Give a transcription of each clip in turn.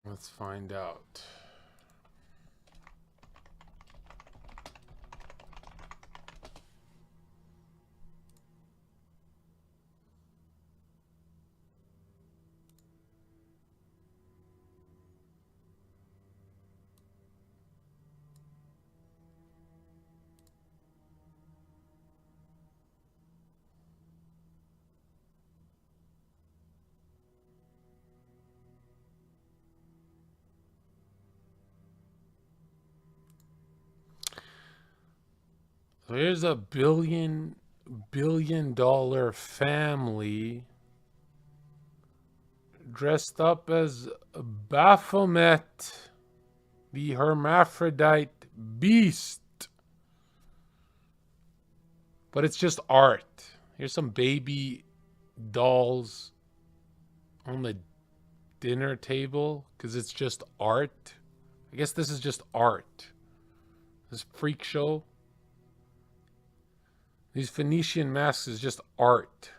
Let's find out. So here's a billion dollar family dressed up as Baphomet, the hermaphrodite beast. But it's just art. Here's some baby dolls on the dinner table because it's just art. I guess this is just art. This freak show. These Phoenician masks is just art.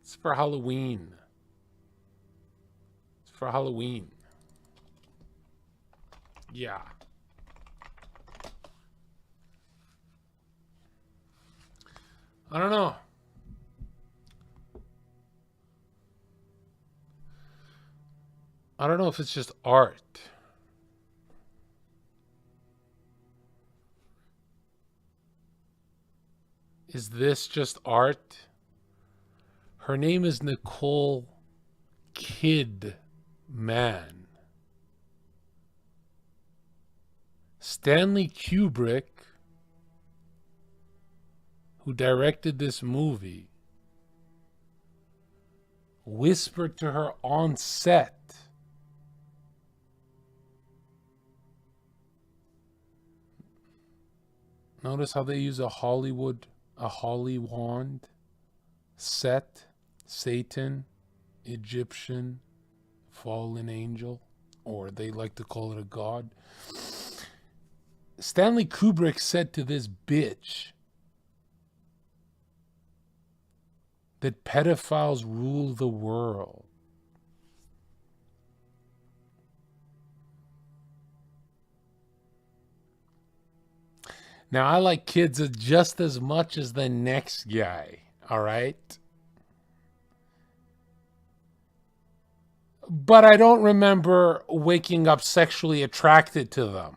It's for Halloween. It's for Halloween. Yeah. I don't know. I don't know if it's just art. Is this just art? Her name is Nicole Kidman. Stanley Kubrick, who directed this movie, whispered to her on set, notice how they use a Holly wand, Set, Satan, Egyptian, fallen angel, or they like to call it a god. Stanley Kubrick said to this bitch that pedophiles rule the world. Now, I like kids just as much as the next guy, all right? But I don't remember waking up sexually attracted to them.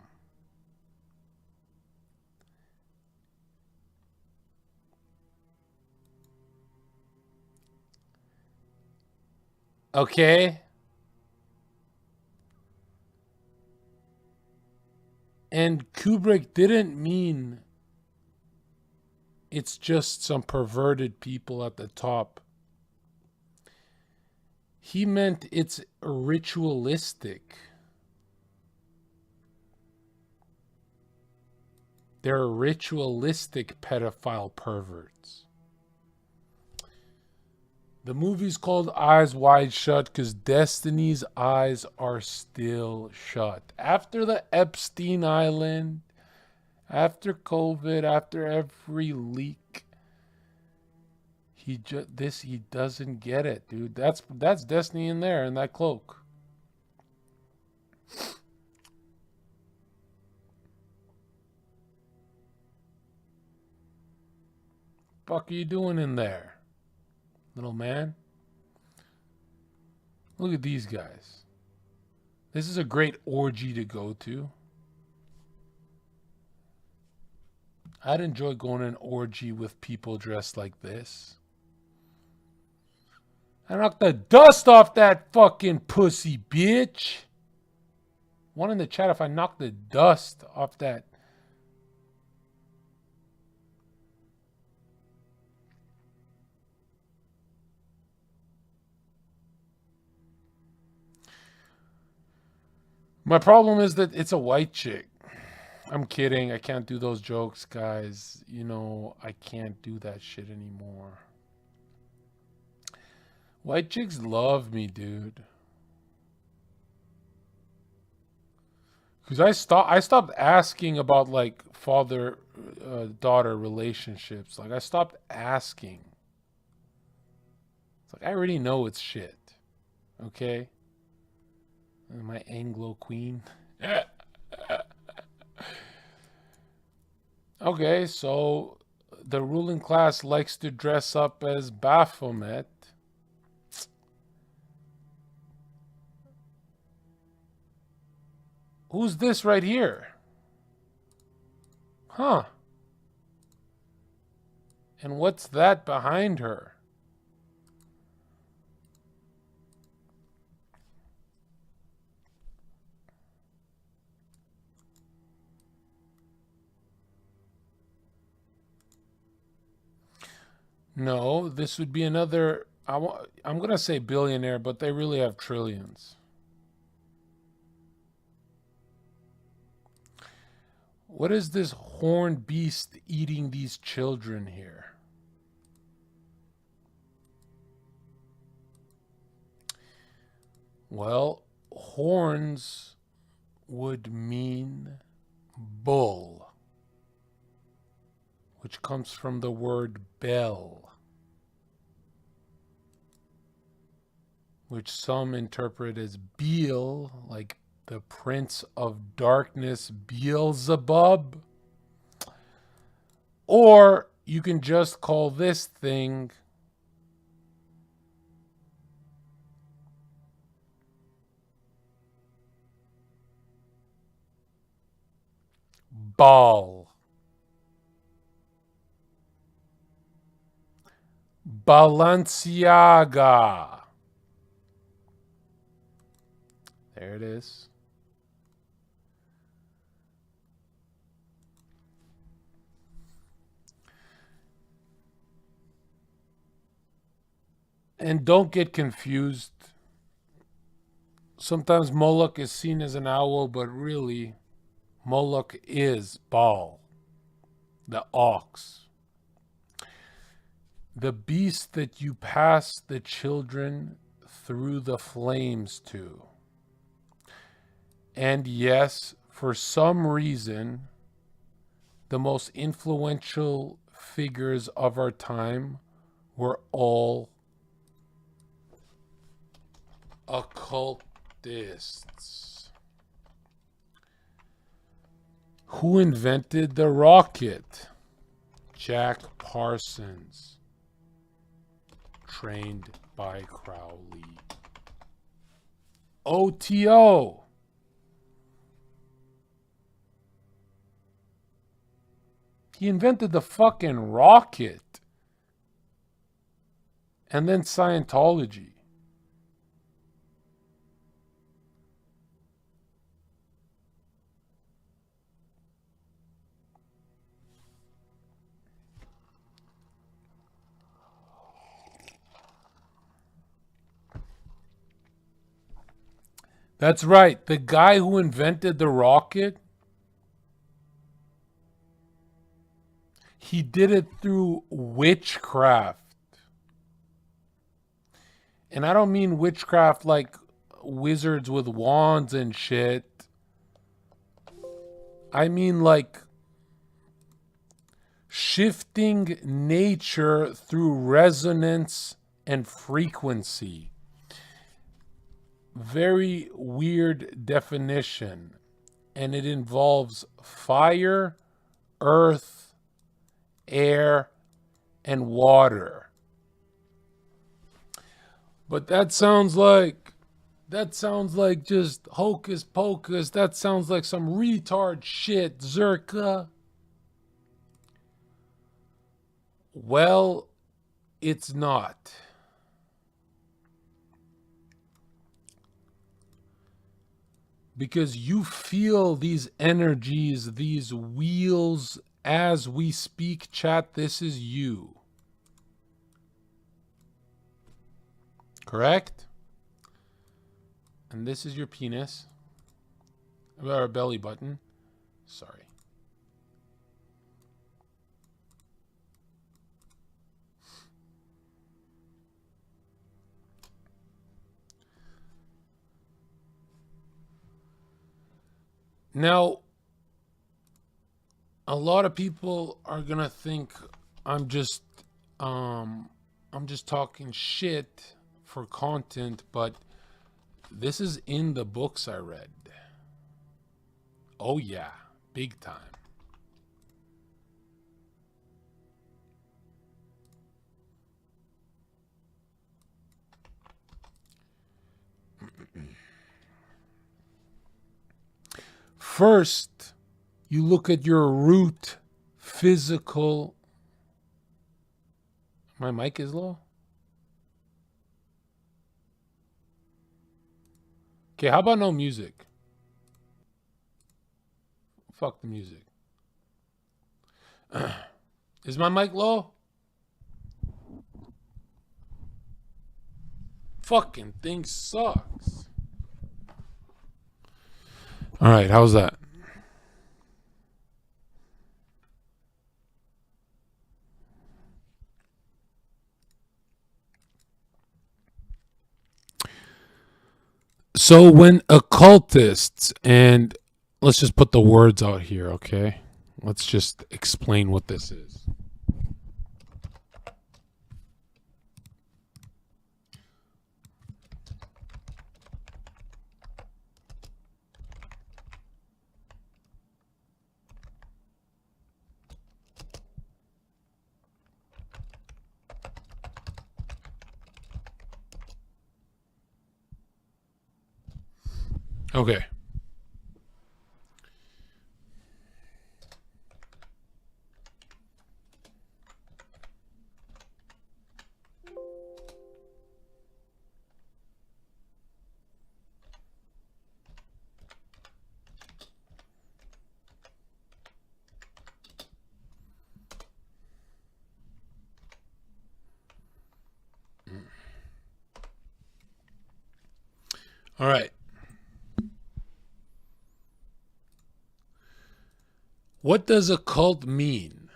Okay? And Kubrick didn't mean it's just some perverted people at the top. He meant it's ritualistic. They're ritualistic pedophile perverts. The movie's called Eyes Wide Shut because Destiny's eyes are still shut. After the Epstein Island, after COVID, after every leak, he doesn't get it, dude. That's Destiny in there in that cloak. Fuck are you doing in there, little man? Look at these guys. This is a great orgy to go to. I'd enjoy going to an orgy with people dressed like this. I knocked the dust off that fucking pussy, bitch. One in the chat if I knock the dust off that. My problem is that it's a white chick. I'm kidding. I can't do those jokes, guys. You know, I can't do that shit anymore. White chicks love me, dude. Because I stopped asking about like father daughter relationships. Like I stopped asking. It's like I already know it's shit. Okay? My Anglo queen. Okay, so the ruling class likes to dress up as Baphomet. Who's this right here? Huh. And what's that behind her? No, this would be another. I'm going to say billionaire, but they really have trillions. What is this horned beast eating these children here? Well, horns would mean bull, which comes from the word bell, which some interpret as Beel, like the prince of darkness, Beelzebub. Or you can just call this thing Baal. Balenciaga. There it is. And don't get confused. Sometimes Moloch is seen as an owl, but really, Moloch is Baal, the ox. The beast that you pass the children through the flames to. And yes, for some reason, the most influential figures of our time were all occultists. Who invented the rocket? Jack Parsons. Trained by Crowley. OTO. He invented the fucking rocket. And then Scientology. That's right. The guy who invented the rocket, he did it through witchcraft. And I don't mean witchcraft like wizards with wands and shit. I mean like shifting nature through resonance and frequency. Very weird definition. And it involves fire, earth, air, and water. But that sounds like just hocus pocus. That sounds like some retard shit, Zherka. Well, it's not. Because you feel these energies, these wheels as we speak, chat. This is you. Correct? And this is your penis. Or belly button. Sorry. Now, a lot of people are gonna think I'm just talking shit for content, but This is in the books I read. Oh, yeah. Big time. First, you look at your root physical. My mic is low? Okay, how about no music? Fuck the music. Is my mic low? Fucking thing sucks. All right, how's that? So when occultists, and let's just put the words out here, okay? Let's just explain what this is. Okay. All right. What does occult mean?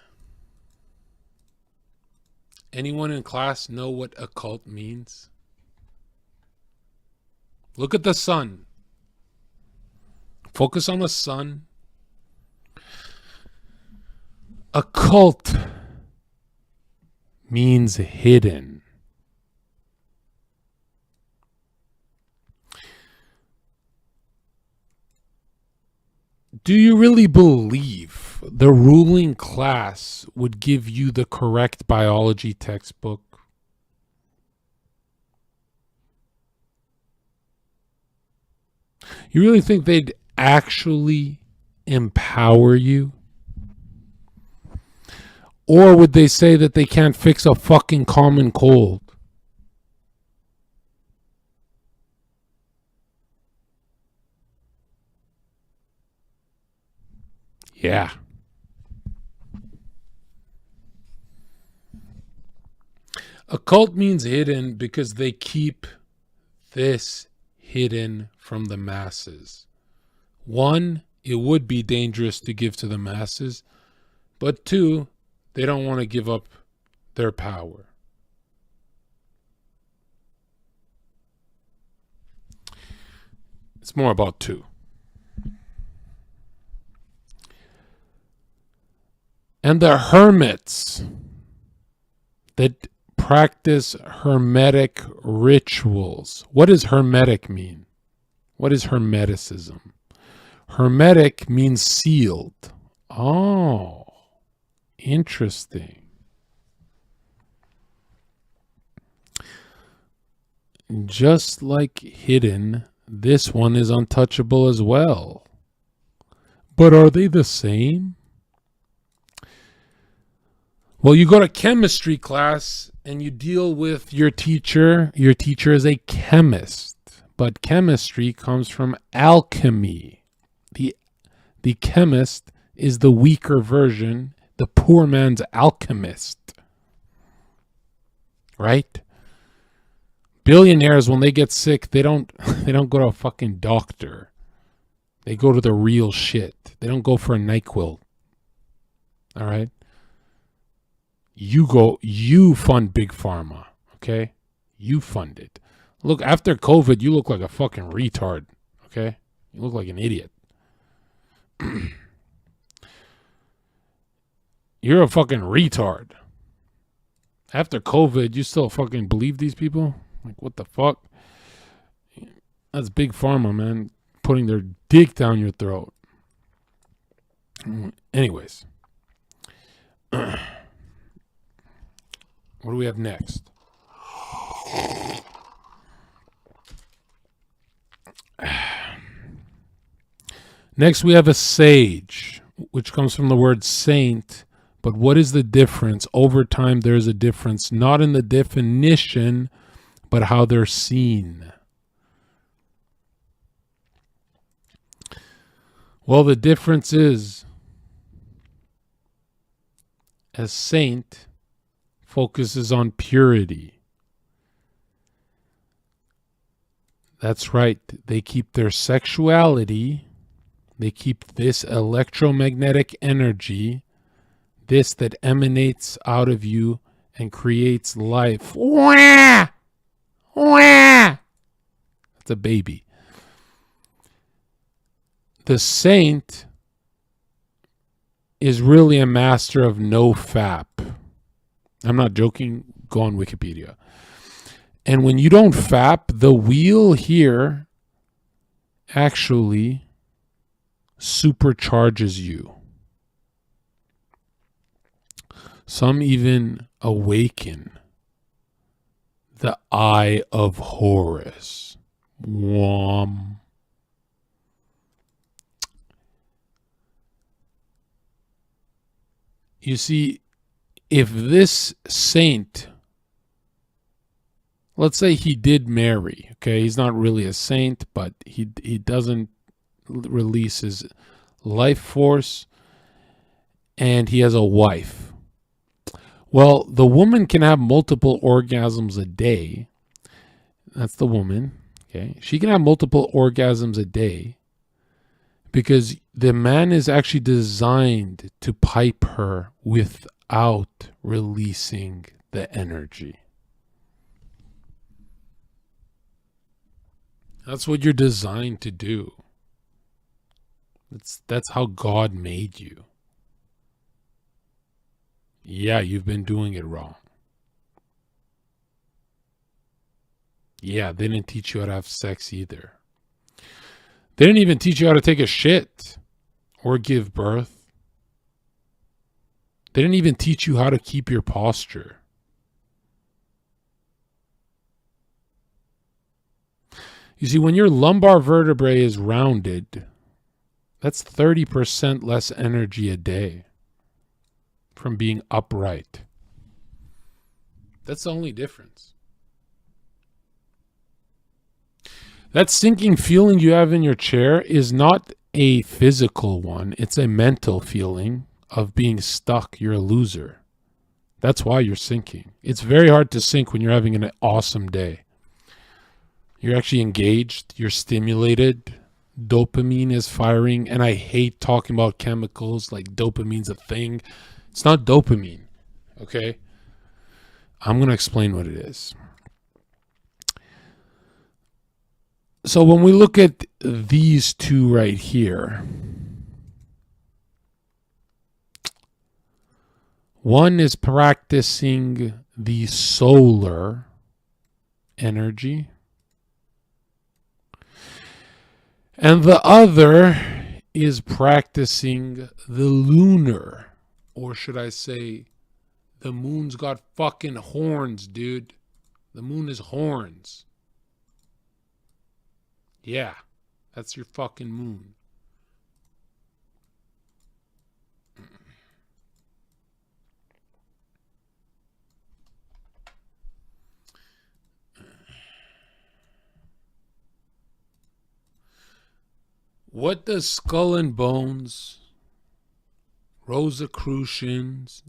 Anyone in class know what occult means? Look at the sun. Focus on the sun. Occult means hidden. Do you really believe the ruling class would give you the correct biology textbook? You really think they'd actually empower you? Or would they say that they can't fix a fucking common cold? Yeah. Occult means hidden because they keep this hidden from the masses. One, it would be dangerous to give to the masses. But two, they don't want to give up their power. It's more about two. And the hermits that practice hermetic rituals. What does hermetic mean? What is hermeticism? Hermetic means sealed. Oh, interesting. Just like hidden, this one is untouchable as well. But are they the same? Well, you go to chemistry class and you deal with your teacher. Your teacher is a chemist, but chemistry comes from alchemy. The chemist is the weaker version, the poor man's alchemist. Right? Billionaires, when they get sick, they don't go to a fucking doctor. They go to the real shit. They don't go for a NyQuil. All right? You fund Big Pharma, okay? You fund it. Look, after COVID, you look like a fucking retard, okay? You look like an idiot. You're a fucking retard. After COVID, you still fucking believe these people? Like, what the fuck? That's big pharma, man, putting their dick down your throat. Anyways, what do we have next? Next, we have a sage, which comes from the word saint. But what is the difference? Over time, there's a difference, not in the definition, but how they're seen. Well, the difference is a saint focuses on purity. That's right. They keep their sexuality. They keep this electromagnetic energy, this that emanates out of you and creates life. Wah! Wah! That's a baby. The saint is really a master of no fap. I'm not joking. Go on Wikipedia. And when you don't fap, the wheel here actually supercharges you. Some even awaken the eye of Horus. Wham. You see, if this saint, let's say he did marry, okay, he's not really a saint, but he doesn't release his life force, and he has a wife. Well, the woman can have multiple orgasms a day. That's the woman, okay? She can have multiple orgasms a day because the man is actually designed to pipe her without releasing the energy. That's what you're designed to do. That's how God made you. Yeah, you've been doing it wrong. Yeah, they didn't teach you how to have sex either. They didn't even teach you how to take a shit or give birth. They didn't even teach you how to keep your posture. You see, when your lumbar vertebrae is rounded, that's 30% less energy a day from being upright. That's the only difference. That sinking feeling you have in your chair is not a physical one. It's a mental feeling of being stuck. You're a loser. That's why you're sinking. It's very hard to sink when you're having an awesome day. You're actually engaged. You're stimulated. Dopamine is firing. And I hate talking about chemicals like dopamine's a thing. It's not dopamine. Okay? I'm going to explain what it is. So when we look at these two right here, one is practicing the solar energy, and the other is practicing the lunar, or should I say, the moon's got fucking horns, dude. The moon is horns. Yeah, that's your fucking moon. What does Skull and Bones, Rosicrucians,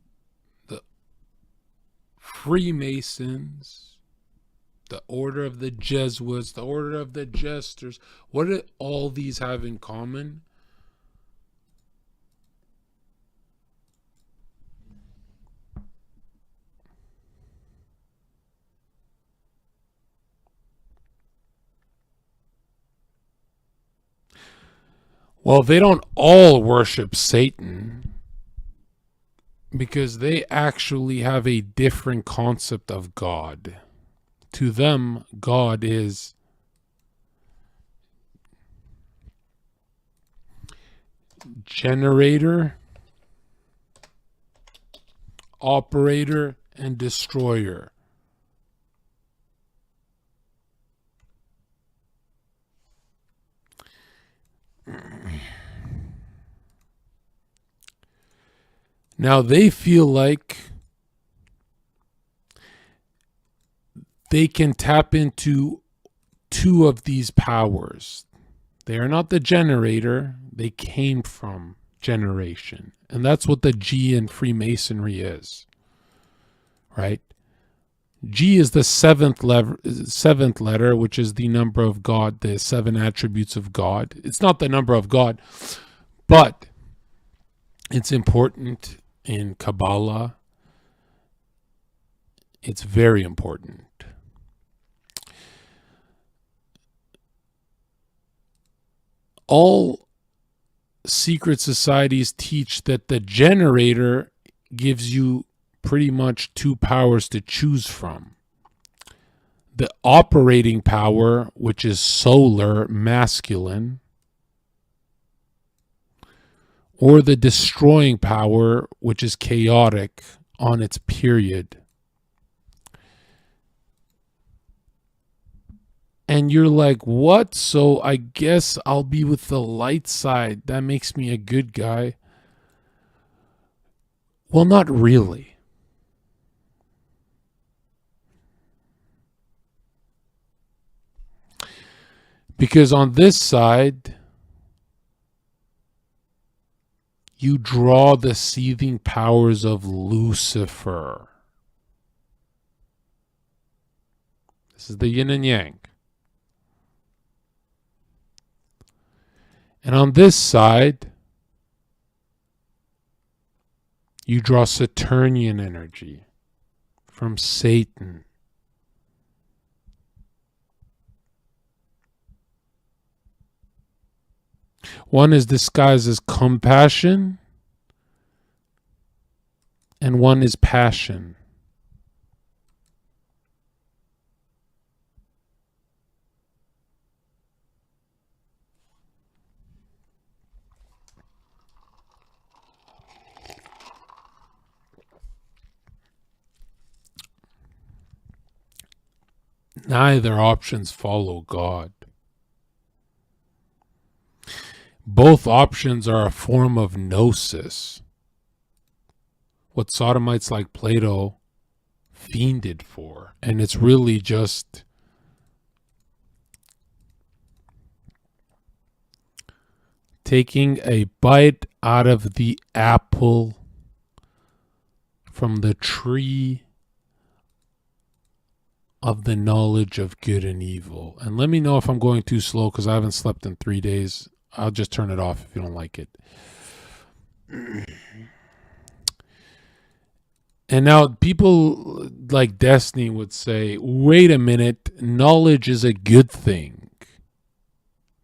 the Freemasons, the Order of the Jesuits, the Order of the Jesters, what do all these have in common? Well, they don't all worship Satan because they actually have a different concept of God. To them, God is generator, operator, and destroyer. Now they feel like they can tap into two of these powers. They are not the generator. They came from generation. And that's what the G in Freemasonry is. Right? G is the seventh letter, which is the number of God, the 7 attributes of God. It's not the number of God, but it's important in Kabbalah. It's very important. All secret societies teach that the generator gives you pretty much 2 powers to choose from. The operating power, which is solar, masculine, or the destroying power, which is chaotic on its period. And you're like, what? So I guess I'll be with the light side. That makes me a good guy. Well, not really. Because on this side, you draw the seething powers of Lucifer. This is the yin and yang. And on this side, you draw Saturnian energy from Satan. One is disguised as compassion, and one is passion. Neither options follow God. Both options are a form of gnosis. What sodomites like Plato fiended for. And it's really just taking a bite out of the apple from the tree of the knowledge of good and evil. And let me know if I'm going too slow, because I haven't slept in 3 days. I'll just turn it off if you don't like it. And now people like Destiny would say, wait a minute, knowledge is a good thing.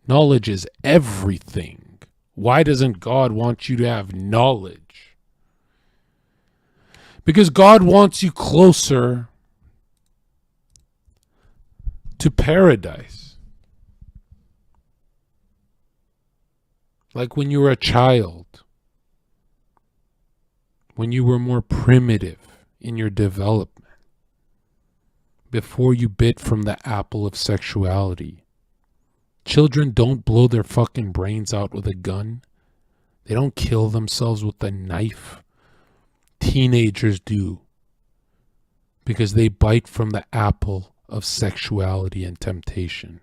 Knowledge is everything. Why doesn't God want you to have knowledge? Because God wants you closer to paradise. Like when you were a child, when you were more primitive in your development, before you bit from the apple of sexuality. Children don't blow their fucking brains out with a gun. They don't kill themselves with a knife. Teenagers do, because they bite from the apple of sexuality and temptation.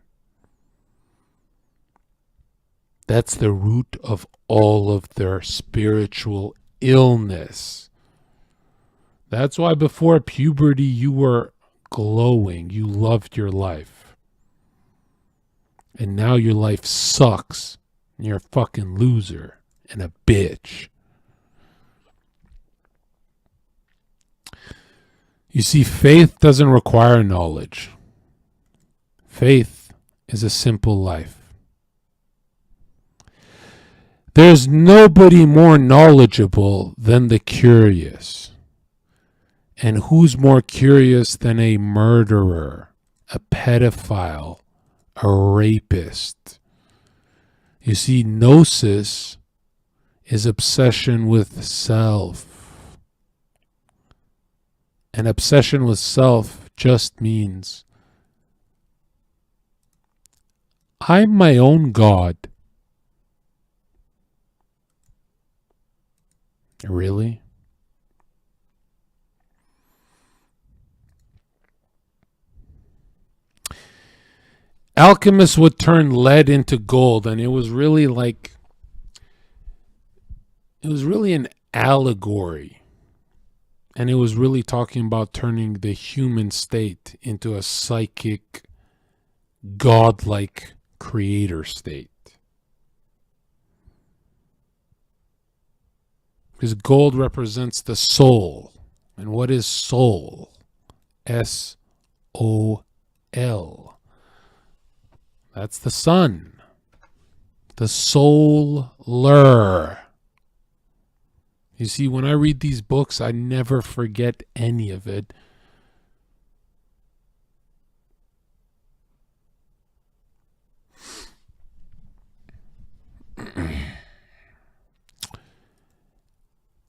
That's the root of all of their spiritual illness. That's why before puberty you were glowing. You loved your life. And now your life sucks. And you're a fucking loser and a bitch. You see, faith doesn't require knowledge. Faith is a simple life. There's nobody more knowledgeable than the curious. And who's more curious than a murderer, a pedophile, a rapist? You see, gnosis is obsession with self. And obsession with self just means I'm my own God. Really? Alchemists would turn lead into gold, and it was really an allegory. And it was really talking about turning the human state into a psychic, godlike creator state. Because gold represents the soul. And what is soul? S-O-L. That's the sun. The solar. You see, when I read these books, I never forget any of it.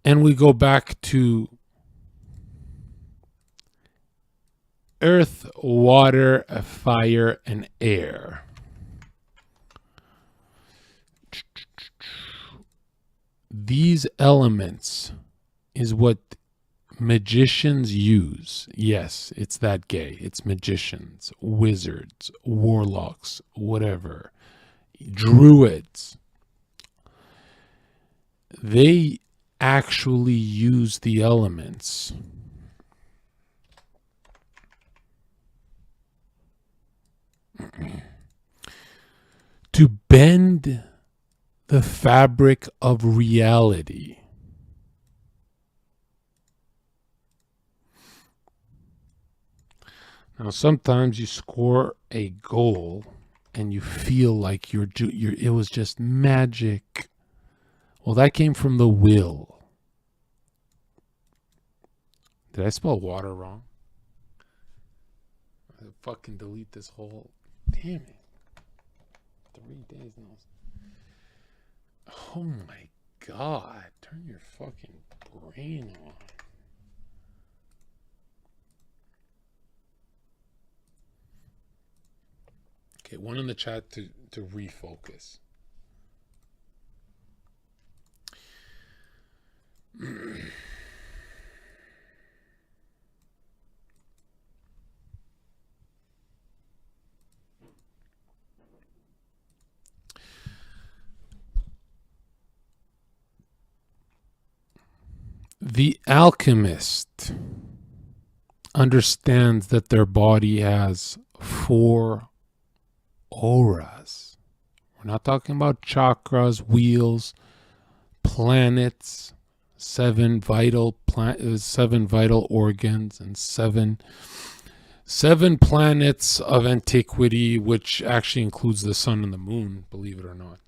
And we go back to earth, water, fire, and air. These elements is what magicians use. Yes, it's that gay. It's magicians, wizards, warlocks, whatever. Druids. They actually use the elements to bend the fabric of reality. Now, sometimes you score a goal and you feel like it was just magic. Well, that came from the will. Did I spell water wrong? I'll fucking delete this whole... Damn it. 3 days now. Oh my God. Turn your fucking brain on. Okay, one in the chat to refocus. The alchemist understands that their body has 4 auras. We're not talking about chakras, wheels, planets, 7 vital organs, and seven planets of antiquity, which actually includes the sun and the moon, believe it or not.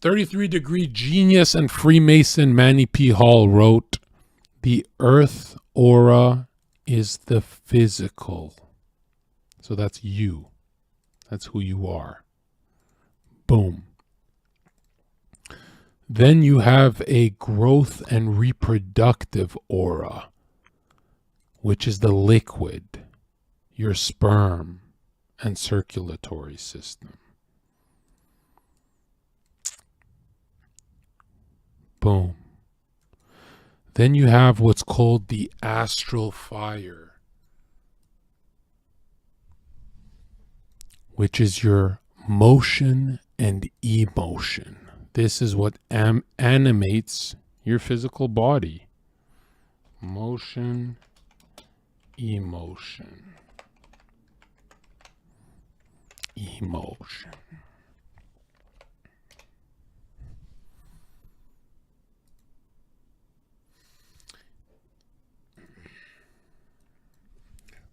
"33-degree genius and Freemason Manny P. Hall wrote, the earth aura is the physical." So that's you. That's who you are. Boom. Then you have a growth and reproductive aura, which is the liquid, your sperm and circulatory system. Boom. Then you have what's called the astral fire, which is your motion and emotion. This is what animates your physical body. Motion, emotion. Emotion.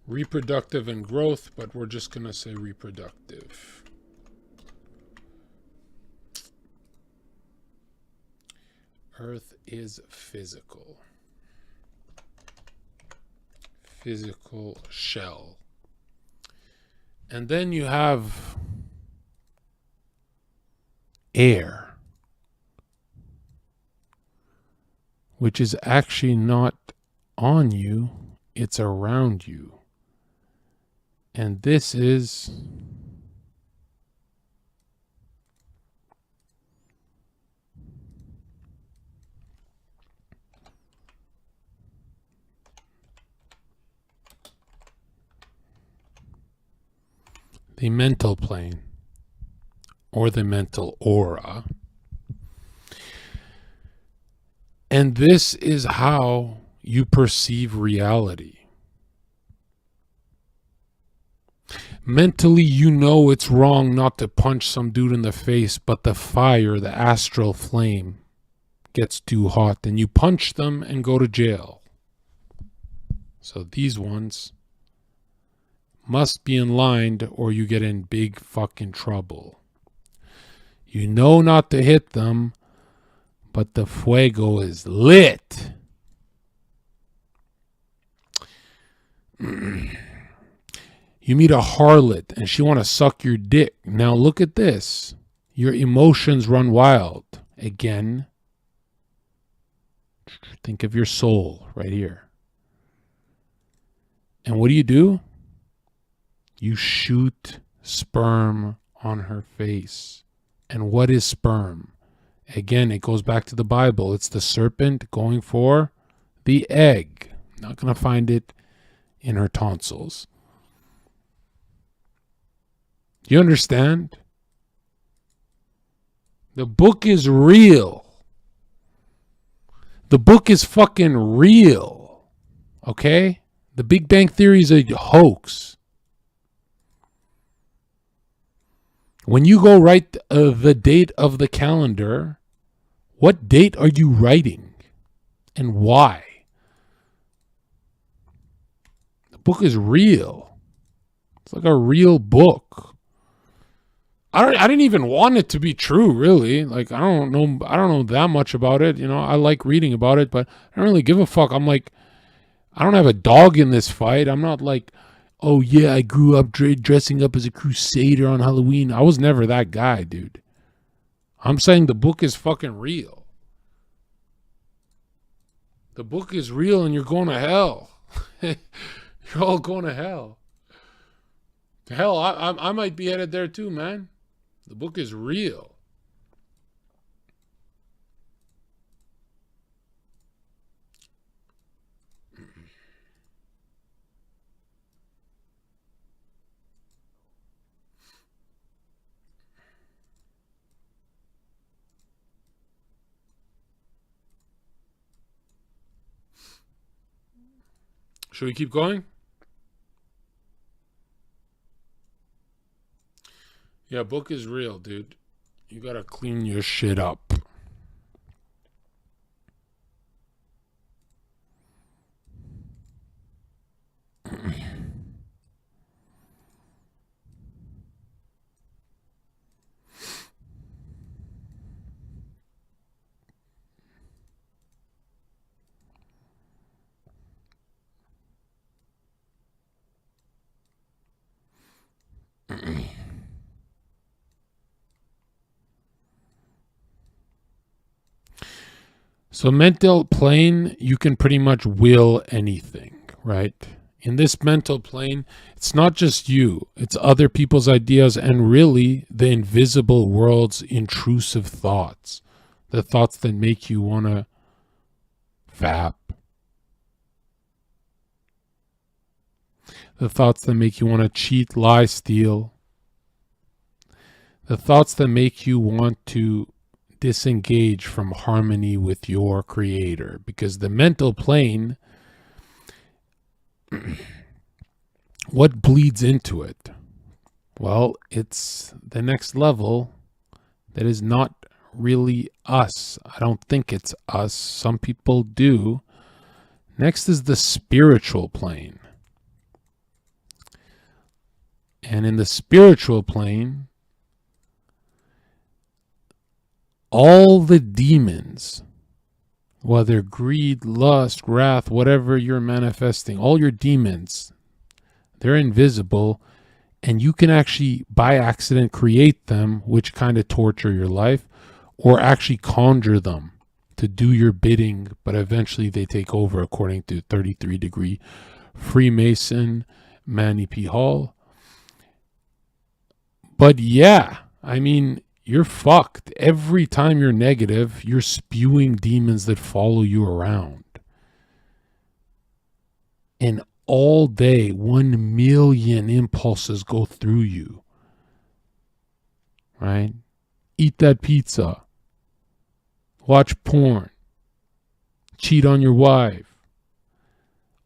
Reproductive and growth, but we're just going to say reproductive. Earth is physical. Physical shell. And then you have air, which is actually not on you, it's around you. And this is the mental plane, or the mental aura. And this is how you perceive reality. Mentally, you know it's wrong not to punch some dude in the face, but the fire, the astral flame, gets too hot and you punch them and go to jail. So these ones must be enlined or you get in big fucking trouble. You know not to hit them, but the fuego is lit. You meet a harlot and she want to suck your dick. Now look at this. Your emotions run wild. Again, think of your soul right here. And what do? You shoot sperm on her face. And what is sperm? Again, it goes back to the Bible. It's the serpent going for the egg. Not going to find it in her tonsils. You understand? The book is real. The book is fucking real. Okay? The Big Bang Theory is a hoax. When you go write the date of the calendar, what date are you writing? And why? The book is real. It's like a real book. I didn't even want it to be true, really. Like, I don't know that much about it. You know, I like reading about it, but I don't really give a fuck. I'm like, I don't have a dog in this fight. I'm not like, oh yeah, I grew up dressing up as a Crusader on Halloween. I was never that guy, dude. I'm saying the book is fucking real. The book is real and you're going to hell. You're all going to hell. Hell, I might be headed there too, man. The book is real. Should we keep going? Yeah, book is real, dude. You gotta clean your shit up. So mental plane, you can pretty much will anything, right? In this mental plane, it's not just you, it's other people's ideas and really the invisible world's intrusive thoughts. The thoughts that make you want to vap. The thoughts that make you want to cheat, lie, steal. The thoughts that make you want to disengage from harmony with your creator, because the mental plane, what bleeds into it? Well, it's the next level that is not really us. I don't think it's us. Some people do. Next is the spiritual plane. And in the spiritual plane, all the demons whether greed, lust, wrath, whatever you're manifesting, all your demons, they're invisible, and you can actually by accident create them, which kind of torture your life, or actually conjure them to do your bidding, but eventually they take over, according to 33 degree Freemason Manny P. Hall. But yeah, I mean, you're fucked. Every time you're negative, you're spewing demons that follow you around. And all day, 1 million impulses go through you. Right? Eat that pizza. Watch porn. Cheat on your wife.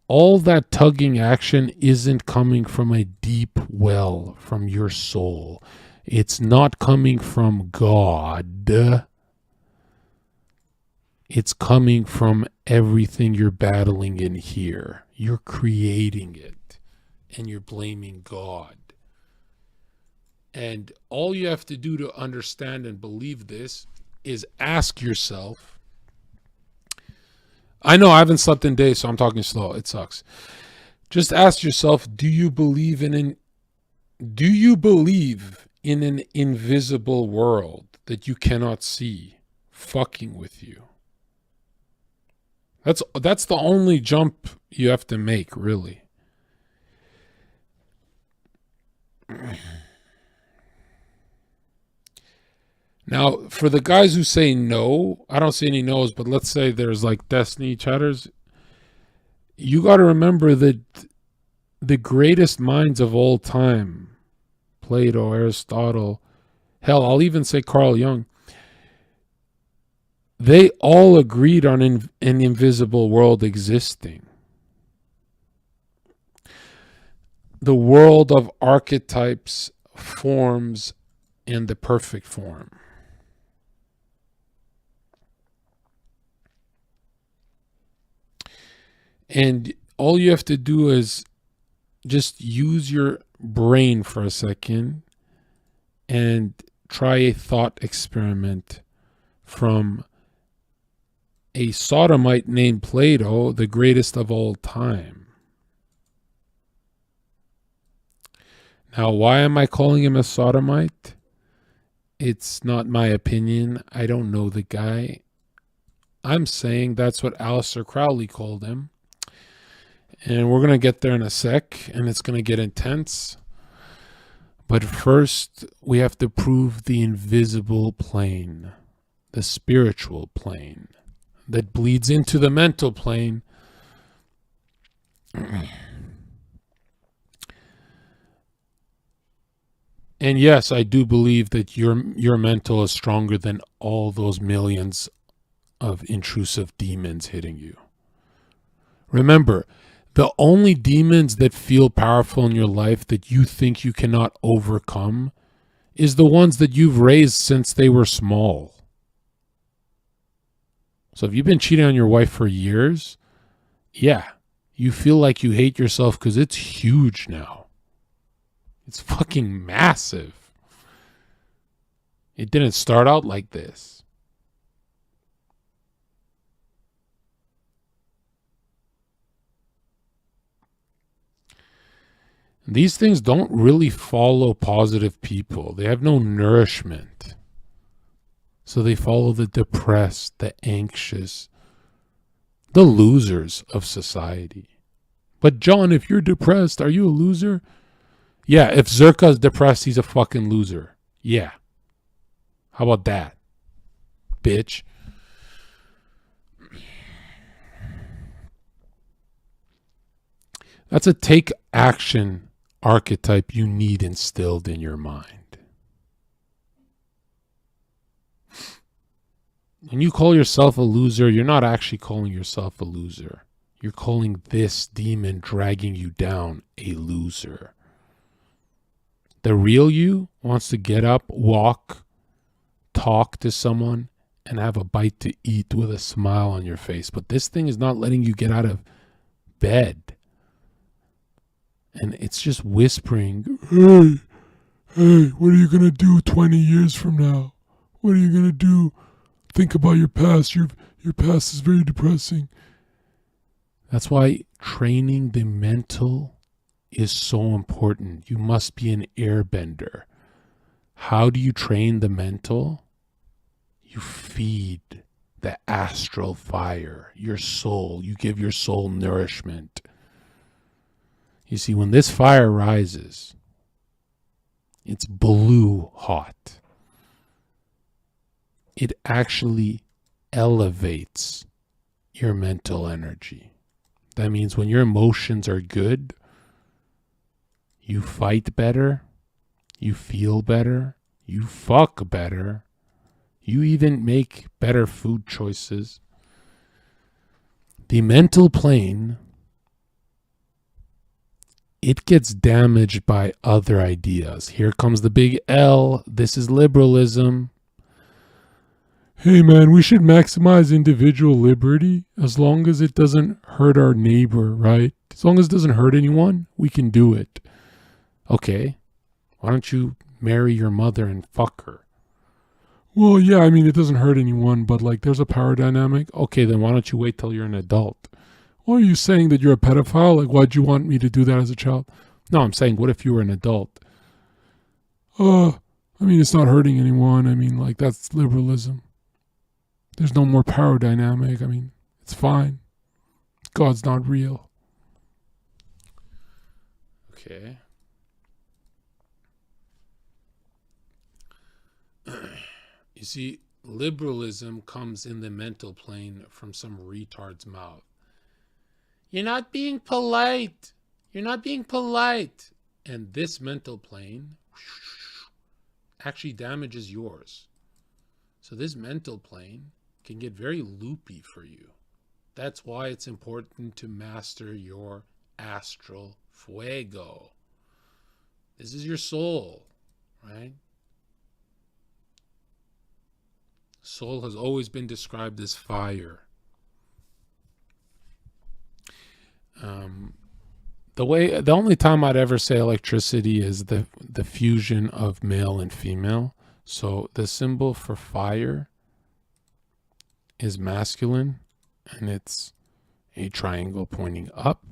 All that tugging action isn't coming from a deep well from your soul. It's not coming from God. It's coming from everything you're battling in here. You're creating it, and you're blaming God. And all you have to do to understand and believe this is ask yourself. I know I haven't slept in days, so I'm talking slow. It sucks. Just ask yourself, do you believe in an invisible world that you cannot see fucking with you? That's the only jump you have to make, really. Now, for the guys who say no, I don't see any no's, but let's say there's like Destiny chatters. You got to remember that the greatest minds of all time, Plato, Aristotle, hell, I'll even say Carl Jung, they all agreed on an invisible world existing. The world of archetypes, forms, and the perfect form. And all you have to do is just use your brain for a second and try a thought experiment from a sodomite named Plato, the greatest of all time. Now, why am I calling him a sodomite? It's not my opinion. I don't know the guy. I'm saying that's what Aleister Crowley called him. And we're going to get there in a sec, and it's going to get intense. But first, we have to prove the invisible plane, the spiritual plane, that bleeds into the mental plane. And yes, I do believe that your mental is stronger than all those millions of intrusive demons hitting you. Remember, the only demons that feel powerful in your life that you think you cannot overcome is the ones that you've raised since they were small. So if you've been cheating on your wife for years, yeah, you feel like you hate yourself because it's huge now. It's fucking massive. It didn't start out like this. These things don't really follow positive people. They have no nourishment. So they follow the depressed, the anxious, the losers of society. But John, if you're depressed, are you a loser? Yeah, if Zherka's depressed, he's a fucking loser. Yeah. How about that, bitch? That's a take action archetype you need instilled in your mind. When you call yourself a loser, you're not actually calling yourself a loser. You're calling this demon dragging you down a loser. The real you wants to get up, walk, talk to someone, and have a bite to eat with a smile on your face. But this thing is not letting you get out of bed. And it's just whispering, hey, what are you going to do 20 years from now? What are you going to do think about your past. Your past is very depressing. That's why training the mental is so important. You must be an airbender. How do you train the mental? You feed the astral fire, your soul. You give your soul nourishment. You see, when this fire rises, it's blue hot. It actually elevates your mental energy. That means when your emotions are good, you fight better, you feel better, you fuck better, you even make better food choices. The mental plane, it gets damaged by other ideas. Here comes the big L. This is liberalism. Hey man, we should maximize individual liberty as long as it doesn't hurt our neighbor, right? As long as it doesn't hurt anyone, we can do it. Okay, why don't you marry your mother and fuck her? Well, yeah, I mean, it doesn't hurt anyone, but like there's a power dynamic. Okay, then why don't you wait till you're an adult? Well, are you saying that you're a pedophile? Like, why'd you want me to do that as a child? No, I'm saying, what if you were an adult? I mean, it's not hurting anyone. I mean, like, that's liberalism. There's no more power dynamic. I mean, it's fine. God's not real. Okay. You see, liberalism comes in the mental plane from some retard's mouth. You're not being polite. You're not being polite. And this mental plane actually damages yours. So this mental plane can get very loopy for you. That's why it's important to master your astral fuego. This is your soul, right? Soul has always been described as fire. The only time I'd ever say electricity is the fusion of male and female. So the symbol for fire is masculine, and it's a triangle pointing up.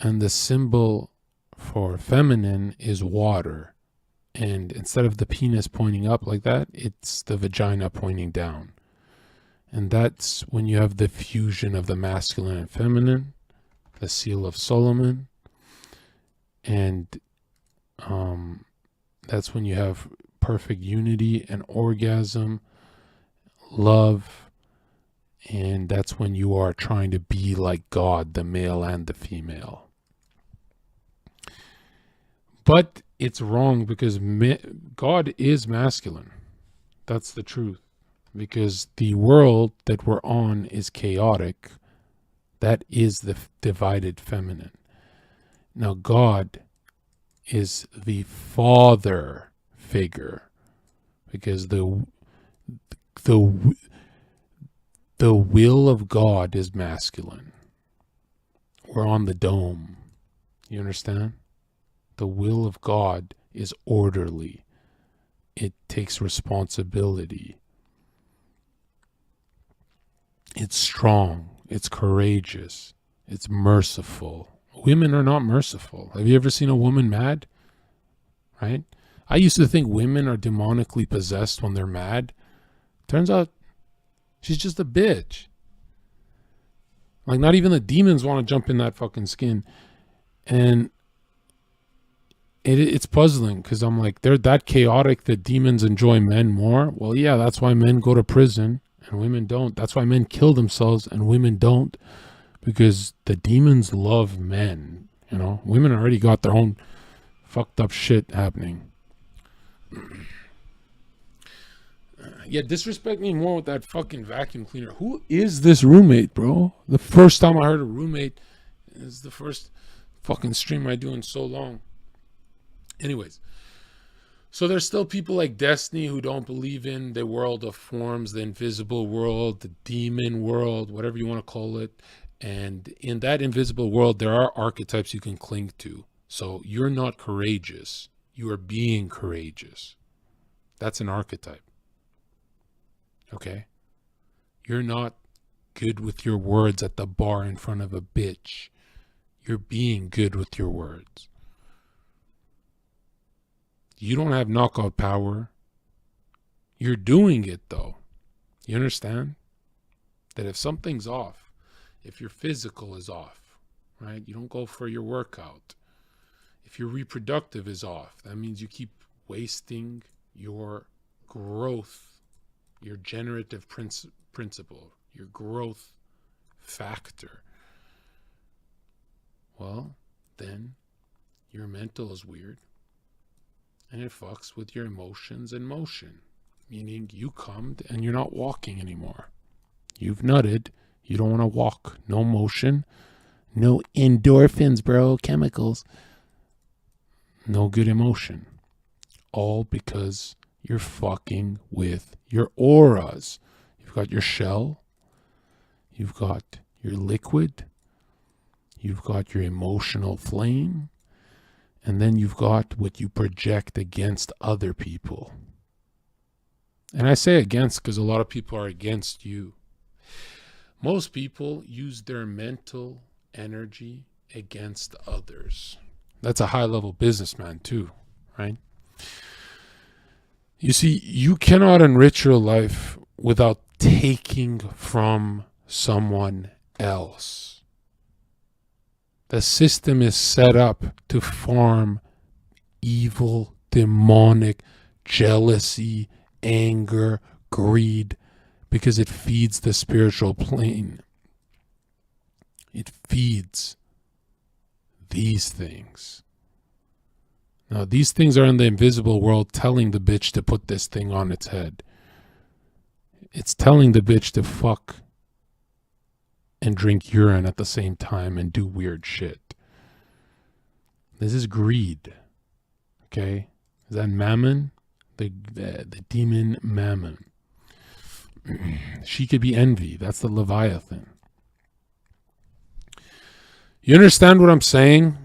And the symbol for feminine is water. And instead of the penis pointing up like that, it's the vagina pointing down. And that's when you have the fusion of the masculine and feminine, the seal of Solomon. And that's when you have perfect unity and orgasm, love, and that's when you are trying to be like God, the male and the female. But it's wrong because God is masculine. That's the truth. Because the world that we're on is chaotic. That is the divided feminine. Now God is the father figure, because the will of God is masculine. We're on the dome. You understand? The will of God is orderly. It takes responsibility. It's strong. It's courageous. It's merciful. Women are not merciful. Have you ever seen a woman mad? Right? I used to think women are demonically possessed when they're mad. Turns out she's just a bitch. Like, not even the demons want to jump in that fucking skin. And it's puzzling, because I'm like, they're that chaotic that demons enjoy men more. Well, yeah, that's why men go to prison and women don't. That's why men kill themselves and women don't, because the demons love men. You know, women already got their own fucked up shit happening. Yeah, disrespect me more with that fucking vacuum cleaner. Who is this roommate, bro? The first time I heard a roommate is the first fucking stream I do in so long. Anyways, so there's still people like Destiny who don't believe in the world of forms, the invisible world, the demon world, whatever you want to call it. And in that invisible world, there are archetypes you can cling to. So you're not courageous. You are being courageous. That's an archetype. Okay? You're not good with your words at the bar in front of a bitch. You're being good with your words. You don't have knockout power. You're doing it though. You understand? That if something's off, if your physical is off, right? You don't go for your workout. If your reproductive is off, that means you keep wasting your growth, your generative principle, your growth factor. Well, then your mental is weird and it fucks with your emotions and motion, meaning you cummed and you're not walking anymore. You've nutted. You don't want to walk. No motion. No endorphins, bro. Chemicals. No good emotion. All because you're fucking with your auras. You've got your shell. You've got your liquid. You've got your emotional flame. And then you've got what you project against other people. And I say against because a lot of people are against you. Most people use their mental energy against others. That's a high-level businessman too, right? You see, you cannot enrich your life without taking from someone else. The system is set up to farm evil, demonic, jealousy, anger, greed, because it feeds the spiritual plane. It feeds these things. Now, these things are in the invisible world telling the bitch to put this thing on its head. It's telling the bitch to fuck and drink urine at the same time and do weird shit. This is greed. Okay? Is that Mammon? The demon Mammon. She could be envy. That's the Leviathan. You understand what I'm saying?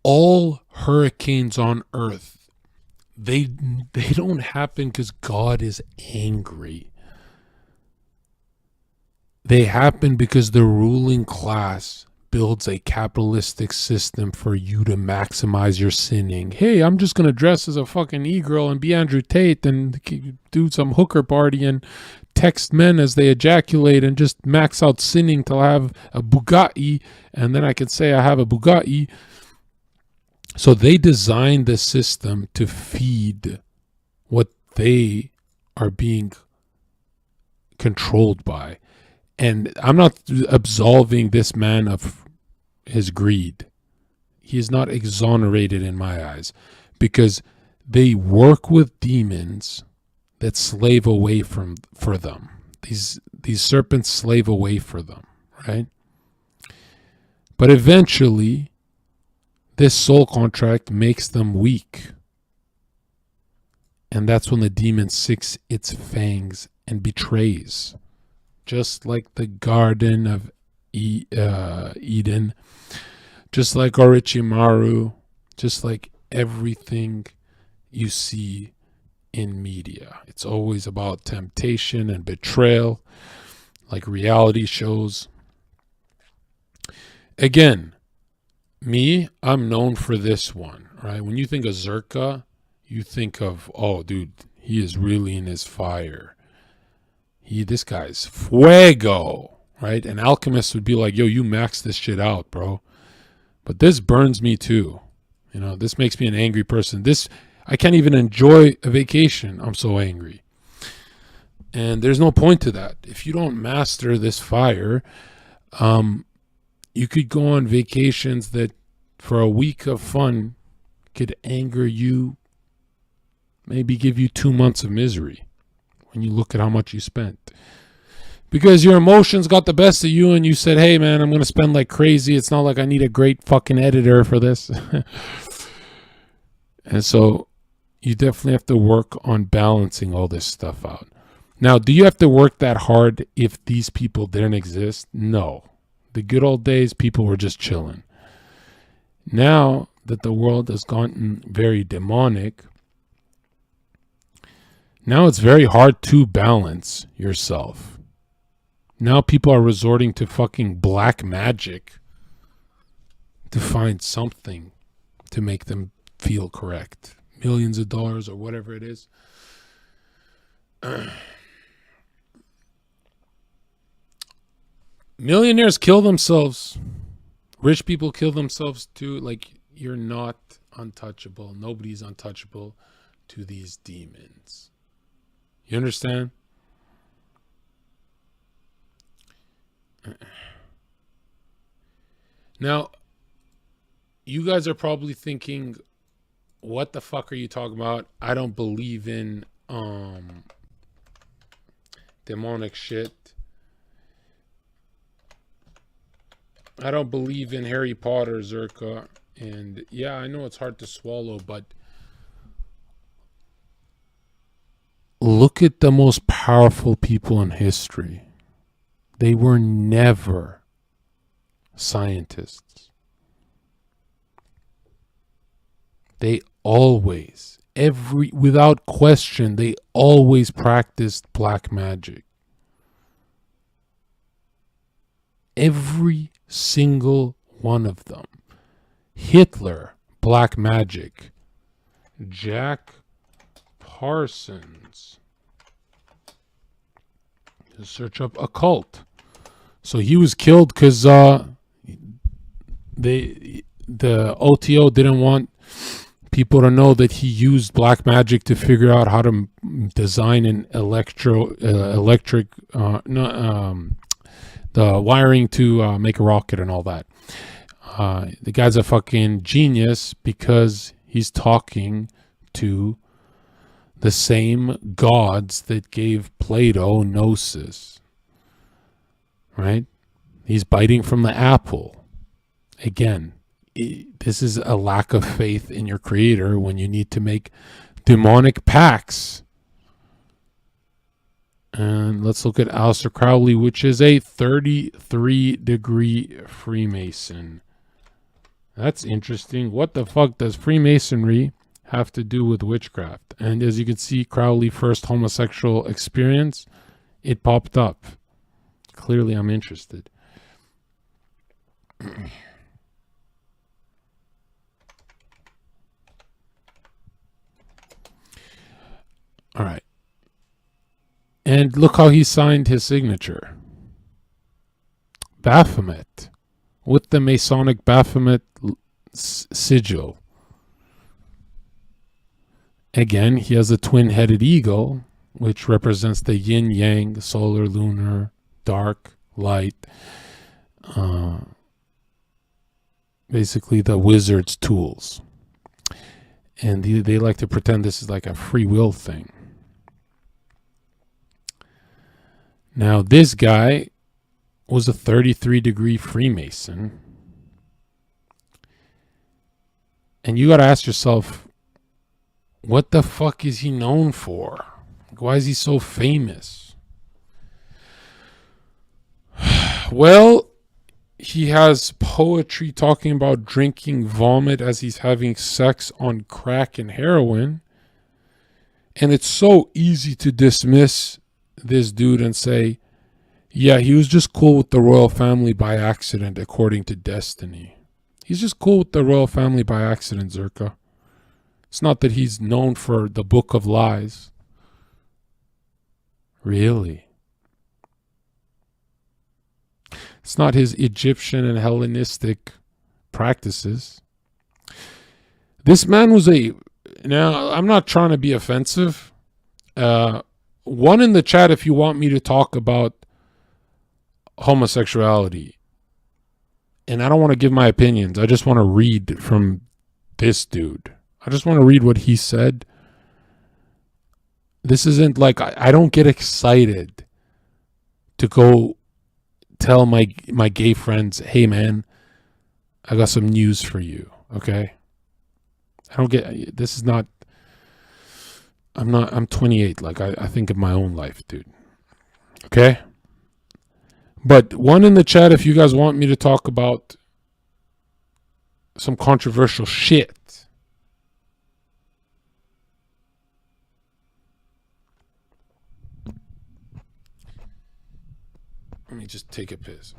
All hurricanes on earth, they don't happen because God is angry. They happen because the ruling class builds a capitalistic system for you to maximize your sinning. Hey, I'm just going to dress as a fucking e-girl and be Andrew Tate and do some hooker party and text men as they ejaculate and just max out sinning till I have a Bugatti, and then I can say I have a Bugatti. So they designed the system to feed what they are being controlled by. And I'm not absolving this man of his greed. He is not exonerated in my eyes, because they work with demons that slave away for them. These serpents slave away for them, right? But eventually, this soul contract makes them weak. And that's when the demon sinks its fangs and betrays. Just like the Garden of Eden, just like Orochimaru, just like everything you see in media. It's always about temptation and betrayal, like reality shows. Again, I'm known for this one, right? When you think of Zherka, you think of, oh, dude, he is really in his fire. This guy's fuego, right? An alchemist would be like, yo, you max this shit out, bro. But this burns me too. You know, this makes me an angry person. I can't even enjoy a vacation. I'm so angry. And there's no point to that. If you don't master this fire, you could go on vacations that for a week of fun could anger you, maybe give you 2 months of misery when you look at how much you spent. Because your emotions got the best of you and you said, hey man, I'm going to spend like crazy. It's not like I need a great fucking editor for this. And so you definitely have to work on balancing all this stuff out. Now, do you have to work that hard if these people didn't exist? No. The good old days, people were just chilling. Now that the world has gotten very demonic, now it's very hard to balance yourself. Now people are resorting to fucking black magic to find something to make them feel correct. Millions of dollars or whatever it is. Millionaires kill themselves. Rich people kill themselves too. Like, you're not untouchable. Nobody's untouchable to these demons. You understand? Now, you guys are probably thinking, what the fuck are you talking about? I don't believe in demonic shit. I don't believe in Harry Potter, Zherka. And yeah, I know it's hard to swallow, but look at the most powerful people in history. They were never scientists. They always, without question, they always practiced black magic. Every single one of them. Hitler, black magic. Jack Parsons. Just search up occult. So he was killed because the OTO didn't want people to know that he used black magic to figure out how to design an the wiring to make a rocket and all that. The guy's a fucking genius because he's talking to the same gods that gave Plato gnosis. Right? He's biting from the apple. Again, this is a lack of faith in your creator when you need to make demonic pacts. And let's look at Aleister Crowley, which is a 33-degree Freemason. That's interesting. What the fuck does Freemasonry have to do with witchcraft? And as you can see, Crowley first homosexual experience, it popped up. Clearly, I'm interested. All right. And look how he signed his signature. Baphomet. With the Masonic Baphomet sigil. Again, he has a twin-headed eagle, which represents the yin-yang, solar, lunar, dark, light. Basically the wizard's tools. And they like to pretend this is like a free will thing. Now, this guy was a 33-degree Freemason. And you got to ask yourself, what the fuck is he known for? Why is he so famous? Well, he has poetry talking about drinking vomit as he's having sex on crack and heroin. And it's so easy to dismiss this dude and say, yeah, he was just cool with the royal family by accident, according to destiny. He's just cool with the royal family by accident, Zherka. It's not that he's known for the book of lies. Really? It's not his Egyptian and Hellenistic practices. This man was now, I'm not trying to be offensive. One in the chat if you want me to talk about homosexuality. And I don't want to give my opinions. I just want to read from this dude. I just want to read what he said. This isn't like, I don't get excited to go tell my gay friends, hey man, I got some news for you. Okay? I don't get, this is not, I'm 28. Like I think of my own life, dude. Okay? But one in the chat if you guys want me to talk about some controversial shit. Let me just take a piss.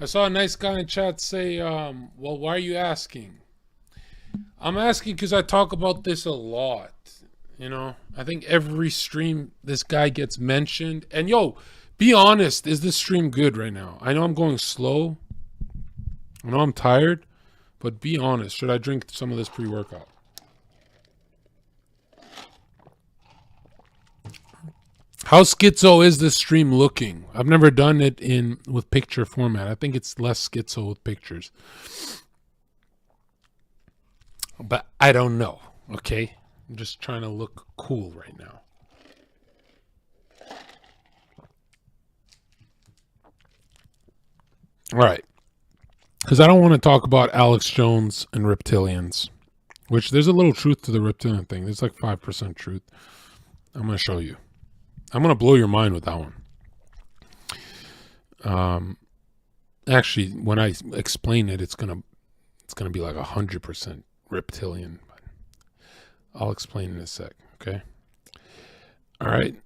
I saw a nice guy in chat say, well, why are you asking? I'm asking because I talk about this a lot. You know, I think every stream this guy gets mentioned. And yo, be honest, is this stream good right now? I know I'm going slow. I know I'm tired, but be honest. Should I drink some of this pre-workout? How schizo is this stream looking? I've never done it with picture format. I think it's less schizo with pictures. But I don't know, okay? I'm just trying to look cool right now. All right. Because I don't want to talk about Alex Jones and reptilians, which there's a little truth to the reptilian thing. There's like 5% truth. I'm going to show you. I'm going to blow your mind with that one. Actually, when I explain it, it's going to be like 100% reptilian. But I'll explain in a sec, okay? All right.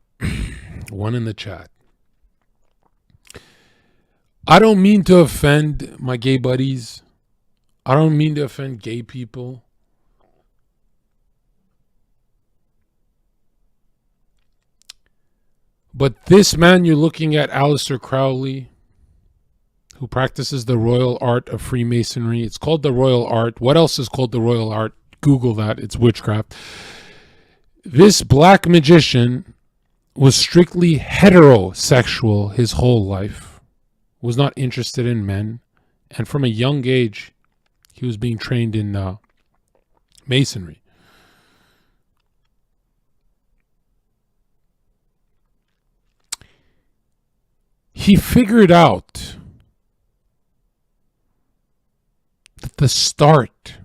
One in the chat. I don't mean to offend my gay buddies. I don't mean to offend gay people. But this man you're looking at, Aleister Crowley, who practices the royal art of Freemasonry. It's called the royal art. What else is called the royal art? Google that. It's witchcraft. This black magician was strictly heterosexual his whole life, was not interested in men, and from a young age, he was being trained in masonry. He figured out that the start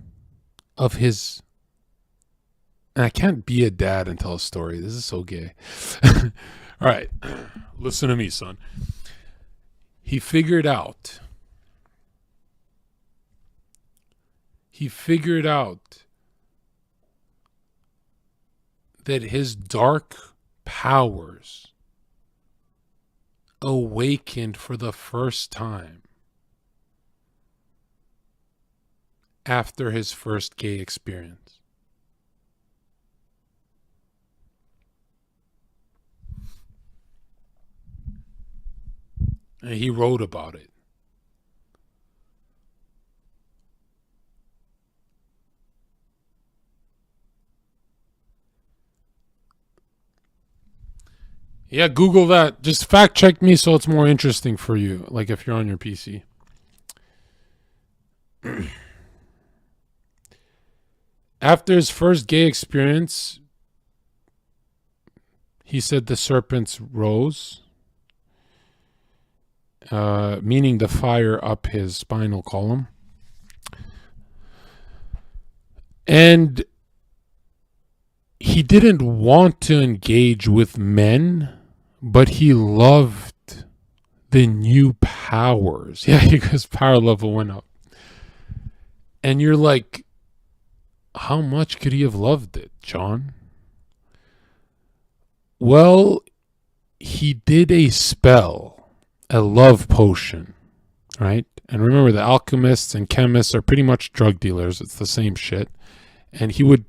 of his... And I can't be a dad and tell a story. This is so gay. All right. Listen to me, son. He figured out that his dark powers awakened for the first time after his first gay experience. And he wrote about it. Yeah, Google that. Just fact check me so it's more interesting for you, like if you're on your PC. After his first gay experience, he said the serpents rose, meaning the fire up his spinal column. And he didn't want to engage with men, but he loved the new powers. Yeah, because power level went up. And you're like, how much could he have loved it, John? Well, he did a spell, a love potion, right? And remember, the alchemists and chemists are pretty much drug dealers. It's the same shit. And he would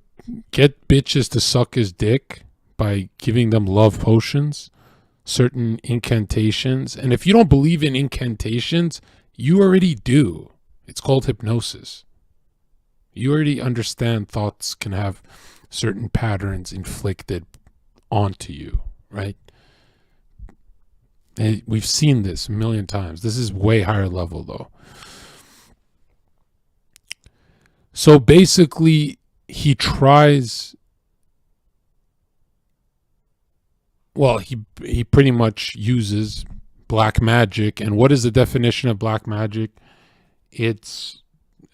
get bitches to suck his dick by giving them love potions, certain incantations. And if you don't believe in incantations, you already do. It's called hypnosis. You already understand thoughts can have certain patterns inflicted onto you, right? And we've seen this a million times. This is way higher level though. So basically, he tries, well, he pretty much uses black magic. And what is the definition of black magic? It's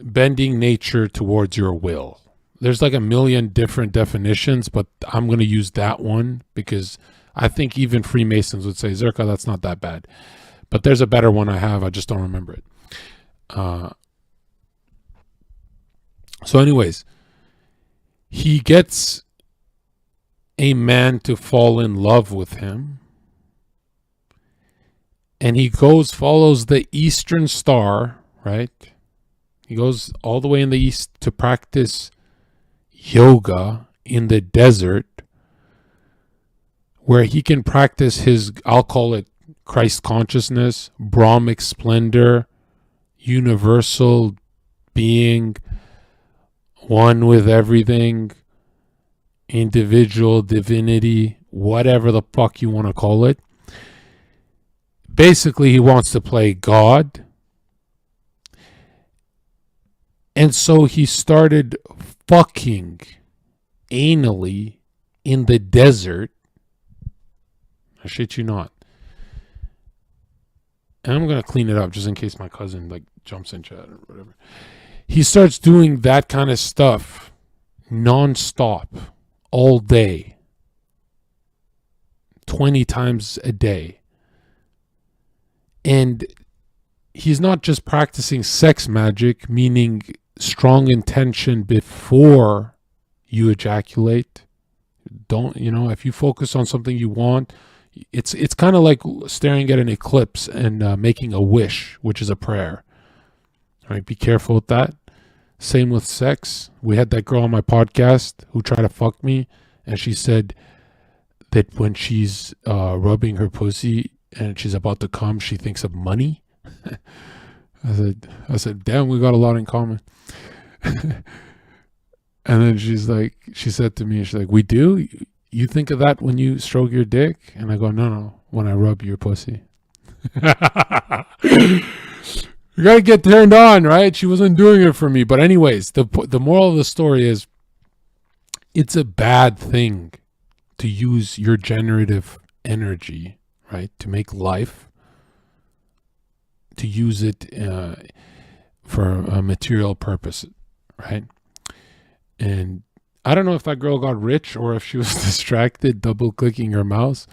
bending nature towards your will. There's like a million different definitions, but I'm going to use that one because I think even Freemasons would say, Zherka, that's not that bad. But there's a better one I have. I just don't remember it. So anyways, he gets a man to fall in love with him. And he follows the Eastern Star, right? He goes all the way in the East to practice yoga in the desert, where he can practice his, I'll call it Christ consciousness, Brahmic splendor, universal being, one with everything, individual divinity, whatever the fuck you want to call it. Basically, he wants to play God. And so he started fucking anally in the desert. I shit you not. And I'm going to clean it up just in case my cousin like jumps in chat or whatever. He starts doing that kind of stuff non-stop all day, 20 times a day. And he's not just practicing sex magic, meaning strong intention before you ejaculate. Don't, if you focus on something you want, it's kind of like staring at an eclipse and making a wish, which is a prayer. All right, be careful with that. Same with sex. We had that girl on my podcast who tried to fuck me, and she said that when she's rubbing her pussy and she's about to come, she thinks of money. I said, damn, we got a lot in common. And then she said to me, she's like, we do? You think of that when you stroke your dick? And I go, no, when I rub your pussy. You gotta get turned on, right? She wasn't doing it for me. But anyways, the moral of the story is, it's a bad thing to use your generative energy, right, to make life, to use it for a material purpose, right? And I don't know if that girl got rich or if she was distracted double clicking her mouse,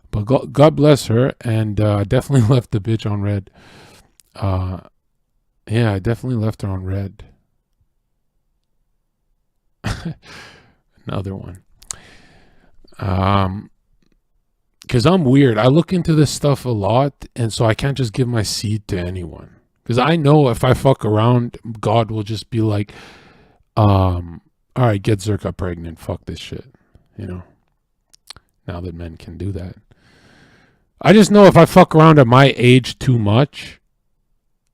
but God bless her. And definitely left the bitch on red. Yeah, I definitely left her on red. Another one. Because I'm weird. I look into this stuff a lot, and so I can't just give my seed to anyone. Because I know if I fuck around, God will just be like, all right, get Zherka pregnant. Fuck this shit. Now that men can do that. I just know if I fuck around at my age too much,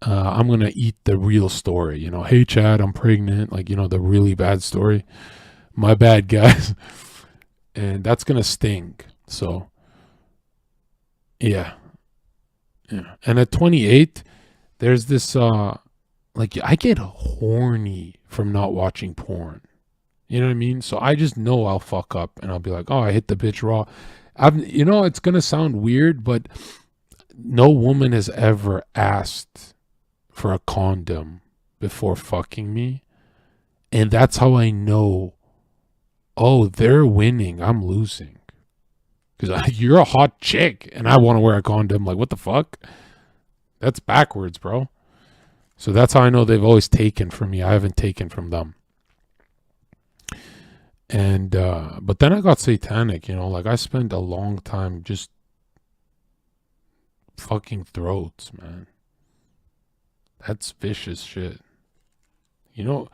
I'm going to eat the real story. Hey, Chad, I'm pregnant. Like, the really bad story. My bad, guys. And that's going to sting. So, yeah. And at 28, there's this, I get horny from not watching porn. You know what I mean? So I just know I'll fuck up and I'll be like, oh, I hit the bitch raw. It's going to sound weird, but no woman has ever asked for a condom before fucking me. And that's how I know, oh, they're winning, I'm losing. Because you're a hot chick and I want to wear a condom. Like, what the fuck? That's backwards, bro. So that's how I know they've always taken from me. I haven't taken from them. And but then I got satanic, you know, like I spent a long time just fucking throats, man. That's vicious shit. You know,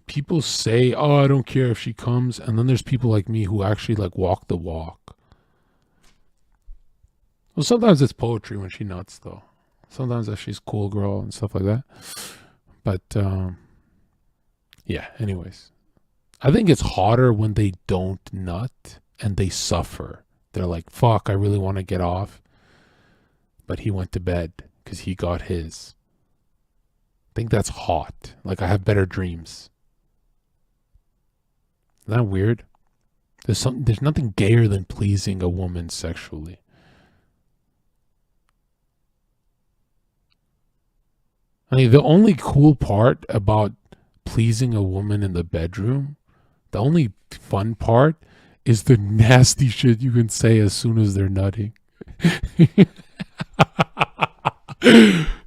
people say, oh, I don't care if she comes, and then there's people like me who actually like walk the walk. Well, sometimes it's poetry when she nuts, though. Sometimes that she's cool girl and stuff like that. But yeah, anyways, I think it's hotter when they don't nut and they suffer. They're like, fuck, I really want to get off, but he went to bed because he got his. I think that's hot. Like, I have better dreams. Isn't that weird? There's nothing gayer than pleasing a woman sexually. I mean, the only cool part about pleasing a woman in the bedroom, the only fun part, is the nasty shit you can say as soon as they're nutting.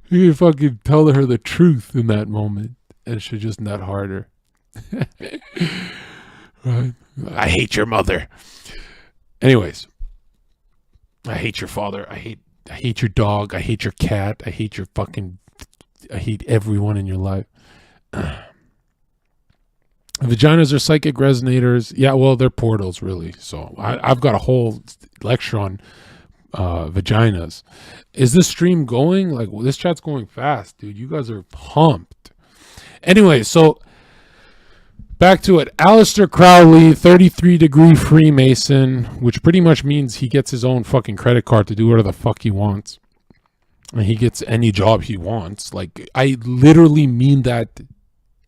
You can fucking tell her the truth in that moment, and she'll just nut harder. Right? I hate your mother. Anyways, I hate your father. I hate your dog. I hate your cat. I hate everyone in your life. Vaginas are psychic resonators. Yeah, well, they're portals, really. So I've got a whole lecture on vaginas. Is this stream going? Like, well, this chat's going fast, dude. You guys are pumped. Anyway, so back to it. Aleister Crowley, 33-degree Freemason, which pretty much means he gets his own fucking credit card to do whatever the fuck he wants. And he gets any job he wants. Like, I literally mean that,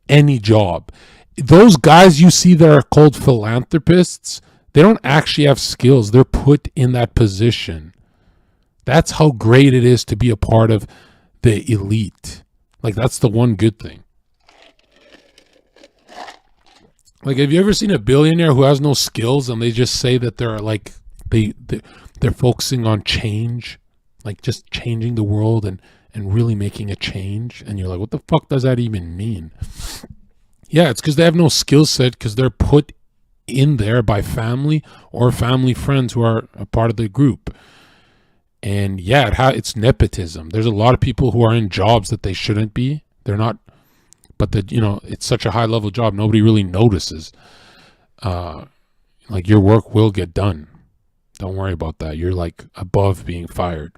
any job. Those guys you see that are called philanthropists, they don't actually have skills. They're put in that position. That's how great it is to be a part of the elite. Like, that's the one good thing. Like, have you ever seen a billionaire who has no skills and they just say that they're like, they're focusing on change? Like, just changing the world and really making a change? And you're like, what the fuck does that even mean? Yeah, it's because they have no skill set, because they're put in there by family or family friends who are a part of the group. And yeah, it's nepotism. There's a lot of people who are in jobs that they shouldn't be. They're not, but it's such a high level job, nobody really notices. Like, your work will get done. Don't worry about that. You're like above being fired.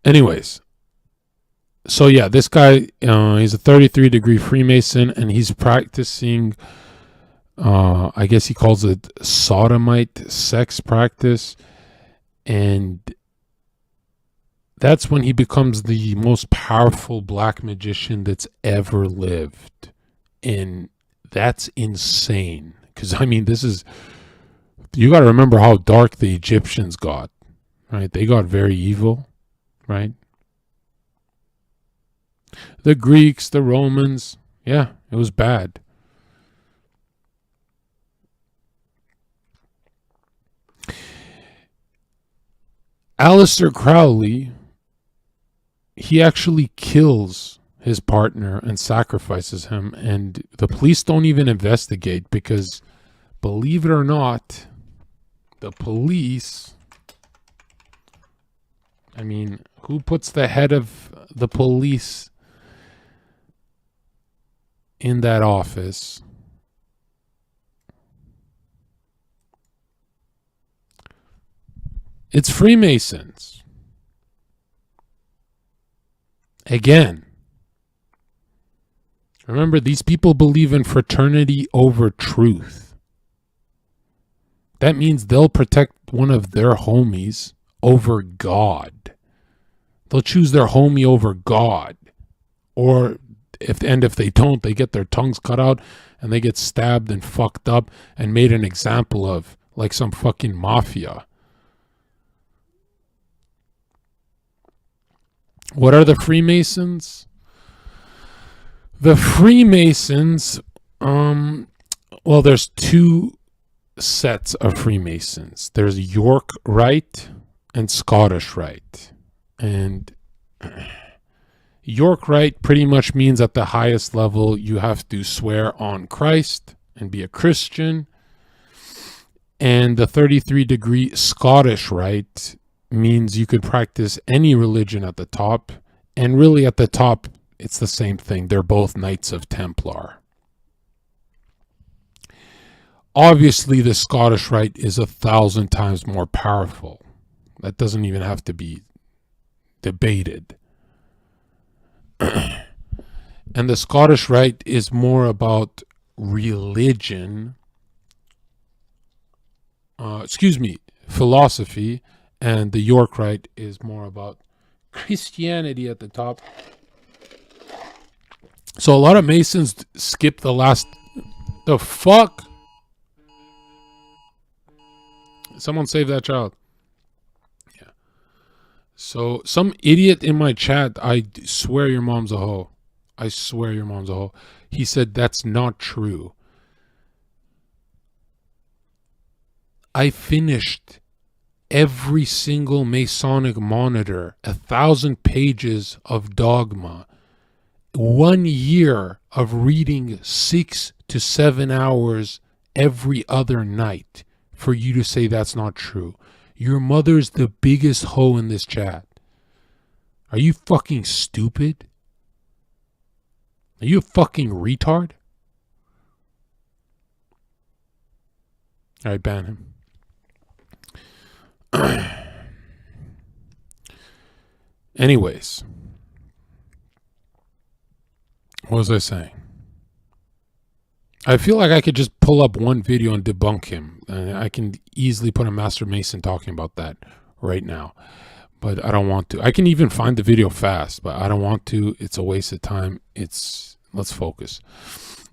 Anyways, so yeah, this guy, he's a 33-degree Freemason, and he's practicing, I guess he calls it sodomite sex practice, and that's when he becomes the most powerful black magician that's ever lived. And that's insane, because I mean, you got to remember how dark the Egyptians got, right? They got very evil, right? The Greeks, the Romans, yeah, it was bad. Aleister Crowley, he actually kills his partner and sacrifices him, and the police don't even investigate because, believe it or not, the police, I mean, who puts the head of the police in that office? It's Freemasons. Again, remember, these people believe in fraternity over truth. That means they'll protect one of their homies over God. They'll choose their homie over God. Or if they don't, they get their tongues cut out and they get stabbed and fucked up and made an example of, like some fucking mafia. What are the Freemasons? The Freemasons, well, there's two sets of Freemasons. There's York Rite and Scottish Rite. And York Rite pretty much means at the highest level you have to swear on Christ and be a Christian. And the 33-degree Scottish Rite means you could practice any religion at the top. And really at the top, it's the same thing. They're both Knights of Templar. Obviously, the Scottish Rite is 1,000 times more powerful. That doesn't even have to be debated. And the Scottish Rite is more about religion, philosophy, and the York Rite is more about Christianity at the top. So a lot of Masons skip the last... The fuck? Someone save that child. Yeah. So some idiot in my chat, I swear your mom's a hoe. I swear your mom's a hoe. He said that's not true. I finished every single Masonic monitor, 1,000 pages of dogma, 1 year of reading 6 to 7 hours every other night for you to say that's not true. Your mother's the biggest hoe in this chat. Are you fucking stupid? Are you a fucking retard? Alright, ban him. Anyways, what was I saying? I feel like I could just pull up one video and debunk him. And I can easily put a Master Mason talking about that right now. But I don't want to. I can even find the video fast, but I don't want to. It's a waste of time. Let's focus.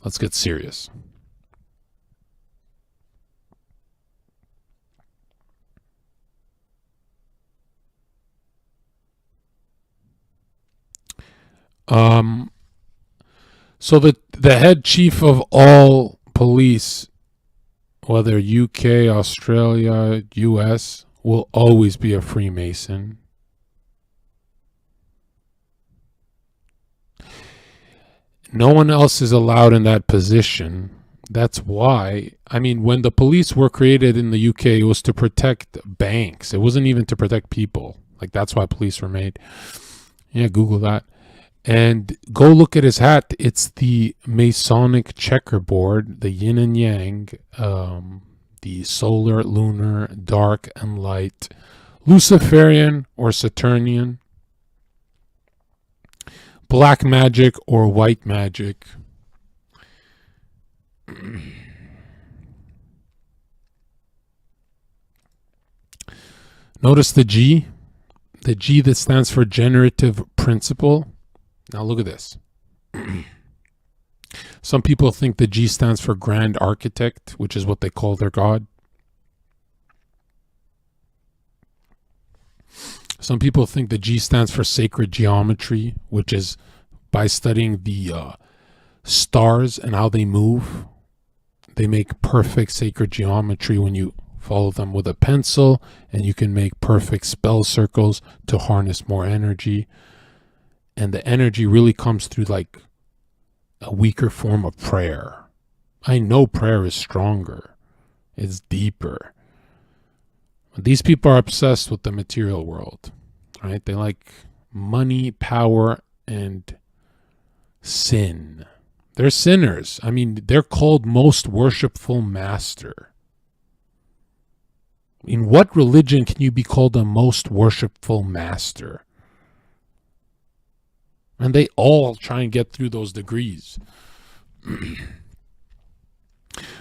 Let's get serious. So the head chief of all police, whether UK, Australia, US, will always be a Freemason. No one else is allowed in that position. That's why, I mean, when the police were created in the UK, it was to protect banks. It wasn't even to protect people. Like, that's why police were made. Yeah, Google that. And go look at his hat. It's the Masonic checkerboard, the yin and yang, the solar, lunar, dark, and light, Luciferian or Saturnian, black magic or white magic. Notice the G that stands for generative principle. Now look at this. Some people think the G stands for Grand Architect, which is what they call their god. Some people think the G stands for Sacred Geometry, which is by studying the stars and how they move. They make perfect sacred geometry when you follow them with a pencil, and you can make perfect spell circles to harness more energy. And the energy really comes through like a weaker form of prayer. I know prayer is stronger. It's deeper. These people are obsessed with the material world, right? They like money, power, and sin. They're sinners. I mean, they're called most worshipful master. In what religion can you be called a most worshipful master? And they all try and get through those degrees.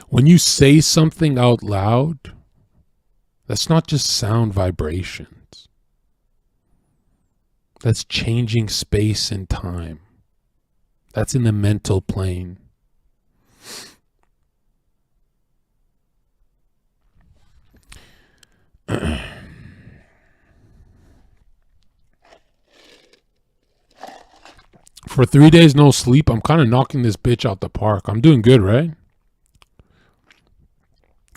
When you say something out loud, that's not just sound vibrations. That's changing space and time. That's in the mental plane. For 3 days no sleep, I'm kind of knocking this bitch out the park. I'm doing good, right?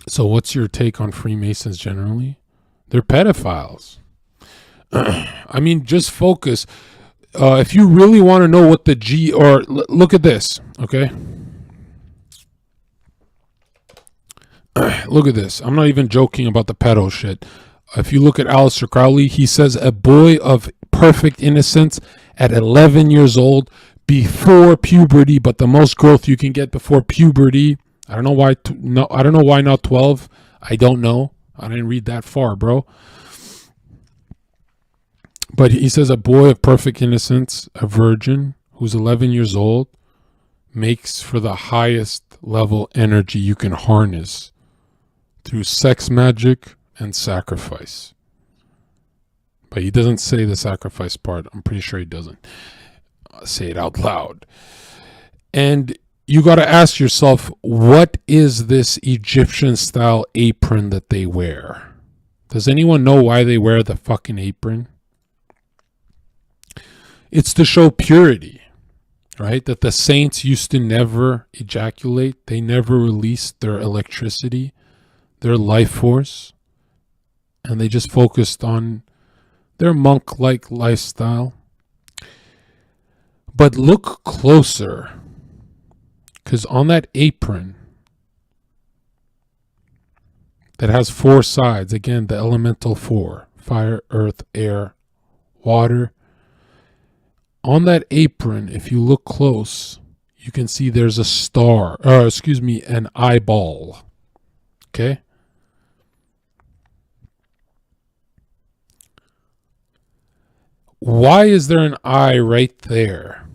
So what's your take on Freemasons generally? They're pedophiles. I mean, just focus. If you really want to know what the look at this, okay? Look at this. I'm not even joking about the pedo shit. If you look at Aleister Crowley, he says a boy of perfect innocence at 11 years old before puberty, but the most growth you can get before puberty. I don't know why. I don't know why not 12. I don't know. I didn't read that far, bro. But he says a boy of perfect innocence, a virgin who's 11 years old, makes for the highest level energy you can harness through sex magic and sacrifice. But he doesn't say the sacrifice part. I'm pretty sure he doesn't say it out loud. And you got to ask yourself, what is this Egyptian style apron that they wear? Does anyone know why they wear the fucking apron? It's to show purity, right? That the saints used to never ejaculate. They never released their electricity, their life force, and they just focused on their monk-like lifestyle. But look closer, because on that apron that has 4 sides, again, the elemental 4, fire, earth, air, water. On that apron, if you look close, you can see there's a star, an eyeball. Okay? Why is there an eye right there?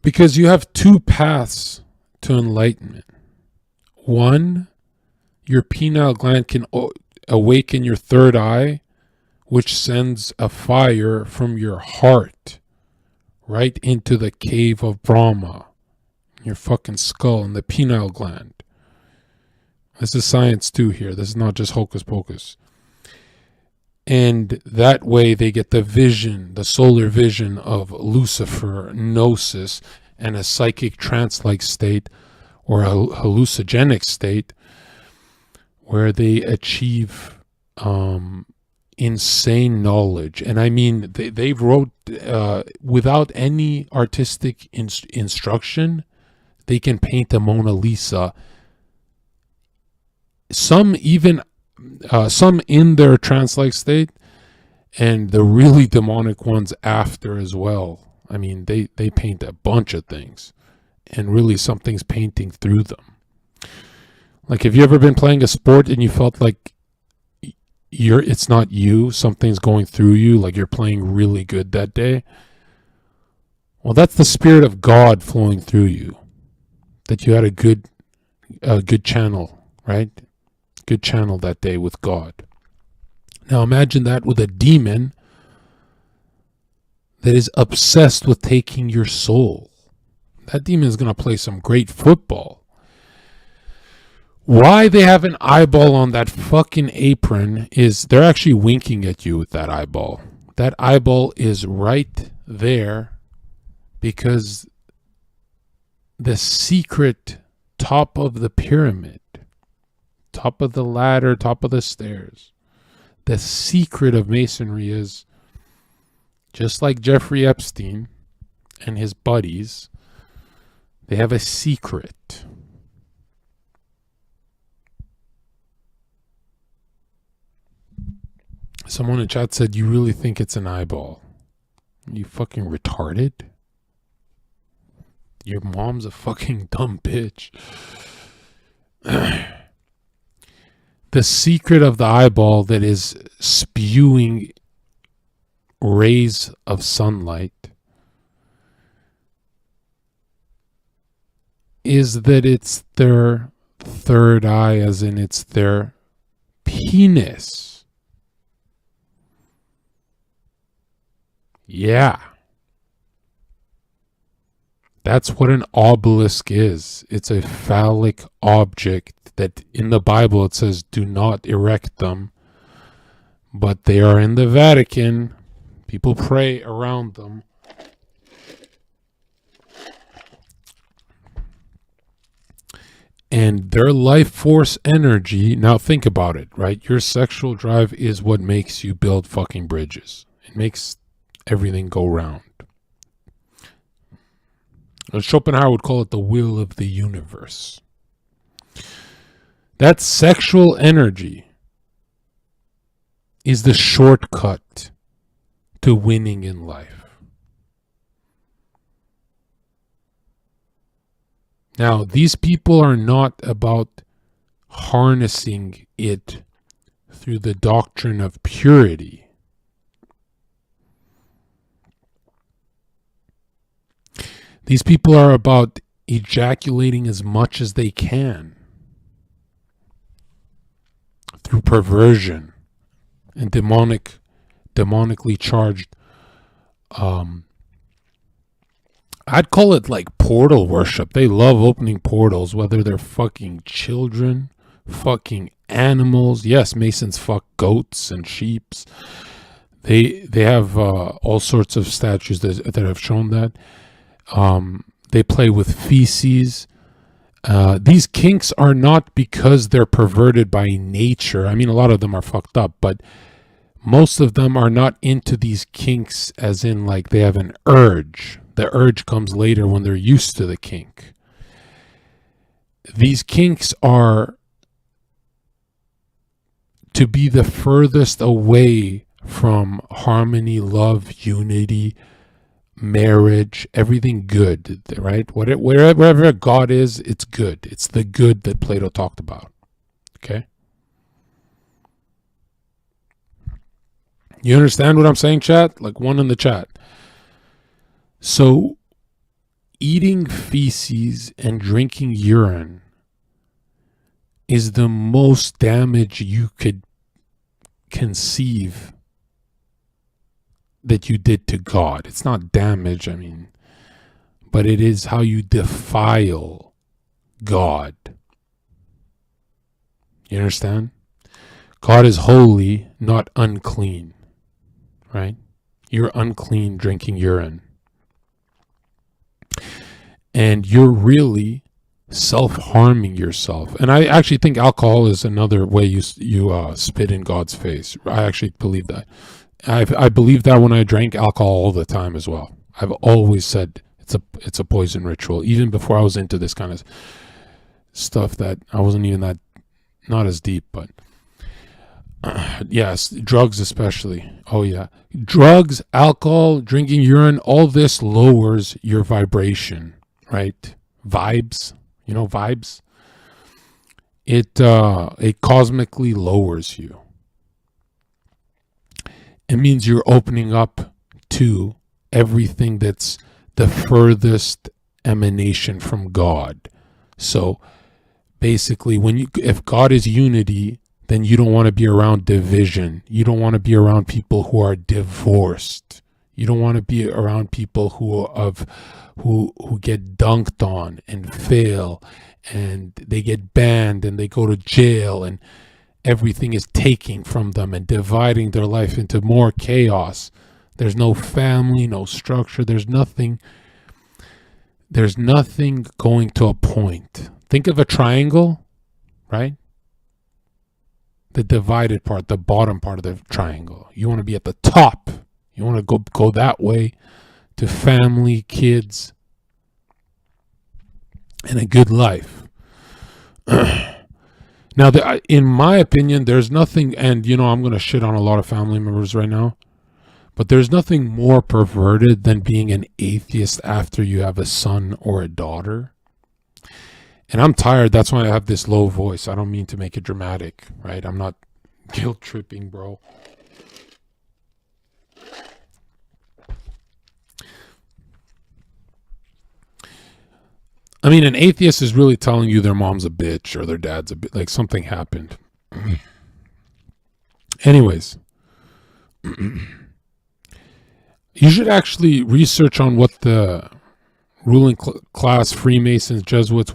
Because you have 2 paths to enlightenment. One, your pineal gland can awaken your 3rd eye, which sends a fire from your heart right into the cave of Brahma, your fucking skull and the pineal gland. This is science too here. This is not just hocus pocus. And that way they get the vision, the solar vision of Lucifer, gnosis, and a psychic trance-like state or a hallucinogenic state where they achieve insane knowledge. And I mean, they wrote without any artistic instruction, they can paint a Mona Lisa. Some even some in their trance-like state, and the really demonic ones after as well. I mean, they paint a bunch of things, and really something's painting through them. Like, have you ever been playing a sport and you felt like it's not you, something's going through you, like you're playing really good that day? Well, that's the Spirit of God flowing through you, that you had a good channel, right? Good channel that day with God. Now imagine that with a demon that is obsessed with taking your soul. That demon is going to play some great football. Why they have an eyeball on that fucking apron is they're actually winking at you with that eyeball. That eyeball is right there because the secret top of the pyramid, top of the ladder, top of the stairs, the secret of Masonry is, just like Jeffrey Epstein and his buddies, they have a secret. Someone in chat said, you really think it's an eyeball? Are you fucking retarded? Your mom's a fucking dumb bitch. The secret of the eyeball that is spewing rays of sunlight is that it's their 3rd eye, as in it's their penis. Yeah. That's what an obelisk is. It's a phallic object that in the Bible it says do not erect them. But they are in the Vatican. People pray around them. And their life force energy, now think about it, right? Your sexual drive is what makes you build fucking bridges. It makes everything go round. Schopenhauer would call it the will of the universe. That sexual energy is the shortcut to winning in life. Now, these people are not about harnessing it through the doctrine of purity. These people are about ejaculating as much as they can through perversion and demonically charged, I'd call it like portal worship. They love opening portals, whether they're fucking children, fucking animals. Yes, Masons fuck goats and sheeps. They have all sorts of statues that have shown that. They play with feces. These kinks are not because they're perverted by nature. I mean, a lot of them are fucked up, but most of them are not into these kinks as in like they have an urge. The urge comes later when they're used to the kink. These kinks are to be the furthest away from harmony, love, unity, marriage, everything good, right? Wherever God is, it's good. It's the good that Plato talked about. Okay? You understand what I'm saying, chat? Like one in the chat. So, eating feces and drinking urine is the most damage you could conceive that you did to God. It's not damage, I mean, but it is how you defile God. You understand? God is holy, not unclean, right? You're unclean drinking urine. And you're really self-harming yourself. And I actually think alcohol is another way you spit in God's face. I actually believe that. I believe that when I drank alcohol all the time as well. I've always said it's a poison ritual. Even before I was into this kind of stuff that I wasn't even that, not as deep, but yes, drugs especially. Oh yeah. Drugs, alcohol, drinking urine, all this lowers your vibration. Right? Vibes, vibes. It cosmically lowers you. It means you're opening up to everything that's the furthest emanation from God. So basically, if God is unity, then you don't want to be around division. You don't want to be around people who are divorced. You don't want to be around people who get dunked on and fail, and they get banned and they go to jail, and everything is taking from them and dividing their life into more chaos. There's no family, no structure. There's nothing going to a point. Think of a triangle, right? The divided part, the bottom part of the triangle. You want to be at the top. You want to go that way to family, kids, and a good life. Now, in my opinion, there's nothing, and I'm going to shit on a lot of family members right now, but there's nothing more perverted than being an atheist after you have a son or a daughter. And I'm tired. That's why I have this low voice. I don't mean to make it dramatic, right? I'm not guilt tripping, bro. I mean, an atheist is really telling you their mom's a bitch or their dad's a bitch, like something happened. Anyways, you should actually research on what the ruling class, Freemasons, Jesuits,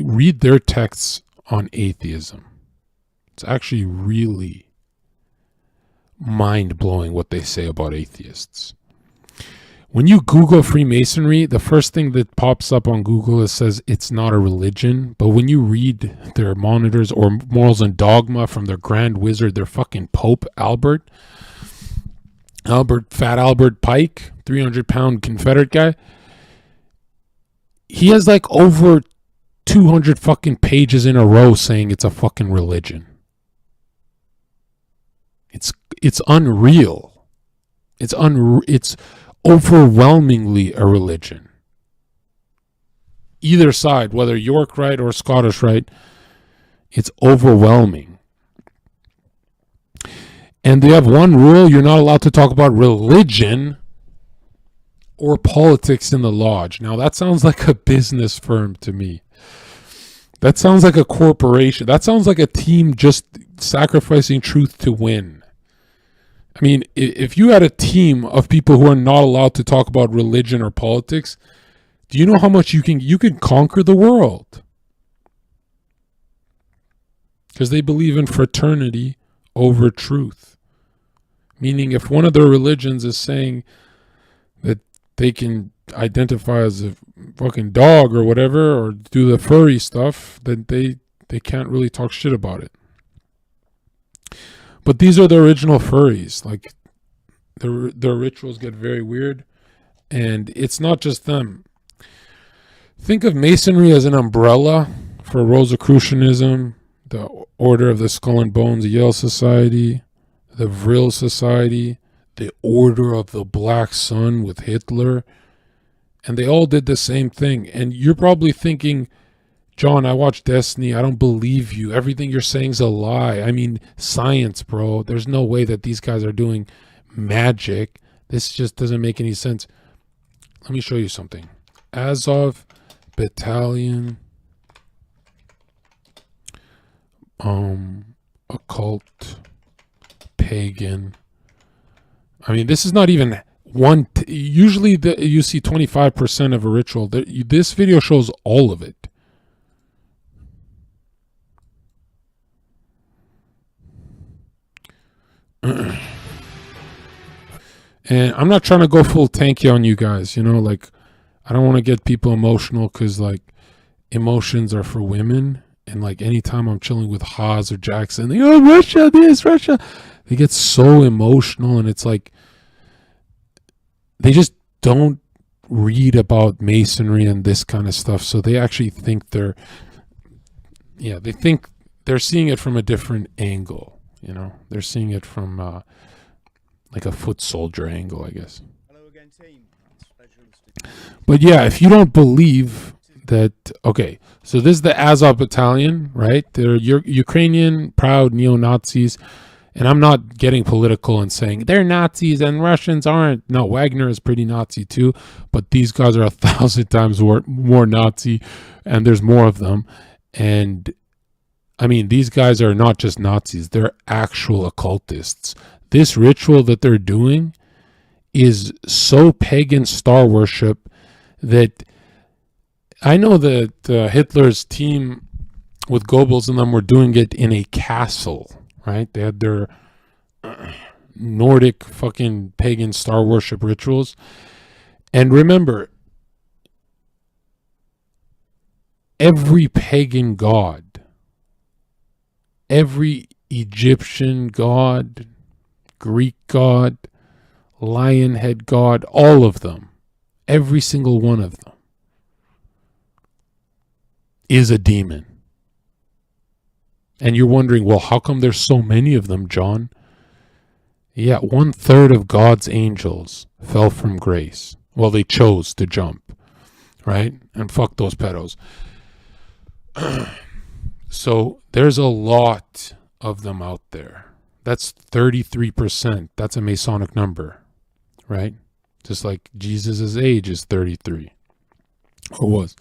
read their texts on atheism. It's actually really mind-blowing what they say about atheists. When you Google Freemasonry, the first thing that pops up on Google is says it's not a religion. But when you read their monitors or morals and dogma from their grand wizard, their fucking Pope Fat Albert Pike, 300-pound Confederate guy, he has like over 200 fucking pages in a row saying it's a fucking religion. It's unreal. It's overwhelmingly a religion. Either side, whether York Rite or Scottish Rite, it's overwhelming. And they have one rule: you're not allowed to talk about religion or politics in the lodge. Now that sounds like a business firm to me. That sounds like a corporation. That sounds like a team just sacrificing truth to win. I mean, if you had a team of people who are not allowed to talk about religion or politics, do you know how much you can conquer the world? Because they believe in fraternity over truth. Meaning if one of their religions is saying that they can identify as a fucking dog or whatever, or do the furry stuff, then they can't really talk shit about it. But these are the original furries. Like, their rituals get very weird. And it's not just them. Think of Masonry as an umbrella for Rosicrucianism, the Order of the Skull and Bones, the Yale Society, the Vril Society, the Order of the Black Sun with Hitler. And they all did the same thing. And you're probably thinking, John, I watch Destiny. I don't believe you. Everything you're saying is a lie. I mean, science, bro. There's no way that these guys are doing magic. This just doesn't make any sense. Let me show you something. Azov Battalion, occult, pagan. I mean, this is not even one. Usually you see 25% of a ritual. This video shows all of it. And I'm not trying to go full tanky on you guys, like, I don't want to get people emotional, because like emotions are for women. And like anytime I'm chilling with Haas or Jackson, they go, Russia this, Russia, they get so emotional. And it's like they just don't read about Masonry and this kind of stuff. So they actually think they think they're seeing it from a different angle. They're seeing it from like a foot soldier angle, I guess. Hello again, team. But yeah, if you don't believe that, okay, so this is the Azov Battalion, right? They're Ukrainian proud neo-Nazis, and I'm not getting political and saying they're Nazis and Russians aren't. No, Wagner is pretty Nazi too, but these guys are 1,000 times more Nazi, and there's more of them. And I mean, these guys are not just Nazis, they're actual occultists. This ritual that they're doing is so pagan star worship that I know that Hitler's team with Goebbels and them were doing it in a castle, right? They had their Nordic fucking pagan star worship rituals. And remember, every pagan god, every Egyptian god, Greek god, lion head god, all of them, every single one of them is a demon. And you're wondering, well, how come there's so many of them, John? Yeah, 1/3 of God's angels fell from grace. Well, they chose to jump, right? And fuck those pedos. So there's a lot of them out there. That's 33%. That's a Masonic number, right? Just like Jesus' age is 33. Or was.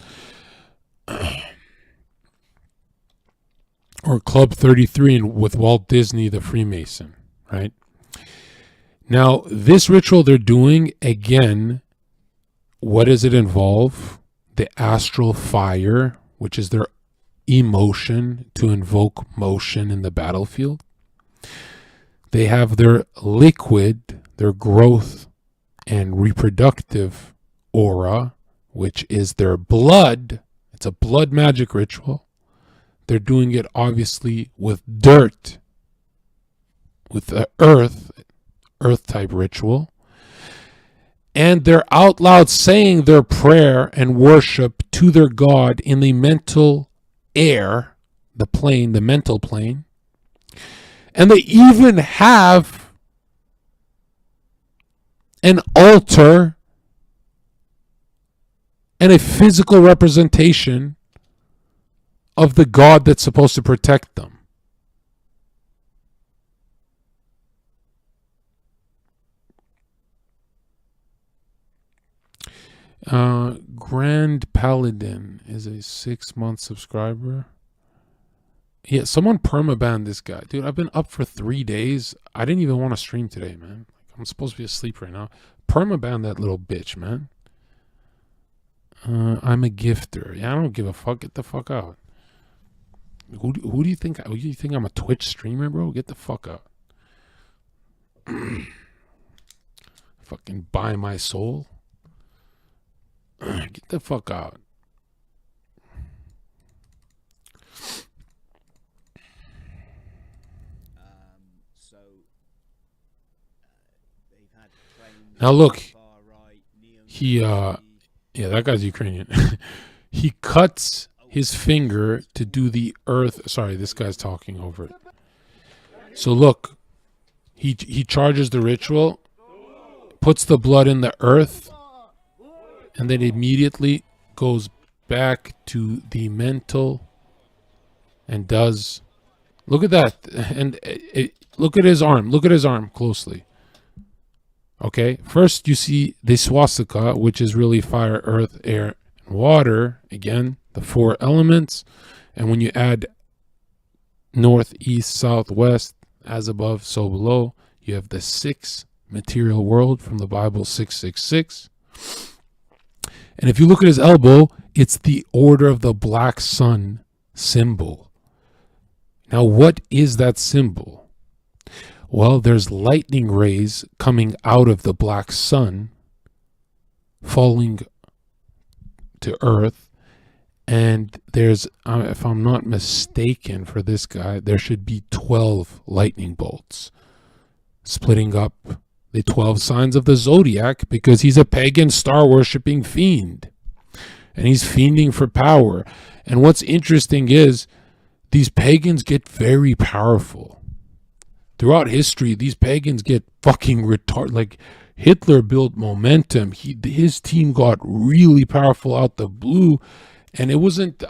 Or Club 33 with Walt Disney, the Freemason, right? Now, this ritual they're doing, again, what does it involve? The astral fire, which is their emotion to invoke motion in the battlefield. They have their liquid, their growth and reproductive aura, which is their blood. It's a blood magic ritual. They're doing it obviously with dirt, with the earth type ritual. And they're out loud saying their prayer and worship to their God in the mental air, the plane, the mental plane. And they even have an altar and a physical representation of the God that's supposed to protect them. Grand Paladin is a 6-month subscriber. Yeah, someone permabanned this guy. Dude, I've been up for 3 days. I didn't even want to stream today, man. I'm supposed to be asleep right now. Permaban that little bitch, man. I'm a gifter. Yeah, I don't give a fuck. Get the fuck out. Who do you think? Who do you think I'm a Twitch streamer, bro? Get the fuck out. Fucking buy my soul. Get the fuck out. Now look, yeah, that guy's Ukrainian. He cuts his finger to do the earth. Sorry, this guy's talking over it. So look, he charges the ritual, puts the blood in the earth, and then immediately goes back to the mental and does. Look at that, and look at his arm. Look at his arm closely. Okay, first you see the swastika, which is really fire, earth, air, and water. Again, the 4 elements. And when you add north, east, south, west, as above, so below, you have the 6 material world from the Bible, 666. And if you look at his elbow, it's the Order of the Black Sun symbol. Now, what is that symbol? Well, there's lightning rays coming out of the black sun, falling to earth, and there's, if I'm not mistaken for this guy, there should be 12 lightning bolts splitting up the 12 signs of the zodiac, because he's a pagan star-worshipping fiend, and he's fiending for power. And what's interesting is these pagans get very powerful. Throughout history, these pagans get fucking retarded. Like, Hitler built momentum. His team got really powerful out the blue. And it wasn't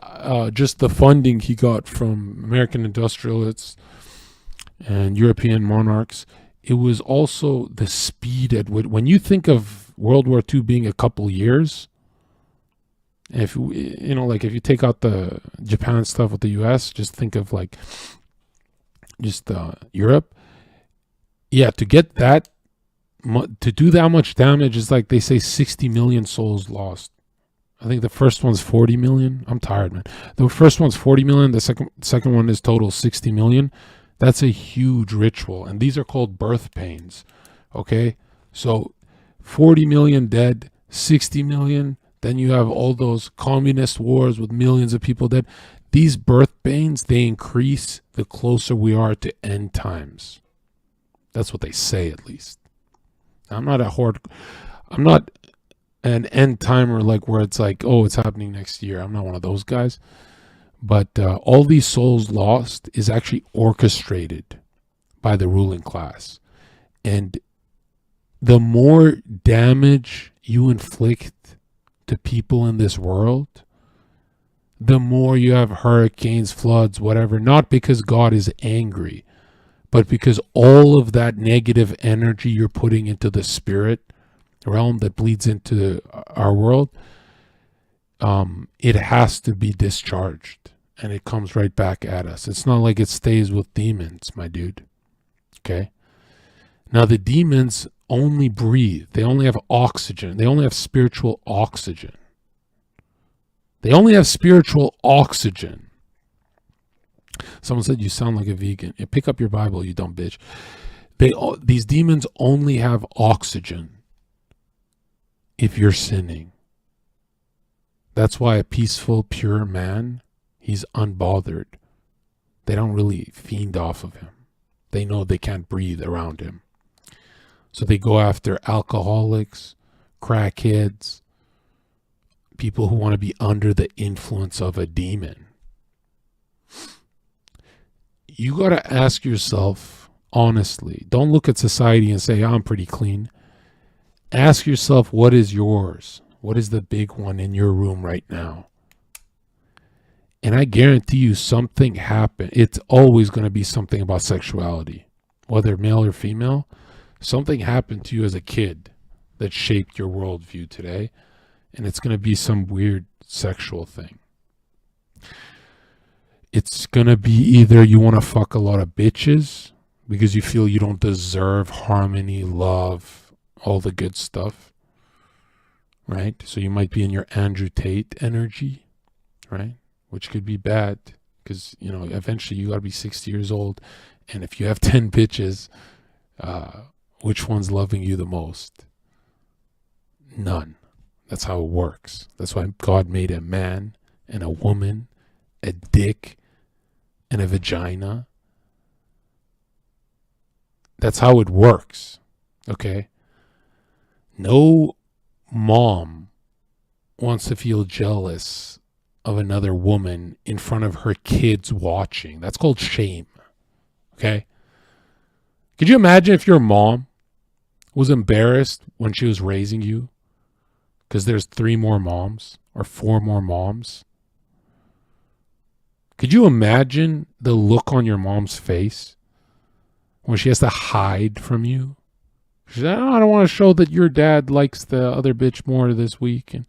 just the funding he got from American industrialists and European monarchs. It was also the speed at which, when you think of World War II being a couple years, if like if you take out the Japan stuff with the US, just think of like just Europe. Yeah, to get that, to do that much damage is like they say 60 million souls lost. I think the first one's 40 million. I'm tired, man. The first one's 40 million. The second one is total 60 million. That's a huge ritual. And these are called birth pains. Okay? So 40 million dead, 60 million. Then you have all those communist wars with millions of people dead. These birth pains, they increase the closer we are to end times. That's what they say, at least. I'm not an end timer, like where it's like, oh, it's happening next year. I'm not one of those guys. But all these souls lost is actually orchestrated by the ruling class. And the more damage you inflict to people in this world, the more you have hurricanes, floods, whatever. Not because God is angry, but because all of that negative energy you're putting into the spirit realm that bleeds into our world, it has to be discharged, and it comes right back at us. It's not like it stays with demons, my dude. Okay? Now, the demons only breathe. They only have oxygen. They only have spiritual oxygen. They only have spiritual oxygen. Someone said you sound like a vegan. Yeah, pick up your Bible, you dumb bitch. These demons only have oxygen if you're sinning. That's why a peaceful, pure man, he's unbothered. They don't really fiend off of him. They know they can't breathe around him. So they go after alcoholics, crackheads, people who want to be under the influence of a demon. You got to ask yourself, honestly, don't look at society and say, I'm pretty clean. Ask yourself, what is yours? What is the big one in your room right now? And I guarantee you something happened. It's always going to be something about sexuality, whether male or female. Something happened to you as a kid that shaped your worldview today. And it's going to be some weird sexual thing. It's going to be either you want to fuck a lot of bitches because you feel you don't deserve harmony, love, all the good stuff. Right? So you might be in your Andrew Tate energy, right? Which could be bad because, you know, eventually you got to be 60 years old. And if you have 10 bitches, which one's loving you the most? None. That's how it works. That's why God made a man and a woman, a dick and a vagina. That's how it works. Okay? No mom wants to feel jealous of another woman in front of her kids watching. That's called shame. Okay? Could you imagine if your mom was embarrassed when she was raising you because there's 3 more moms or 4 more moms? Could you imagine the look on your mom's face when she has to hide from you? She's like, oh, I don't want to show that your dad likes the other bitch more this week. And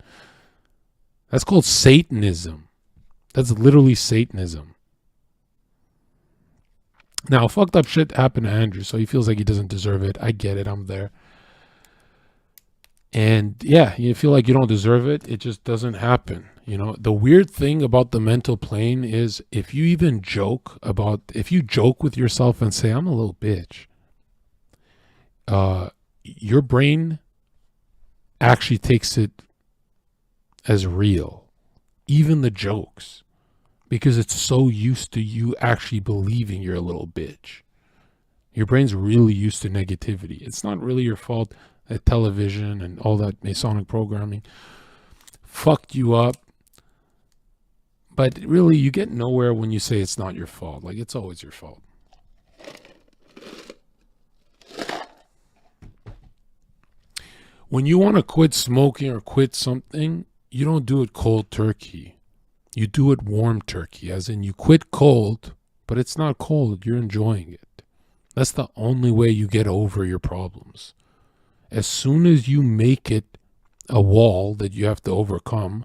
that's called Satanism. That's literally Satanism. Now, fucked up shit happened to Andrew, so he feels like he doesn't deserve it. I get it. I'm there. And yeah, you feel like you don't deserve it. It just doesn't happen. You know, the weird thing about the mental plane is if you joke with yourself and say, I'm a little bitch, your brain actually takes it as real, even the jokes, because it's so used to you actually believing you're a little bitch. Your brain's really used to negativity. It's not really your fault that television and all that Masonic programming fucked you up. But really, you get nowhere when you say it's not your fault. Like, it's always your fault. When you want to quit smoking or quit something, you don't do it cold turkey. You do it warm turkey, as in you quit cold, but it's not cold. You're enjoying it. That's the only way you get over your problems. As soon as you make it a wall that you have to overcome,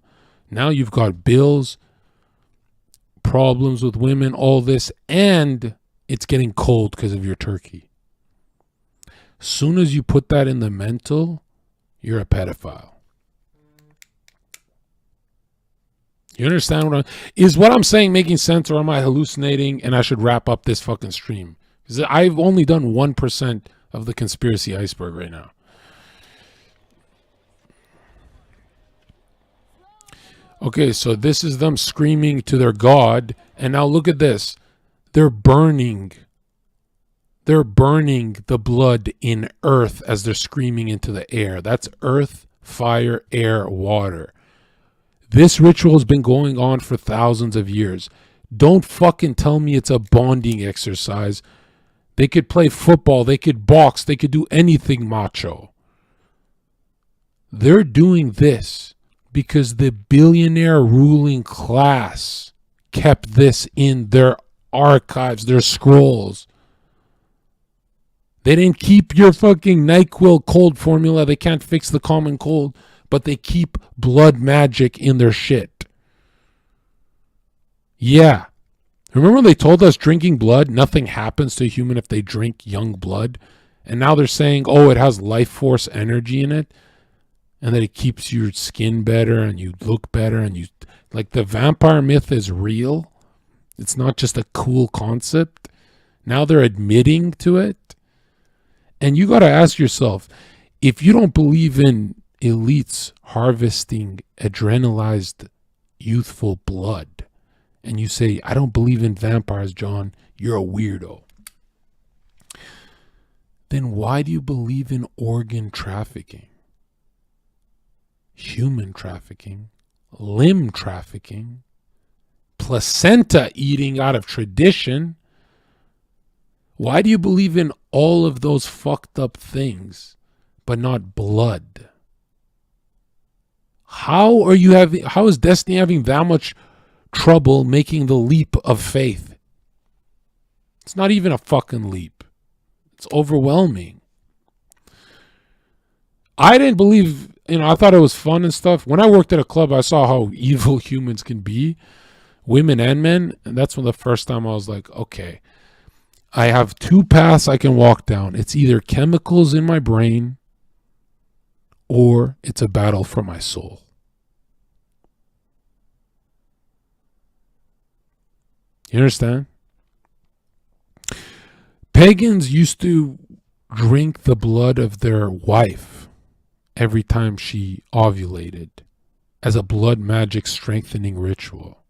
now you've got bills, problems with women, all this, and it's getting cold because of your turkey. Soon as you put that in the mental, you're a pedophile. You understand what I'm saying making sense, or am I hallucinating and I should wrap up this fucking stream? Because I've only done 1% of the conspiracy iceberg right now. Okay, so this is them screaming to their God, and now look at this. They're burning the blood in earth as they're screaming into the air. That's earth, fire, air, water. This ritual has been going on for thousands of years. Don't fucking tell me it's a bonding exercise. They could play football, they could box, they could do anything macho. They're doing this because the billionaire ruling class kept this in their archives, their scrolls. They didn't keep your fucking NyQuil cold formula. They can't fix the common cold, but they keep blood magic in their shit. Yeah. Remember they told us drinking blood, nothing happens to a human if they drink young blood? And now they're saying, oh, it has life force energy in it, and that it keeps your skin better and you look better, and you, like, the vampire myth is real. It's not just a cool concept. Now they're admitting to it. And you got to ask yourself, if you don't believe in elites harvesting adrenalized youthful blood, and you say, I don't believe in vampires, John, you're a weirdo. Then why do you believe in organ trafficking, human trafficking, limb trafficking, placenta eating out of tradition? Why do you believe in all of those fucked up things, but not blood? How is Destiny having that much trouble making the leap of faith? It's not even a fucking leap. It's overwhelming. I didn't believe, I thought it was fun and stuff. When I worked at a club, I saw how evil humans can be, women and men. And that's when the first time I was like, okay, I have two paths I can walk down. It's either chemicals in my brain or it's a battle for my soul. You understand? Pagans used to drink the blood of their wife every time she ovulated as a blood magic strengthening ritual.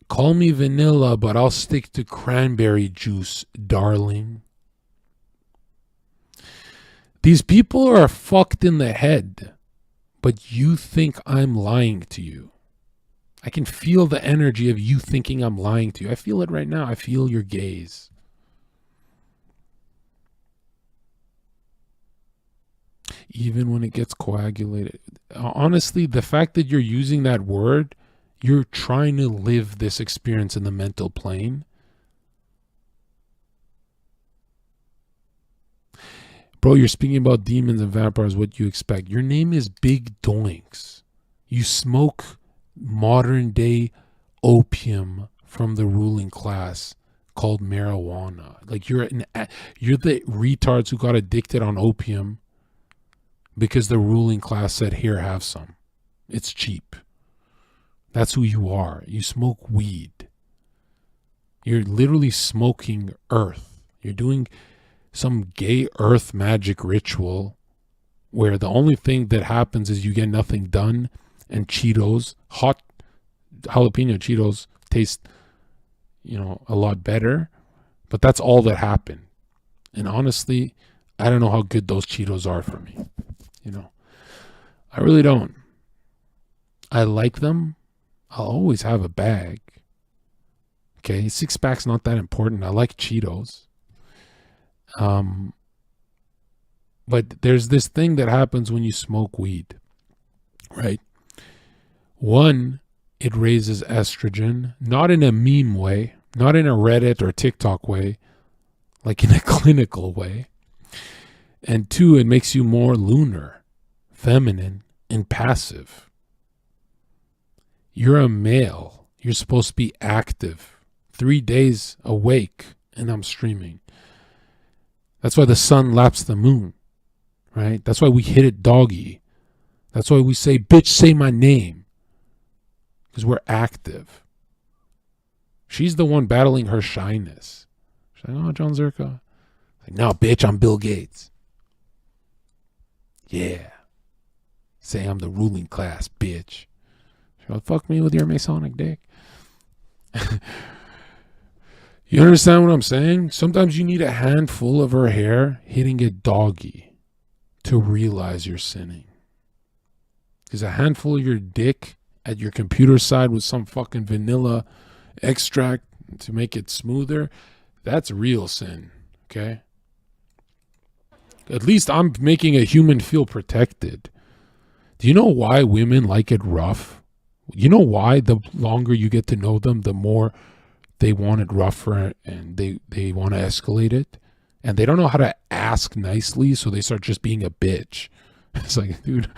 Call me vanilla, but I'll stick to cranberry juice, darling. These people are fucked in the head, but you think I'm lying to you. I can feel the energy of you thinking I'm lying to you. I feel it right now. I feel your gaze. Even when it gets coagulated. Honestly, the fact that you're using that word, you're trying to live this experience in the mental plane. Bro, you're speaking about demons and vampires, what you expect. Your name is Big Doinks. You smoke modern day opium from the ruling class called marijuana. Like you're the retards who got addicted on opium because the ruling class said, here, have some. It's cheap. That's who you are. You smoke weed. You're literally smoking earth. You're doing some gay earth magic ritual where the only thing that happens is you get nothing done, and Cheetos, hot jalapeno Cheetos taste, a lot better, but that's all that happened. And honestly, I don't know how good those Cheetos are for me. I really don't. I like them. I'll always have a bag. Okay, 6-pack's not that important. I like Cheetos. But there's this thing that happens when you smoke weed, right? One, it raises estrogen, not in a meme way, not in a Reddit or TikTok way, like in a clinical way. And two, it makes you more lunar, feminine, and passive. You're a male. You're supposed to be active. 3 days awake, and I'm streaming. That's why the sun laps the moon, right? That's why we hit it doggy. That's why we say, bitch, say my name. Because we're active. She's the one battling her shyness. She's like, oh, John Zherka. Like, no, bitch, I'm Bill Gates. Yeah. Say I'm the ruling class, bitch. She's like, fuck me with your Masonic dick. You understand what I'm saying? Sometimes you need a handful of her hair hitting it doggy to realize you're sinning. Because a handful of your dick at your computer side with some fucking vanilla extract to make it smoother, that's real sin, okay? At least I'm making a human feel protected. Do you know why women like it rough? You know why the longer you get to know them, the more they want it rougher and they want to escalate it? And they don't know how to ask nicely, so they start just being a bitch. It's like, dude,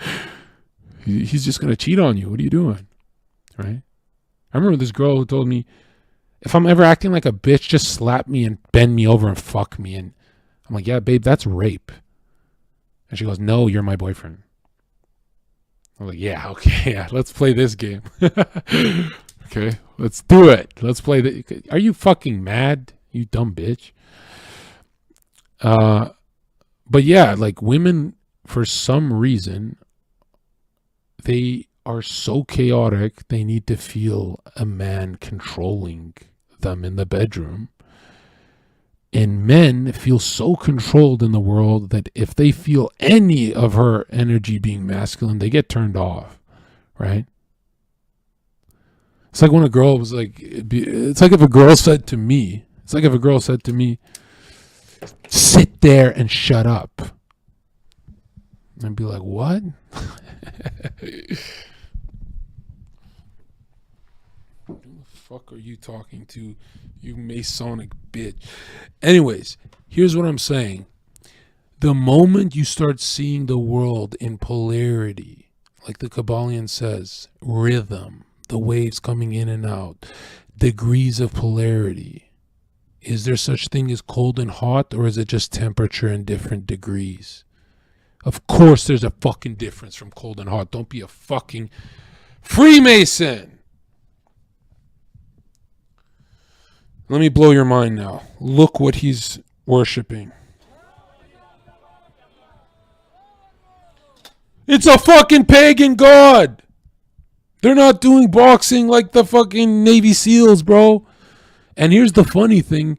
he's just going to cheat on you. What are you doing? Right? I remember this girl who told me, if I'm ever acting like a bitch, just slap me and bend me over and fuck me. And I'm like, yeah, babe, that's rape. And she goes, no, you're my boyfriend. I'm like, yeah, okay, yeah, let's play this game. Okay, Let's do it. Let's play the. Are you fucking mad? You dumb bitch. But yeah, like women, for some reason, they are so chaotic. They need to feel a man controlling them in the bedroom. And men feel so controlled in the world that if they feel any of her energy being masculine, they get turned off, right? It's like when a girl was like, it's like if a girl said to me, sit there and shut up. And I'd be like, what? Who the fuck are you talking to, you Masonic bitch? Anyways, here's what I'm saying. The moment you start seeing the world in polarity, like the Kabbalion says, rhythm, the waves coming in and out, degrees of polarity. Is there such thing as cold and hot, or is it just temperature in different degrees? Of course there's a fucking difference from cold and hot. Don't be a fucking Freemason. Let me blow your mind now. Look what he's worshiping. It's a fucking pagan god. They're not doing boxing like the fucking Navy SEALs, bro. And here's the funny thing.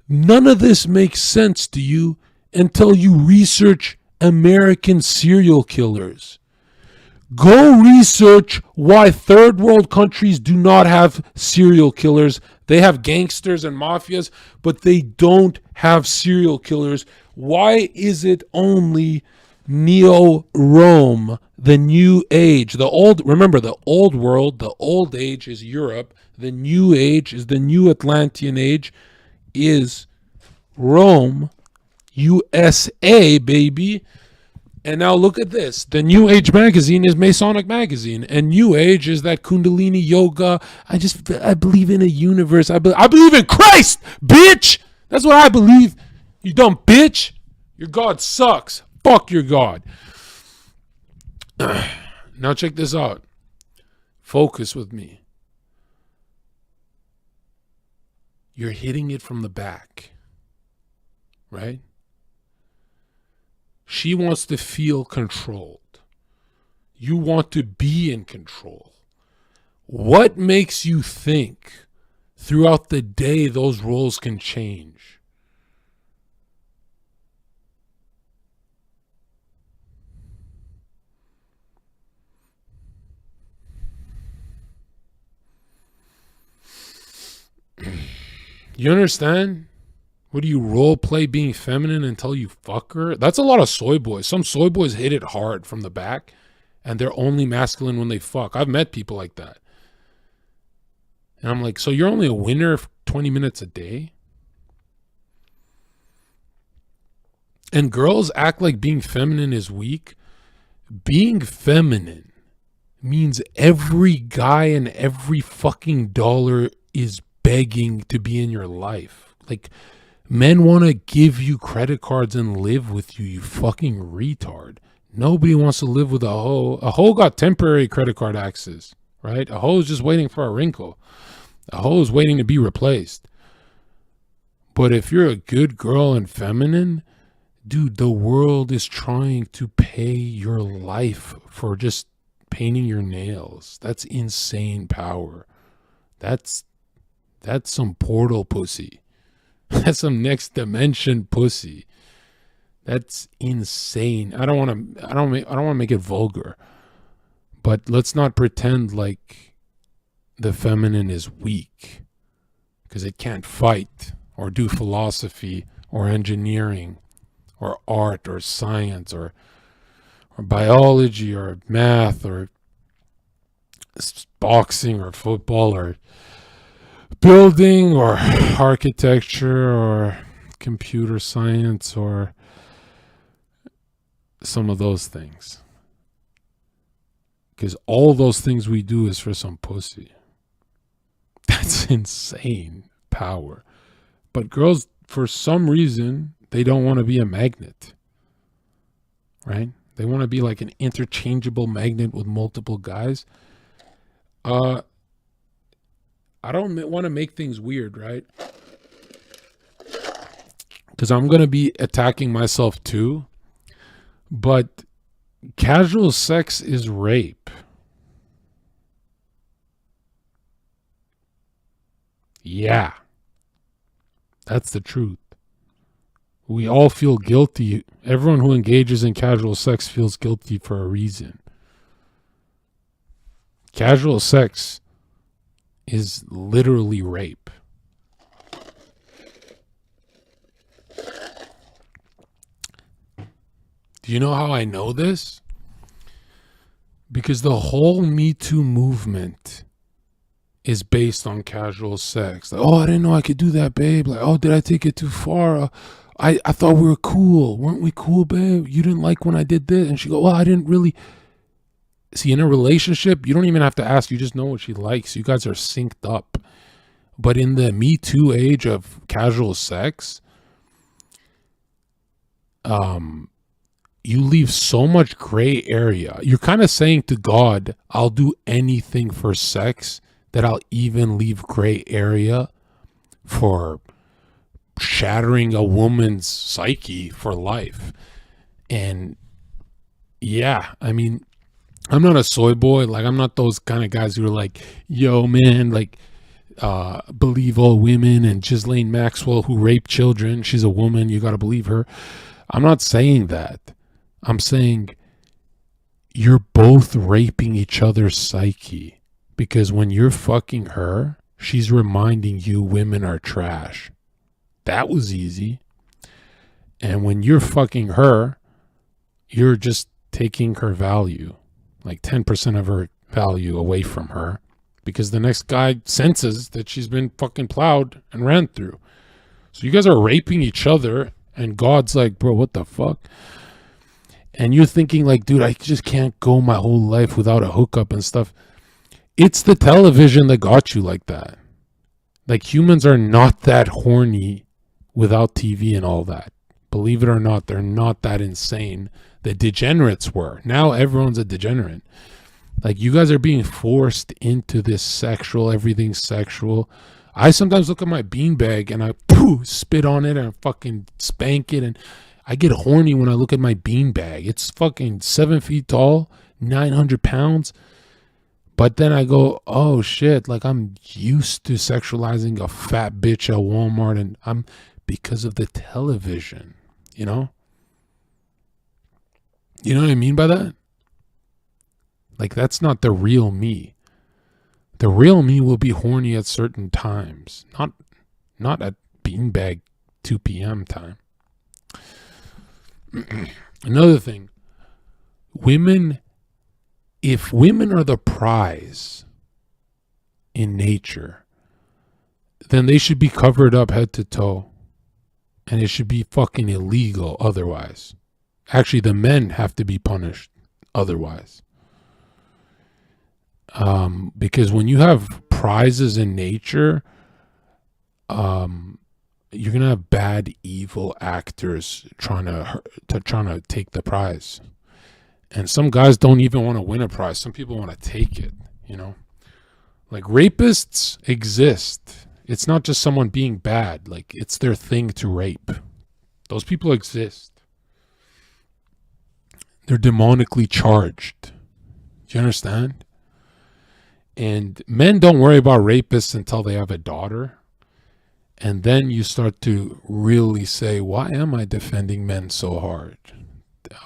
None of this makes sense to you until you research American serial killers. Go research why third world countries do not have serial killers. They have gangsters and mafias, but they don't have serial killers. Why is it only Neo-Rome, the New Age, remember the old world, the old age is Europe, the New Age is the New Atlantean Age, is Rome, USA, baby. And now look at this. The New Age magazine is Masonic magazine, and New Age is that Kundalini yoga. I believe in a universe. I believe in Christ, bitch. That's what I believe. You dumb bitch. Your God sucks. Fuck your God. Now check this out. Focus with me. You're hitting it from the back, right? She wants to feel controlled. You want to be in control. What makes you think throughout the day those roles can change? You understand? What do you role play being feminine until you fuck her? That's a lot of soy boys. Some soy boys hit it hard from the back and they're only masculine when they fuck. I've met people like that. And I'm like, so you're only a winner for 20 minutes a day? And girls act like being feminine is weak. Being feminine means every guy and every fucking dollar is begging to be in your life. Like, men want to give you credit cards and live with you, you fucking retard. Nobody wants to live with a hoe. A hoe got temporary credit card access, right? A hoe is just waiting for a wrinkle. A hoe is waiting to be replaced. But if you're a good girl and feminine, dude, the world is trying to pay your life for just painting your nails. That's insane power. That's some portal pussy. That's some next dimension pussy. That's insane. I don't want to make it vulgar, but let's not pretend like the feminine is weak because it can't fight or do philosophy or engineering or art or science or biology or math or boxing or football or building or architecture or computer science or some of those things. Because all those things we do is for some pussy. That's insane power. But girls, for some reason, they don't want to be a magnet. Right? They want to be like an interchangeable magnet with multiple guys. I don't want to make things weird, right? Because I'm going to be attacking myself too. But casual sex is rape. Yeah. That's the truth. We all feel guilty. Everyone who engages in casual sex feels guilty for a reason. Casual sex is literally rape. Do you know how I know this? Because the whole Me Too movement is based on casual sex. Like, oh, I didn't know I could do that, babe. Like, oh, did I take it too far? I thought we were cool. Weren't we cool, babe? You didn't like when I did this. And she go, well, I didn't really. See, in a relationship, you don't even have to ask. You just know what she likes. You guys are synced up. But in the Me Too age of casual sex, you leave so much gray area. You're kind of saying to God, I'll do anything for sex, that I'll even leave gray area for shattering a woman's psyche for life. And yeah, I mean, I'm not a soy boy. Like, I'm not those kind of guys who are like, yo, man, like, believe all women, and Ghislaine Maxwell, who raped children, she's a woman, you got to believe her. I'm not saying that. I'm saying you're both raping each other's psyche. Because when you're fucking her, she's reminding you women are trash. That was easy. And when you're fucking her, you're just taking her value, like 10% of her value away from her, because the next guy senses that she's been fucking plowed and ran through. So you guys are raping each other, and God's like, bro, what the fuck? And you're thinking like, dude, I just can't go my whole life without a hookup and stuff. It's the television that got you like that. Like, humans are not that horny without TV and all that. Believe it or not, they're not that insane. The degenerates were. Now everyone's a degenerate. Like, you guys are being forced into this sexual, everything sexual. I sometimes look at my beanbag and I spit on it and fucking spank it, and I get horny when I look at my beanbag. It's fucking 7 feet tall, 900 pounds. But then I go, oh shit, like, I'm used to sexualizing a fat bitch at Walmart, and I'm because of the television, you know? You know what I mean by that? Like, that's not the real me. The real me will be horny at certain times, not at beanbag 2 p.m. time. Another thing, if women are the prize in nature, then they should be covered up head to toe. And it should be fucking illegal otherwise. Actually, the men have to be punished otherwise. Because when you have prizes in nature, you're gonna have bad, evil actors trying to take the prize. And some guys don't even want to win a prize. Some people want to take it, you know? Like, rapists exist. It's not just someone being bad. Like, it's their thing to rape. Those people exist. They're demonically charged. Do you understand? And men don't worry about rapists until they have a daughter. And then you start to really say, why am I defending men so hard?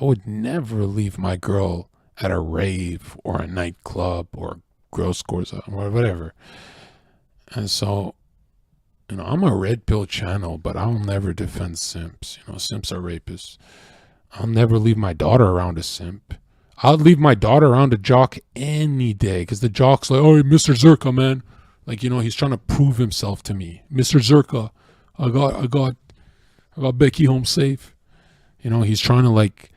I would never leave my girl at a rave or a nightclub or girl scores or whatever. And so, you know, I'm a red pill channel, but I'll never defend simps. You know, simps are rapists. I'll never leave my daughter around a simp. I'll leave my daughter around a jock any day, because the jock's like, oh, Mr. Zherka, man. Like, you know, he's trying to prove himself to me. Mr. Zherka, I got Becky home safe. You know, he's trying to, like,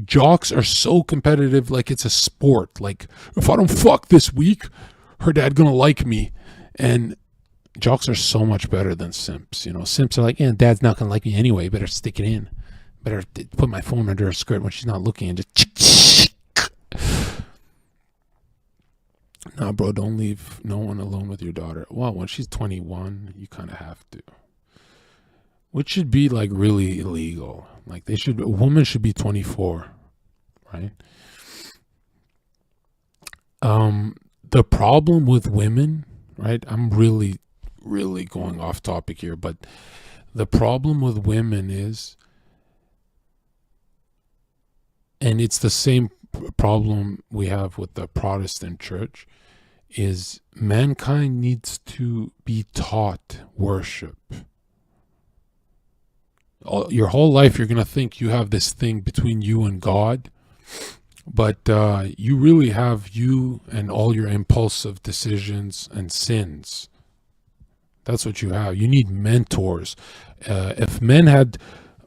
jocks are so competitive, like it's a sport. Like, if I don't fuck this week, her dad gonna like me. And jocks are so much better than simps. You know, simps are like, yeah, dad's not gonna like me anyway. Better stick it in. Better put my phone under her skirt when she's not looking and just. Nah, bro, don't leave no one alone with your daughter. Well, when she's 21, you kind of have to. Which should be like really illegal. Like a woman should be 24, right? The problem with women, right? I'm really, really going off topic here, but the problem with women is, and it's the same problem we have with the Protestant church, is mankind needs to be taught worship. Your whole life you're going to think you have this thing between you and God, but you really have you and all your impulsive decisions and sins. That's what you have. You need mentors. If men had,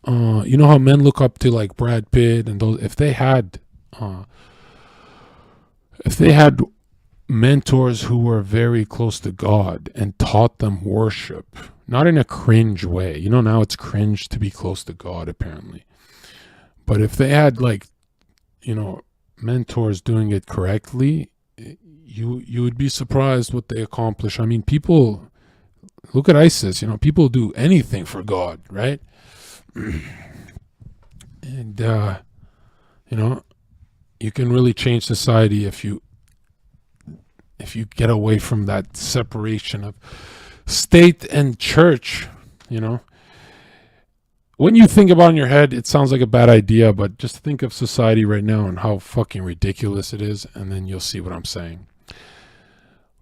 you know how men look up to like Brad Pitt and those, if they had mentors who were very close to God and taught them worship, not in a cringe way. You know, now it's cringe to be close to God, apparently. But if they had like, you know, mentors doing it correctly, you would be surprised what they accomplish. I mean, people look at ISIS. You know, people do anything for God, right? And you know, you can really change society if you get away from that separation of state and church. You know, when you think about it in your head, it sounds like a bad idea, but just think of society right now and how fucking ridiculous it is, and then you'll see what I'm saying.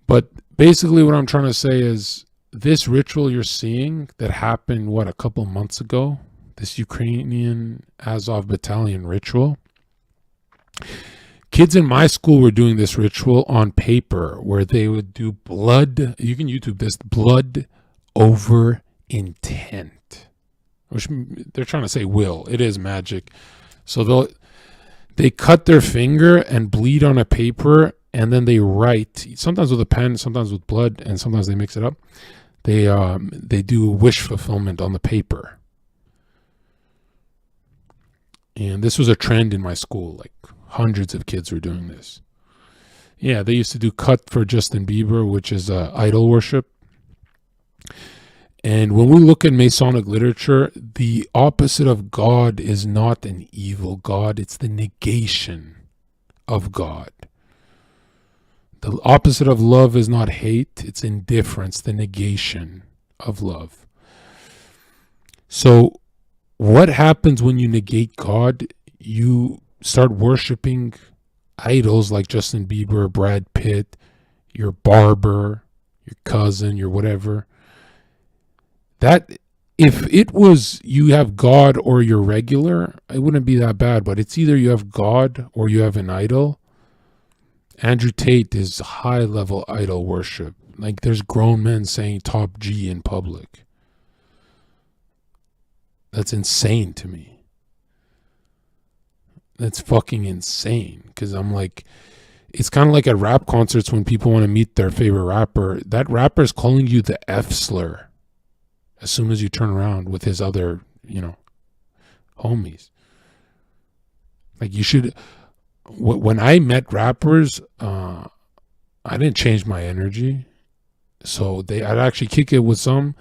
But basically what I'm trying to say is this ritual you're seeing that happened, a couple months ago, this Ukrainian Azov battalion ritual, kids in my school were doing this ritual on paper where they would do blood. You can YouTube this, blood over intent, which they're trying to say will. It is magic. So they cut their finger and bleed on a paper, and then they write, sometimes with a pen, sometimes with blood, and sometimes they mix it up. They do wish fulfillment on the paper. And this was a trend in my school. Like hundreds of kids were doing this. Yeah, they used to do cut for Justin Bieber, which is idol worship. And when we look at Masonic literature, the opposite of God is not an evil God. It's the negation of God. The opposite of love is not hate. It's indifference, the negation of love. So what happens when you negate God? You start worshiping idols like Justin Bieber, Brad Pitt, your barber, your cousin, your whatever. That, if it was you have God or you're regular, it wouldn't be that bad. But it's either you have God or you have an idol. Andrew Tate is high level idol worship. Like there's grown men saying top G in public. That's insane to me. That's fucking insane. Because I'm like, it's kind of like at rap concerts when people want to meet their favorite rapper. That rapper is calling you the F slur as soon as you turn around with his other, homies. Like you should, when I met rappers, I didn't change my energy. So I'd actually kick it with some,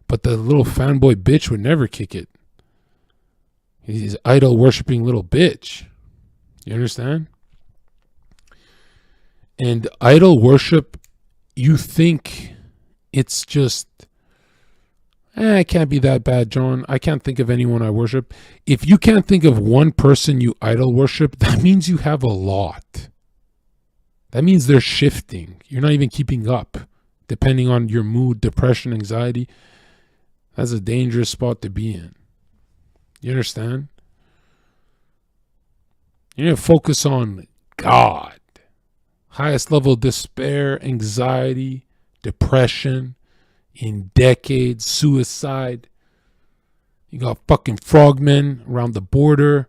but the little fanboy bitch would never kick it. He's idol worshipping little bitch. You understand? And idol worship, you think it's just, it can't be that bad, John. I can't think of anyone I worship. If you can't think of one person you idol worship, that means you have a lot. That means they're shifting. You're not even keeping up. Depending on your mood, depression, anxiety, that's a dangerous spot to be in. You understand? You need to focus on God. Highest level of despair, anxiety, depression, in decades, suicide. You got fucking frogmen around the border.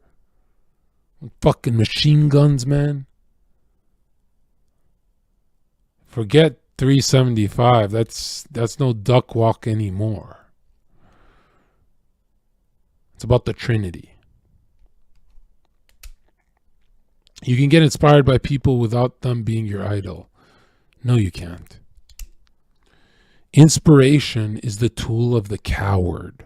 Fucking machine guns, man. Forget 375. That's no duck walk anymore. It's about the Trinity. You can get inspired by people without them being your idol. No, you can't. Inspiration is the tool of the coward.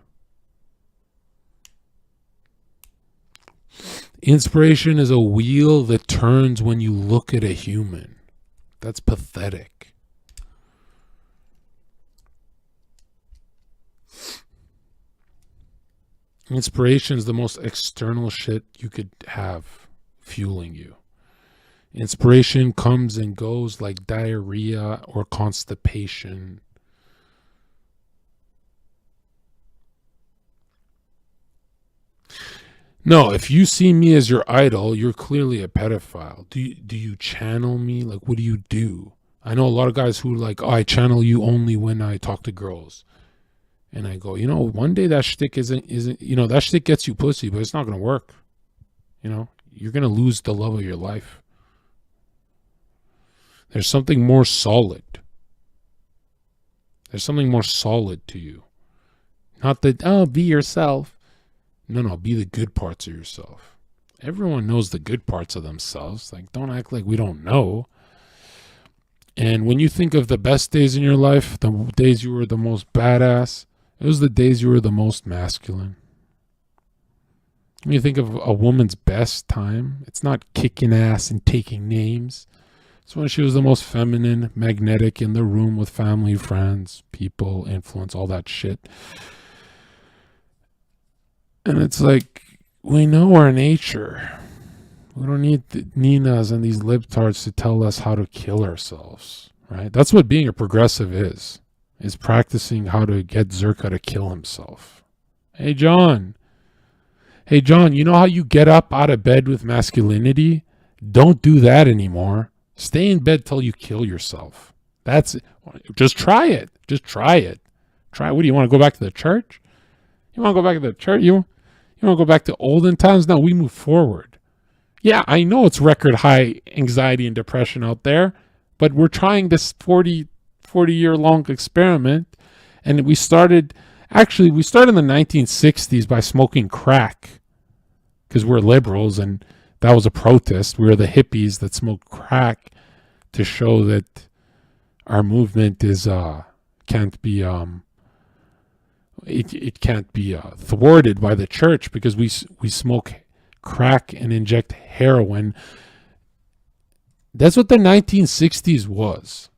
Inspiration is a wheel that turns when you look at a human. That's pathetic. Inspiration is the most external shit you could have fueling you. Inspiration comes and goes like diarrhea or constipation. No, if you see me as your idol, you're clearly a pedophile. Do you channel me? Like, what do you do? I know a lot of guys who are like, oh, I channel you only when I talk to girls. And I go, one day that shtick isn't, that shtick gets you pussy, but it's not going to work. You're going to lose the love of your life. There's something more solid. There's something more solid to you. Not that, oh, be yourself. No, be the good parts of yourself. Everyone knows the good parts of themselves. Like, don't act like we don't know. And when you think of the best days in your life, the days you were the most badass, it was the days you were the most masculine. When you think of a woman's best time, it's not kicking ass and taking names. It's when she was the most feminine, magnetic, in the room with family, friends, people, influence, all that shit. And it's like, we know our nature. We don't need the Ninas and these libtards to tell us how to kill ourselves, right? That's what being a progressive is practicing how to get Zherka to kill himself. Hey, John, you know how you get up out of bed with masculinity? Don't do that anymore. Stay in bed till you kill yourself. That's it. Just try it. Try it. What do you want to go back to the church? You want to go back to the church? You want to go back to olden times? No, we move forward. Yeah, I know it's record high anxiety and depression out there, but we're trying this 40-year long experiment. And we started in the 1960s by smoking crack because we're liberals, and that was a protest. We were the hippies that smoked crack to show that our movement is can't be thwarted by the church, because we smoke crack and inject heroin. That's what the 1960s was.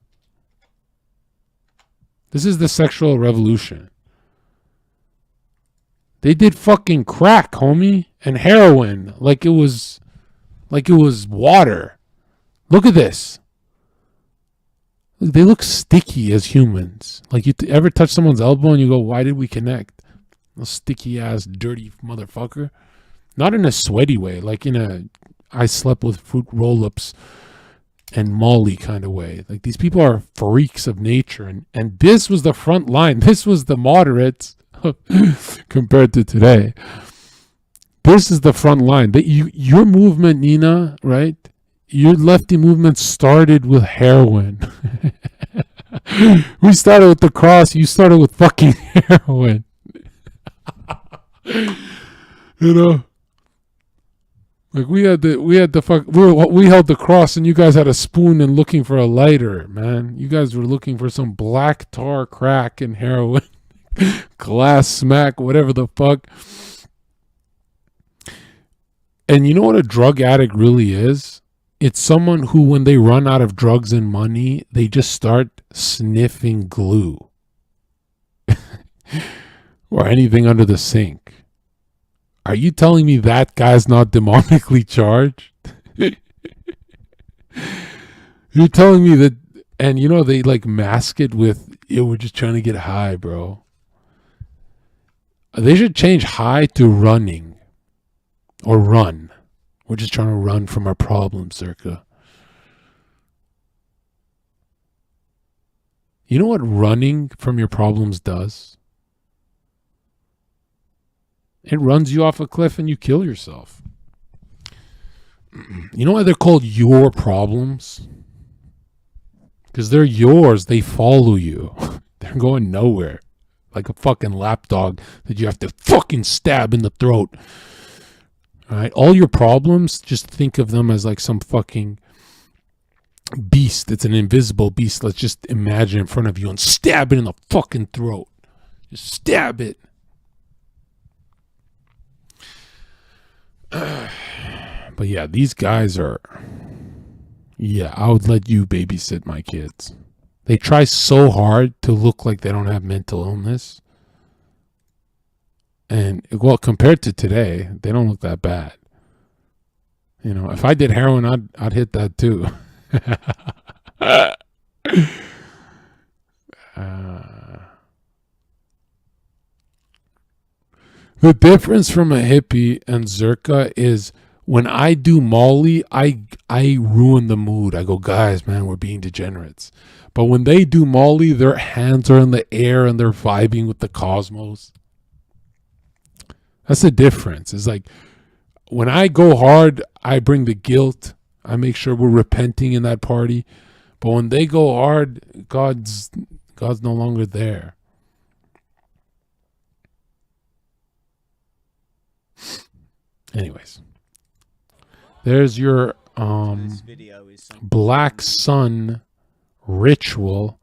This is the sexual revolution. They did fucking crack, homie, and heroin like it was water. Look at this. They look sticky as humans. Like, you ever touch someone's elbow and you go, why did we connect? A sticky ass, dirty motherfucker. Not in a sweaty way, like in a I slept with fruit roll-ups and Molly kind of way. Like, these people are freaks of nature, and this was the front line. This was the moderates compared to today. This is the front line. Your movement, Nina, right? Your lefty movement started with heroin. We started with the cross. You started with fucking heroin. Like, we held the cross, and you guys had a spoon and looking for a lighter, man. You guys were looking for some black tar crack and heroin, glass smack, whatever the fuck. And you know what a drug addict really is? It's someone who, when they run out of drugs and money, they just start sniffing glue or anything under the sink. Are you telling me that guy's not demonically charged? You're telling me that, and they like mask it with, we're just trying to get high, bro. They should change high to running or run. We're just trying to run from our problems, Zherka. You know what running from your problems does? It runs you off a cliff and you kill yourself. You know why they're called your problems? Because they're yours. They follow you. They're going nowhere. Like a fucking lapdog that you have to fucking stab in the throat. All right? All your problems, just think of them as like some fucking beast. It's an invisible beast. Let's just imagine in front of you and stab it in the fucking throat. Just stab it. But yeah, these guys are... Yeah, I would let you babysit my kids. They try so hard to look like they don't have mental illness. And, well, compared to today, they don't look that bad. You know, if I did heroin, I'd hit that too. The difference from a hippie and Zherka is when I do Molly, I ruin the mood. I go, guys, man, we're being degenerates. But when they do Molly, their hands are in the air and they're vibing with the cosmos. That's the difference. It's like when I go hard, I bring the guilt. I make sure we're repenting in that party. But when they go hard, God's no longer there. Anyways, there's your Black Sun ritual.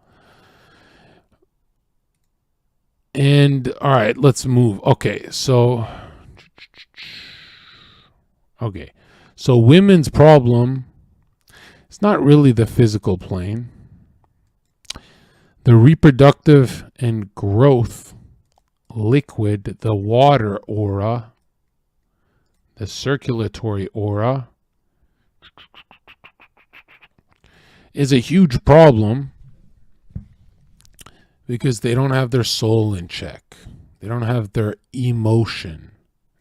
And all right, let's move. Okay, so women's problem, it's not really the physical plane. The reproductive and growth liquid, the water aura, the circulatory aura, is a huge problem because they don't have their soul in check. They don't have their emotion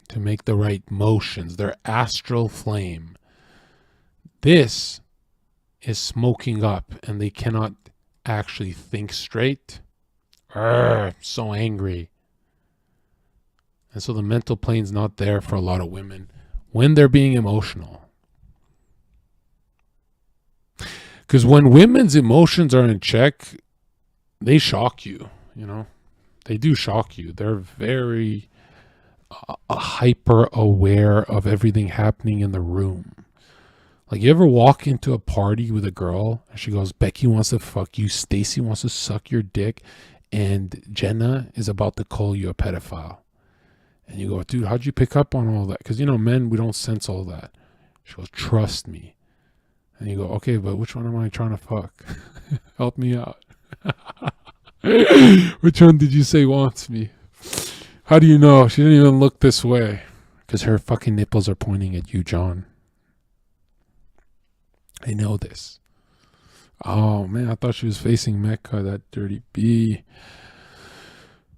to make the right motions, their astral flame. This is smoking up and they cannot actually think straight. So angry. And so the mental plane's not there for a lot of women when they're being emotional. Because when women's emotions are in check, they shock you, you know. They do shock you. They're very hyper aware of everything happening in the room. Like, you ever walk into a party with a girl and she goes, Becky wants to fuck you, Stacy wants to suck your dick, and Jenna is about to call you a pedophile. And you go, dude, how'd you pick up on all that? Because, you know, men, we don't sense all that. She goes, trust me. And you go, okay, but which one am I trying to fuck? Help me out. Which one did you say wants me? How do you know? She didn't even look this way. Because her fucking nipples are pointing at you, John. I know this. Oh, man, I thought she was facing Mecca, that dirty bee.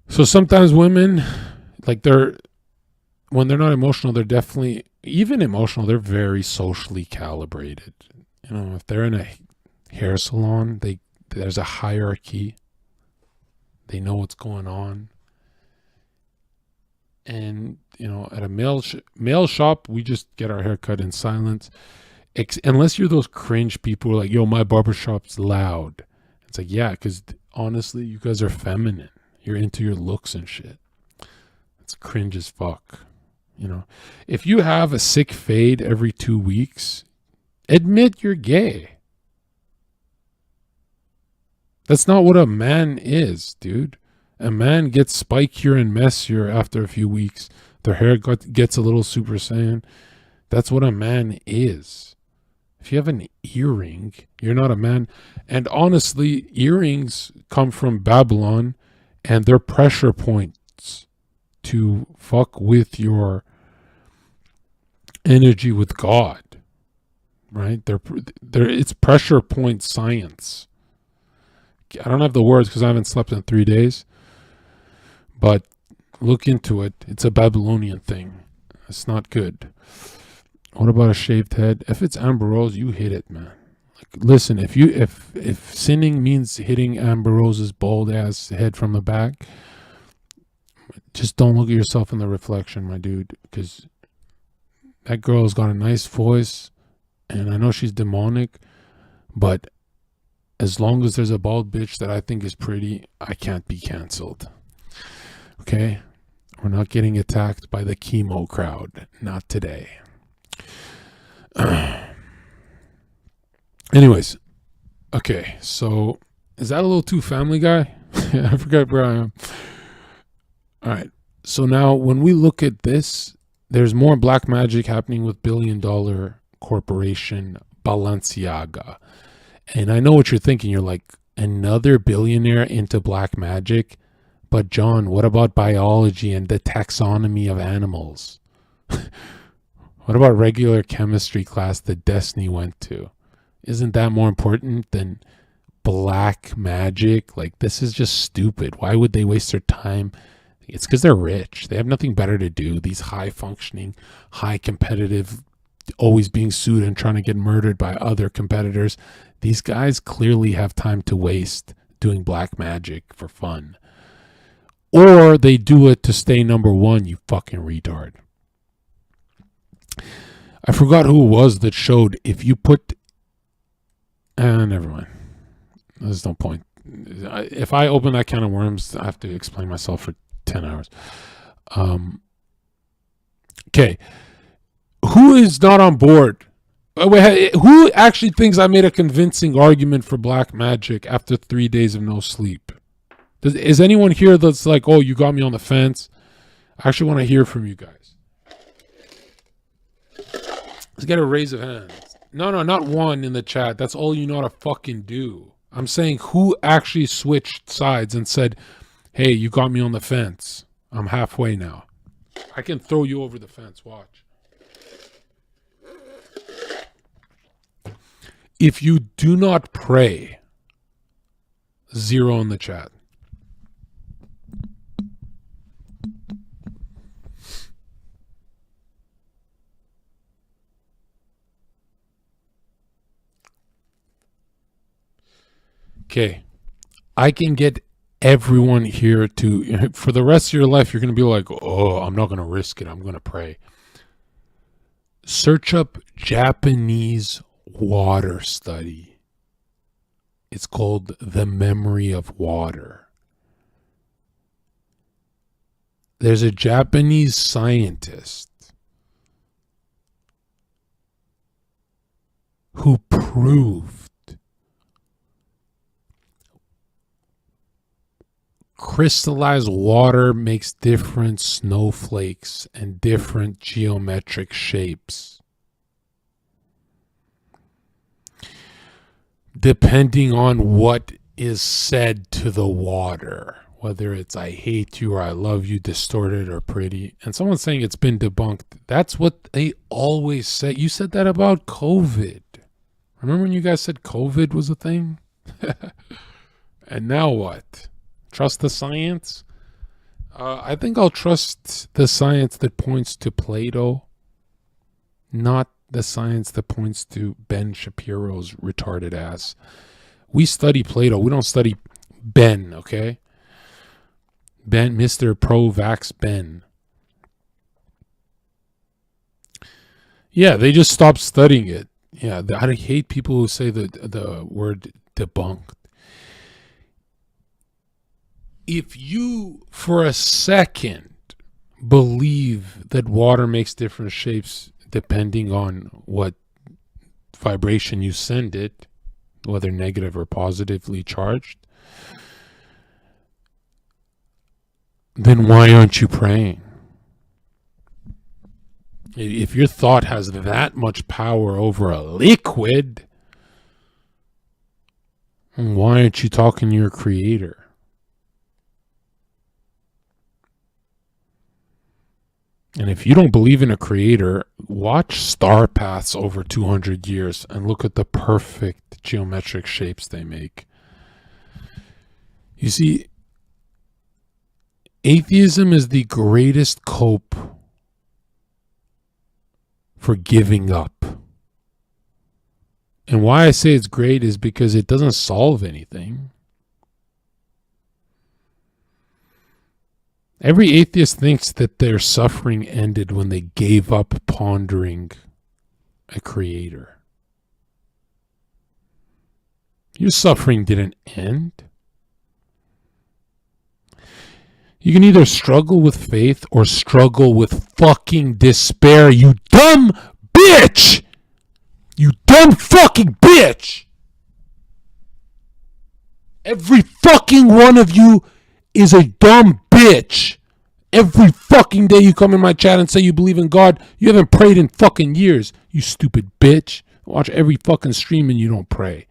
So sometimes women... like when they're not emotional, they're definitely, even emotional, they're very socially calibrated. You know, if they're in a hair salon, there's a hierarchy. They know what's going on. And, you know, at a male shop, we just get our hair cut in silence. Unless you're those cringe people who are like, yo, my barbershop's loud. It's like, yeah, because honestly, you guys are feminine. You're into your looks and shit. It's cringe as fuck. You know, if you have a sick fade every 2 weeks, admit you're gay. That's not what a man is, dude. A man gets spikier and messier after a few weeks. Their hair gets a little Super Saiyan. That's what a man is. If you have an earring, you're not a man. And honestly, earrings come from Babylon, and they're pressure points to fuck with your energy with God, right? It's pressure point science. I don't have the words because I haven't slept in 3 days, but look into it. It's a Babylonian thing. It's not good. What about a shaved head? If it's Amber Rose, you hit it, man. Like, listen, if sinning means hitting Amber Rose's bald ass head from the back, just don't look at yourself in the reflection, my dude, because that girl's got a nice voice, and I know she's demonic, but as long as there's a bald bitch that I think is pretty, I can't be canceled. Okay? We're not getting attacked by the chemo crowd. Not today. Anyways, Okay, so is that a little too Family Guy? I forgot where I am. All right. So now when we look at this, there's more black magic happening with billion-dollar corporation Balenciaga. And I know what you're thinking. You're like, another billionaire into black magic? But John, what about biology and the taxonomy of animals? What about regular chemistry class that Destiny went to? Isn't that more important than black magic? Like, this is just stupid. Why would they waste their time? It's because they're rich. They have nothing better to do. These high functioning, high competitive, always being sued and trying to get murdered by other competitors. These guys clearly have time to waste doing black magic for fun. Or they do it to stay number one, you fucking retard. I forgot who it was that showed if you put... never mind. There's no point. If I open that can of worms, I have to explain myself for 10 hours. Okay. Who is not on board? Who actually thinks I made a convincing argument for black magic after 3 days of no sleep? Is anyone here that's like, oh, you got me on the fence? I actually want to hear from you guys. Let's get a raise of hands. No, not one in the chat. That's all you know how to fucking do. I'm saying who actually switched sides and said, hey, you got me on the fence. I'm halfway now. I can throw you over the fence. Watch. If you do not pray, 0 in the chat. Okay, I can get everyone here to, for the rest of your life, you're going to be like, oh, I'm not going to risk it. I'm going to pray. Search up Japanese water study. It's called The Memory of Water. There's a Japanese scientist who proved crystallized water makes different snowflakes and different geometric shapes depending on what is said to the water, whether it's I hate you or I love you, distorted or pretty. And someone's saying it's been debunked. That's what they always say. You said that about COVID. Remember when you guys said COVID was a thing? And now what? Trust the science? I think I'll trust the science that points to Plato, not the science that points to Ben Shapiro's retarded ass. We study Plato. We don't study Ben, okay? Ben, Mr. Pro-Vax Ben. Yeah, they just stopped studying it. Yeah, I hate people who say the word debunked. If you, for a second, believe that water makes different shapes depending on what vibration you send it, whether negative or positively charged, then why aren't you praying? If your thought has that much power over a liquid, why aren't you talking to your creator? And if you don't believe in a creator, watch star paths over 200 years and look at the perfect geometric shapes they make. You see, atheism is the greatest cope for giving up. And why I say it's great is because it doesn't solve anything. Every atheist thinks that their suffering ended when they gave up pondering a creator. Your suffering didn't end. You can either struggle with faith or struggle with fucking despair, you dumb bitch! You dumb fucking bitch! Every fucking one of you is a dumb bitch. Every fucking day you come in my chat and say you believe in God, you haven't prayed in fucking years, you stupid bitch. Watch every fucking stream and you don't pray.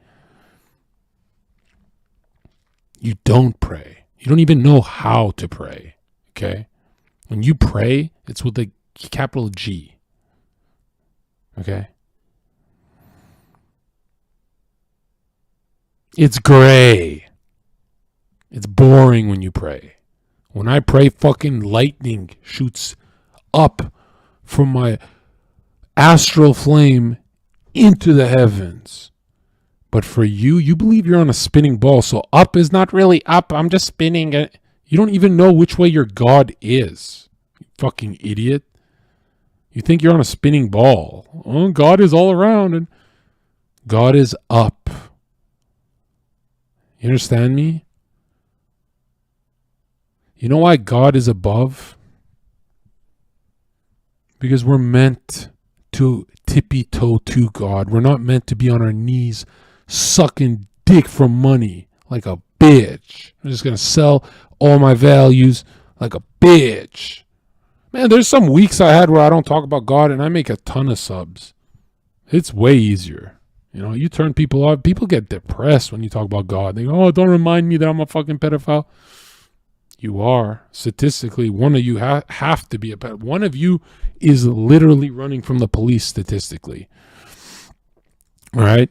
You don't pray. You don't even know how to pray, okay? When you pray, it's with a capital G, okay? It's gray. It's boring when you pray. When I pray, fucking lightning shoots up from my astral flame into the heavens. But for you, you believe you're on a spinning ball. So up is not really up. I'm just spinning it. You don't even know which way your God is. You fucking idiot. You think you're on a spinning ball. Oh, God is all around. And God is up. You understand me? You know why God is above? Because we're meant to tippy-toe to God. We're not meant to be on our knees sucking dick for money like a bitch. I'm just going to sell all my values like a bitch. Man, there's some weeks I had where I don't talk about God and I make a ton of subs. It's way easier. You know, you turn people off. People get depressed when you talk about God. They go, oh, don't remind me that I'm a fucking pedophile. You are. Statistically, one of you have to be a pedophile. One of you is literally running from the police statistically. All right?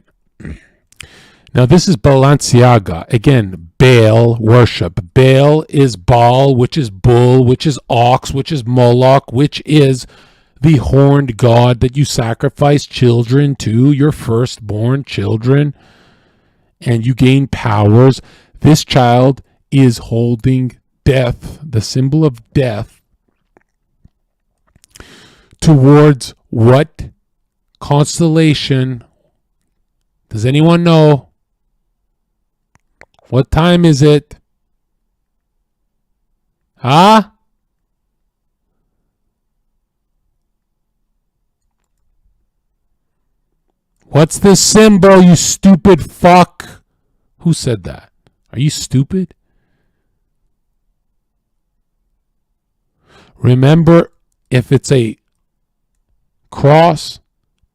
Now, this is Balenciaga. Again, Baal worship. Baal is Baal, which is bull, which is ox, which is Moloch, which is the horned god that you sacrifice children to, your firstborn children, and you gain powers. This child is holding death, the symbol of death, towards what constellation? Does anyone know? What time is it? Huh? What's this symbol, you stupid fuck? Who said that? Are you stupid? Remember, if it's a cross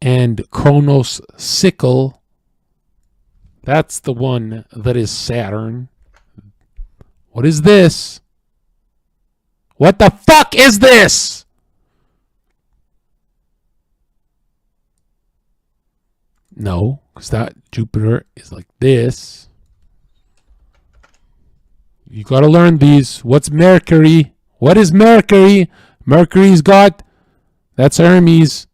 and Chronos sickle, that's the one that is Saturn. What is this? What the fuck is this? No, because that Jupiter is like this. You got to learn these. What's Mercury? What is Mercury? Mercury's got, that's Hermes.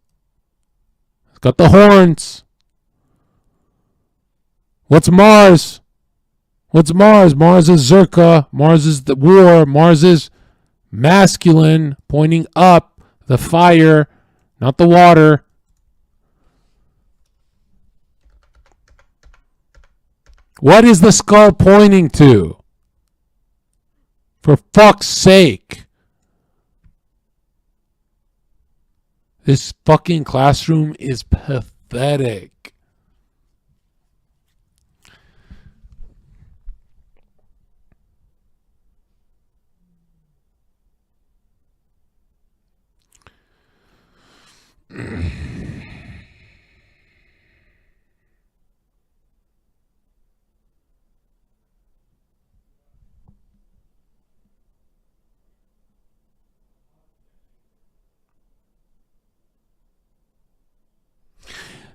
It's got the horns. What's Mars? What's Mars? Mars is Zherka. Mars is the war. Mars is masculine, pointing up, the fire, not the water. What is the skull pointing to? For fuck's sake. This fucking classroom is pathetic.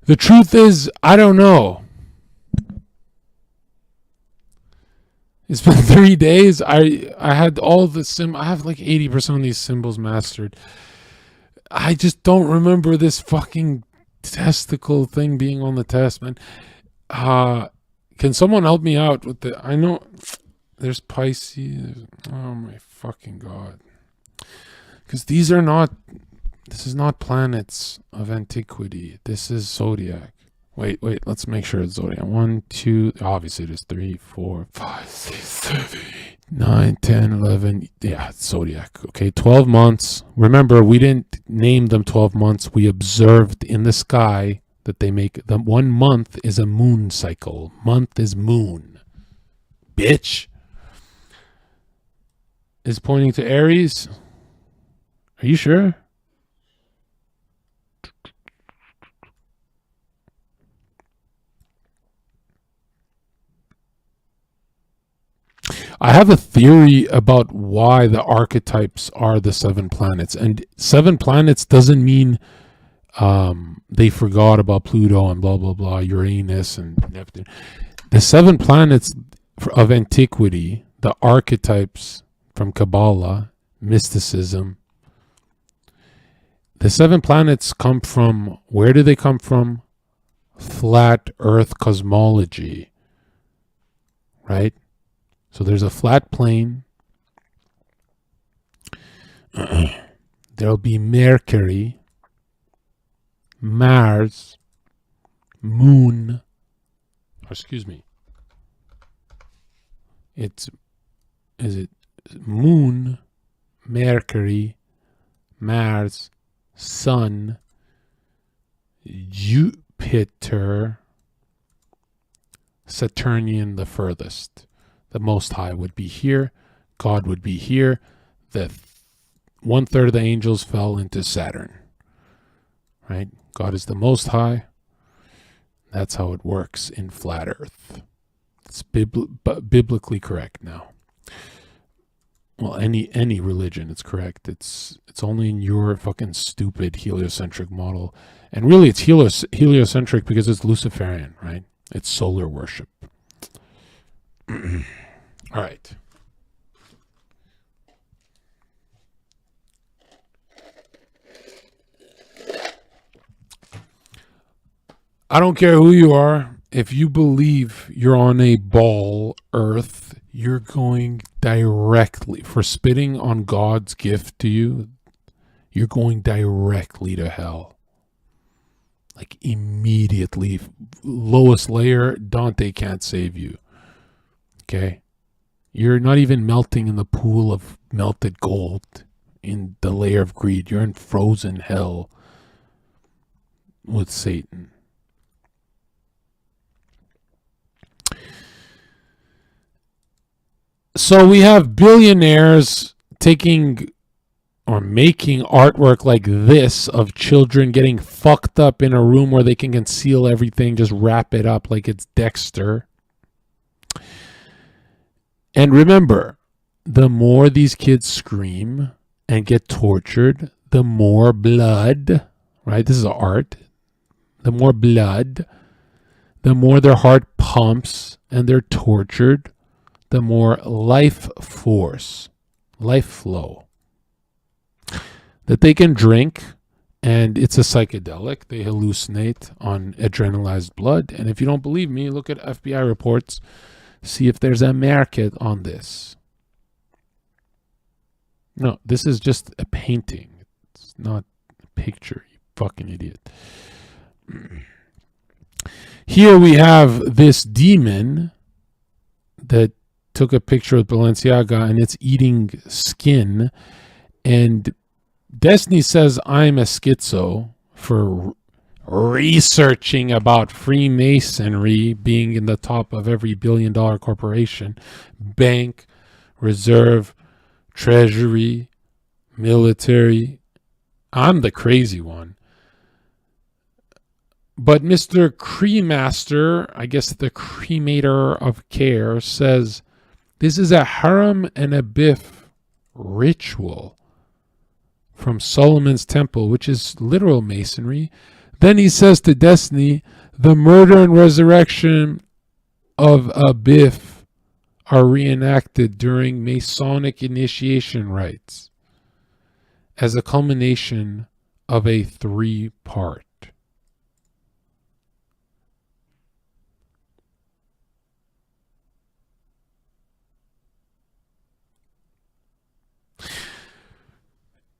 The truth is, I don't know. It's been 3 days. I had all the I have like 80% of these symbols mastered. I just don't remember this fucking testicle thing being on the test, man. Can someone help me out with the? I know there's Pisces. Oh my fucking god! Because these are not. This is not planets of antiquity. This is zodiac. Wait. Let's make sure it's zodiac. 1, 2. Obviously, there's 3, 4, 5, 6, 7, 8, 9, 10, 11. Yeah, it's zodiac. Okay, 12 months. Remember, we didn't name them 12 months. We observed in the sky that they make them. 1 month is a moon cycle. Month is moon. bitch. Is pointing to Aries. Are you sure? I have a theory about why the archetypes are the 7 planets. And 7 planets doesn't mean they forgot about Pluto and blah, blah, blah, Uranus and Neptune. The 7 planets of antiquity, the archetypes from Kabbalah, mysticism, the 7 planets come from, where do they come from? Flat Earth cosmology, right? So there's a flat plane. There'll be Mercury, Mars, Moon. Excuse me. Is it Moon, Mercury, Mars, Sun, Jupiter, Saturnian the furthest. The Most High would be here. God would be here. The 1/3 of the angels fell into Saturn. Right? God is the Most High. That's how it works in flat Earth. It's biblically correct now. Well, any religion, it's correct. It's only in your fucking stupid heliocentric model. And really, it's heliocentric because it's Luciferian, right? It's solar worship. All right. I don't care who you are. If you believe you're on a ball, Earth, you're going directly, for spitting on God's gift to you, you're going directly to hell. Like immediately. Lowest layer, Dante can't save you. Okay? You're not even melting in the pool of melted gold in the layer of greed. You're in frozen hell with Satan. So we have billionaires taking or making artwork like this of children getting fucked up in a room where they can conceal everything, just wrap it up like it's Dexter. And remember, the more these kids scream and get tortured, the more blood, right? This is art. The more blood, the more their heart pumps and they're tortured, the more life force, life flow that they can drink, and it's a psychedelic. They hallucinate on adrenalized blood. And if you don't believe me, look at FBI reports, see if there's a market on this. No, this is just a painting. It's not a picture, you fucking idiot. Here we have this demon that took a picture with Balenciaga and it's eating skin. And Destiny says I'm a schizo for researching about Freemasonry being in the top of every billion-dollar corporation, bank, reserve, treasury, military. I'm the crazy one. But Mr. Cremaster, I guess the cremator of care, says this is a harem and a biff ritual from Solomon's temple, which is literal masonry. Then he says to Destiny, the murder and resurrection of a biff are reenacted during Masonic initiation rites as a culmination of a 3-part.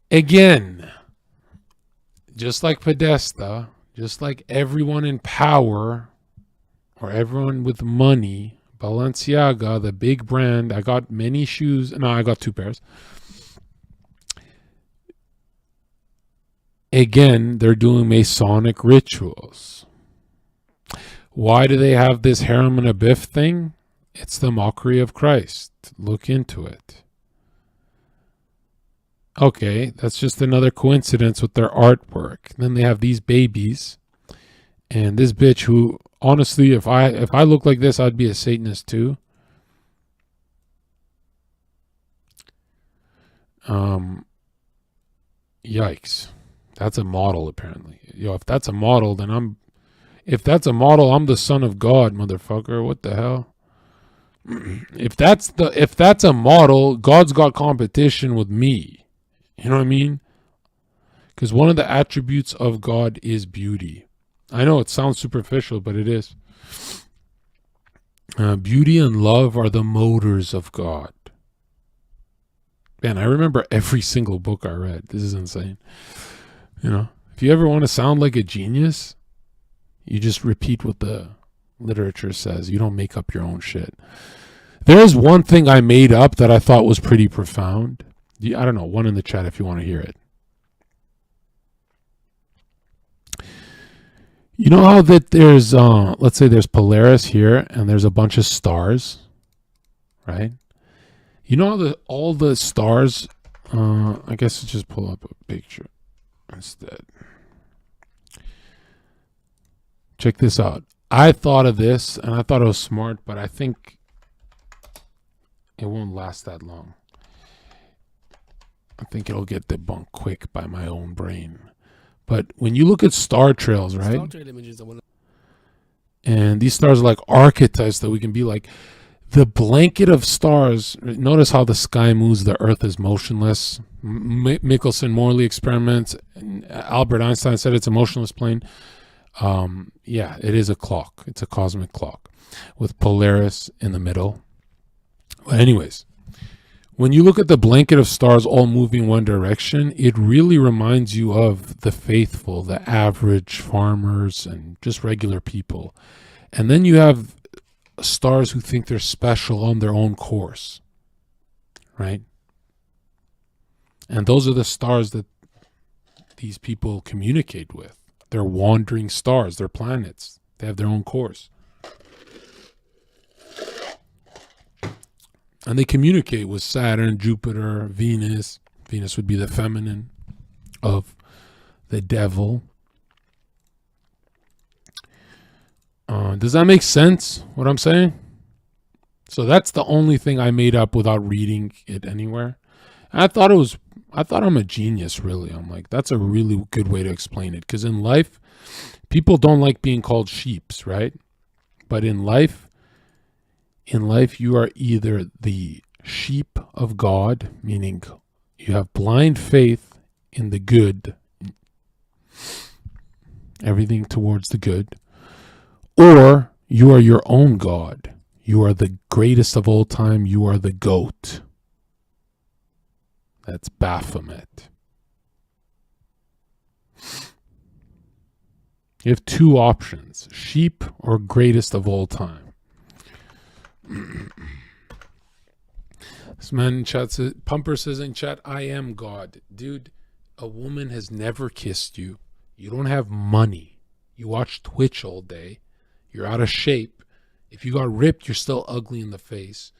Again, just like Podesta, just like everyone in power or everyone with money, Balenciaga, the big brand, I got many shoes. No, I got 2 pairs. Again, they're doing Masonic rituals. Why do they have this harem and a biff thing? It's the mockery of Christ. Look into it. Okay, that's just another coincidence with their artwork. Then they have these babies, and this bitch who, honestly, if I look like this, I'd be a Satanist too. Yikes. That's a model, apparently. Yo, if that's a model, then I'm the son of God, motherfucker. What the hell? If that's a model, God's got competition with me. You know what I mean? Because one of the attributes of God is beauty. I know it sounds superficial, but it is. Beauty and love are the motors of God. Man, I remember every single book I read. This is insane. You know, if you ever want to sound like a genius, you just repeat what the literature says. You don't make up your own shit. There's one thing I made up that I thought was pretty profound. I don't know, one in the chat if you want to hear it. You know how that there's, let's say there's Polaris here and there's a bunch of stars, right? You know how all the stars, I guess let's just pull up a picture instead. Check this out. I thought of this and I thought it was smart, but I think it won't last that long. I think it'll get debunked quick by my own brain. But when you look at star trails, right? Star trail images, and these stars are like archetypes that we can be like. The blanket of stars, notice how the sky moves, the earth is motionless. Michelson-Morley experiments, Albert Einstein said it's a motionless plane. Yeah, it is a clock. It's a cosmic clock with Polaris in the middle. But anyways, when you look at the blanket of stars all moving one direction, it really reminds you of the faithful, the average farmers, and just regular people. And then you have stars who think they're special on their own course, right? And those are the stars that these people communicate with. They're wandering stars, they're planets. They have their own course. And they communicate with Saturn, Jupiter, Venus. Venus would be the feminine of the devil. Does that make sense, what I'm saying? So that's the only thing I made up without reading it anywhere. And I thought I'm a genius, really. I'm like, that's a really good way to explain it. Because in life, people don't like being called sheeps, right? But in life, you are either the sheep of God, meaning you have blind faith in the good, everything towards the good, or you are your own God. You are the greatest of all time. You are the goat. That's Baphomet. You have two options, sheep or greatest of all time. This man in chat says, Pumper says in chat, I am God. Dude, a woman has never kissed you. You don't have money. You watch Twitch all day. You're out of shape. If you got ripped, you're still ugly in the face.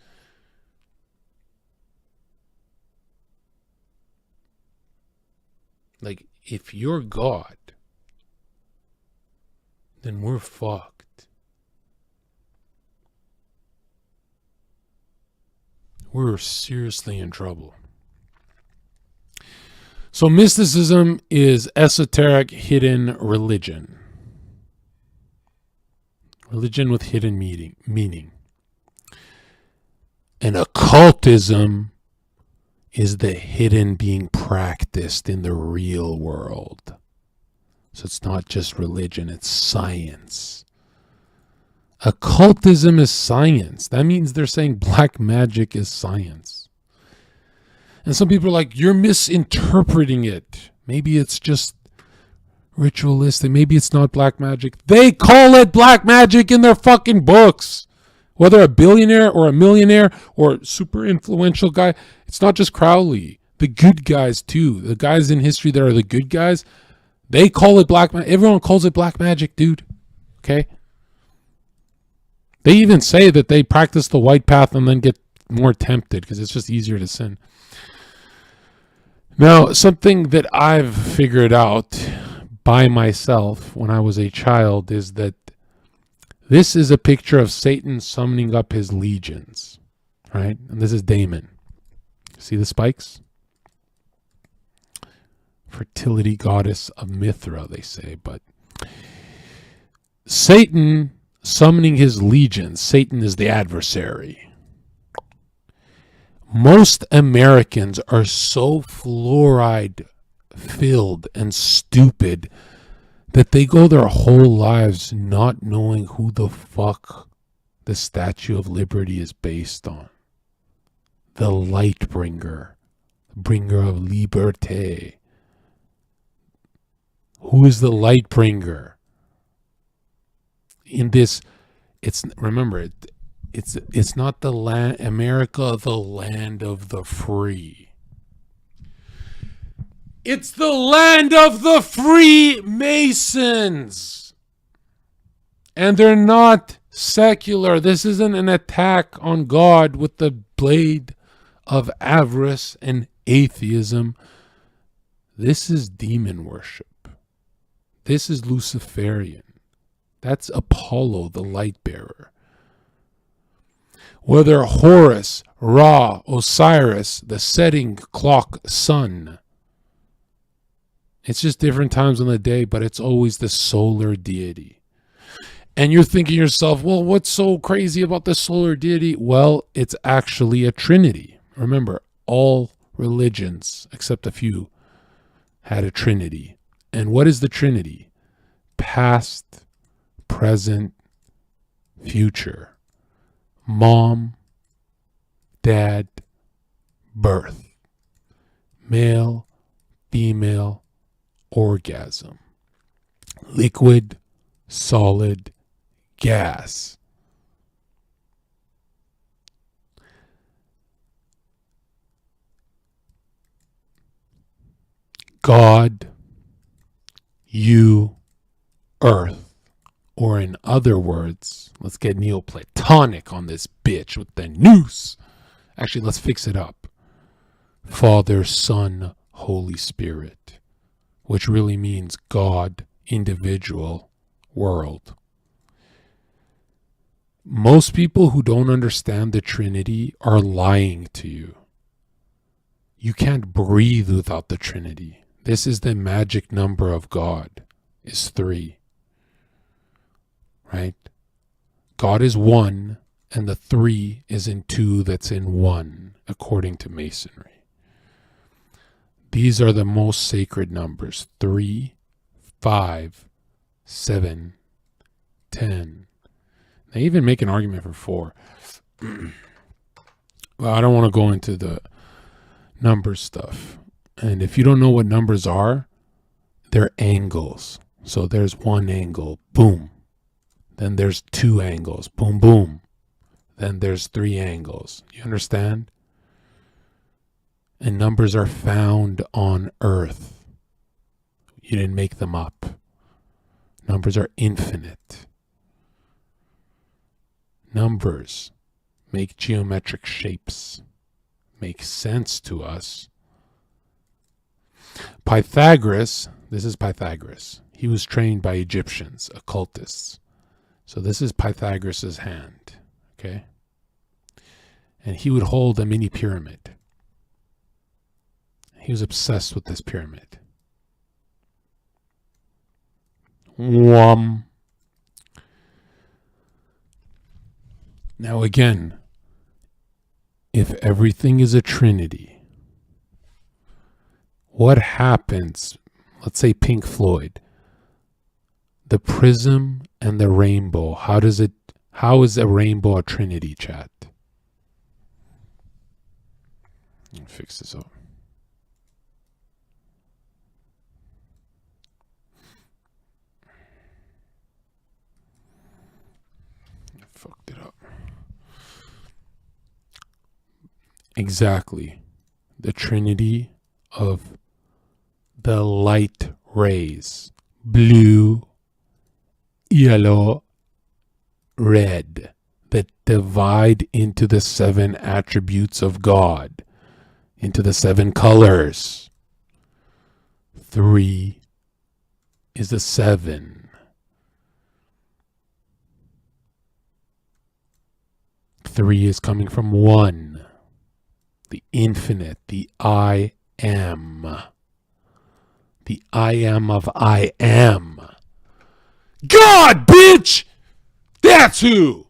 Like, if you're God, then we're fucked. We're seriously in trouble. So mysticism is esoteric, hidden religion. Religion with hidden meaning. And occultism is the hidden being practiced in the real world. So it's not just religion, it's science. Occultism is science. That means they're saying black magic is science. And some people are like, you're misinterpreting it. Maybe it's just ritualistic. Maybe it's not black magic. They call it black magic in their fucking books. Whether a billionaire or a millionaire or super influential guy, it's not just Crowley. The good guys too. The guys in history that are the good guys, they call it black magic. Everyone calls it black magic, dude. Okay? They even say that they practice the white path and then get more tempted because it's just easier to sin. Now, something that I've figured out by myself when I was a child is that this is a picture of Satan summoning up his legions, right? And this is Damon. See the spikes? Fertility goddess of Mithra, they say. But Satan summoning his legions. Satan is the adversary. Most Americans are so fluoride filled and stupid that they go their whole lives not knowing who the fuck the Statue of Liberty is based on. The light bringer, bringer of liberté. Who is the light bringer? In this, remember, it's not the land, America, the land of the free. It's the land of the Freemasons. And they're not secular. This isn't an attack on God with the blade of avarice and atheism. This is demon worship. This is Luciferian. That's Apollo, the light bearer. Whether Horus, Ra, Osiris, the setting clock sun. It's just different times on the day, but it's always the solar deity. And you're thinking to yourself, well, what's so crazy about the solar deity? Well, it's actually a trinity. Remember, all religions, except a few, had a trinity. And what is the trinity? Past, present, future. Mom, dad, birth. Male, female, orgasm. Liquid, solid, gas. God, you, earth. Or in other words, let's get Neoplatonic on this bitch with the noose. Actually, let's fix it up. Father, Son, Holy Spirit, which really means God, individual, world. Most people who don't understand the Trinity are lying to you. You can't breathe without the Trinity. This is the magic number of God, is 3. Right? God is 1, and the 3 is in 2 that's in 1, according to Masonry. These are the most sacred numbers: 3, 5, 7, 10. They even make an argument for 4. Well, I don't want to go into the number stuff. And if you don't know what numbers are, they're angles. So there's 1 angle, boom. Then there's 2 angles, boom, boom. Then there's 3 angles. You understand? And numbers are found on earth. You didn't make them up. Numbers are infinite. Numbers make geometric shapes, make sense to us. Pythagoras, this is Pythagoras. He was trained by Egyptians, occultists. So this is Pythagoras' hand, okay? And he would hold a mini pyramid. He was obsessed with this pyramid. Now again, if everything is a trinity, what happens, let's say Pink Floyd, the prism and the rainbow, how is a rainbow a trinity, chat? Let me fix this up. I fucked it up. Exactly. The trinity of the light rays. Blue, yellow, red. that divide into the 7 attributes of God, into the 7 colors. 3 is the 7. 3 is coming from 1, the infinite, the I am. The I am of I am. God, bitch! That's who!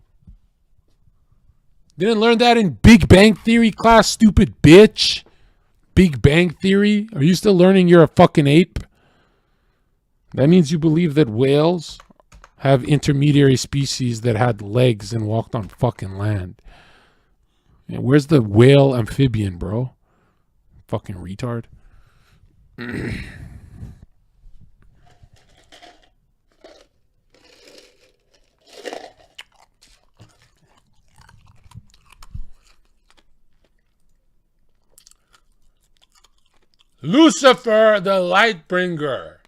Didn't learn that in Big Bang Theory class, stupid bitch? Big Bang Theory? Are you still learning you're a fucking ape? That means you believe that whales have intermediary species that had legs and walked on fucking land. Yeah, where's the whale amphibian, bro? Fucking retard. Lucifer, the light bringer,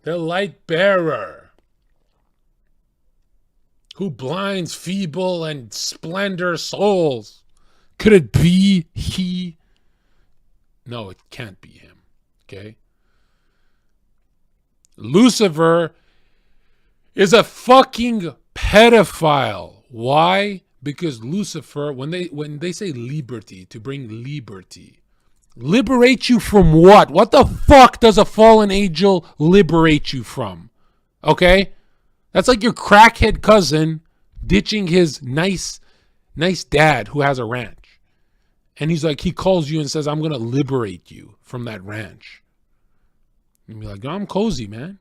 the light bearer, who blinds feeble and splendor souls. Could it be he? No, it can't be him. Okay? Lucifer is a fucking pedophile. Why? Because Lucifer, when they say liberty, to bring liberty, liberate you from what? What the fuck does a fallen angel liberate you from? Okay? That's like your crackhead cousin ditching his nice dad who has a ranch. And he's like, he calls you and says, I'm going to liberate you from that ranch. And you're like, no, I'm cozy, man.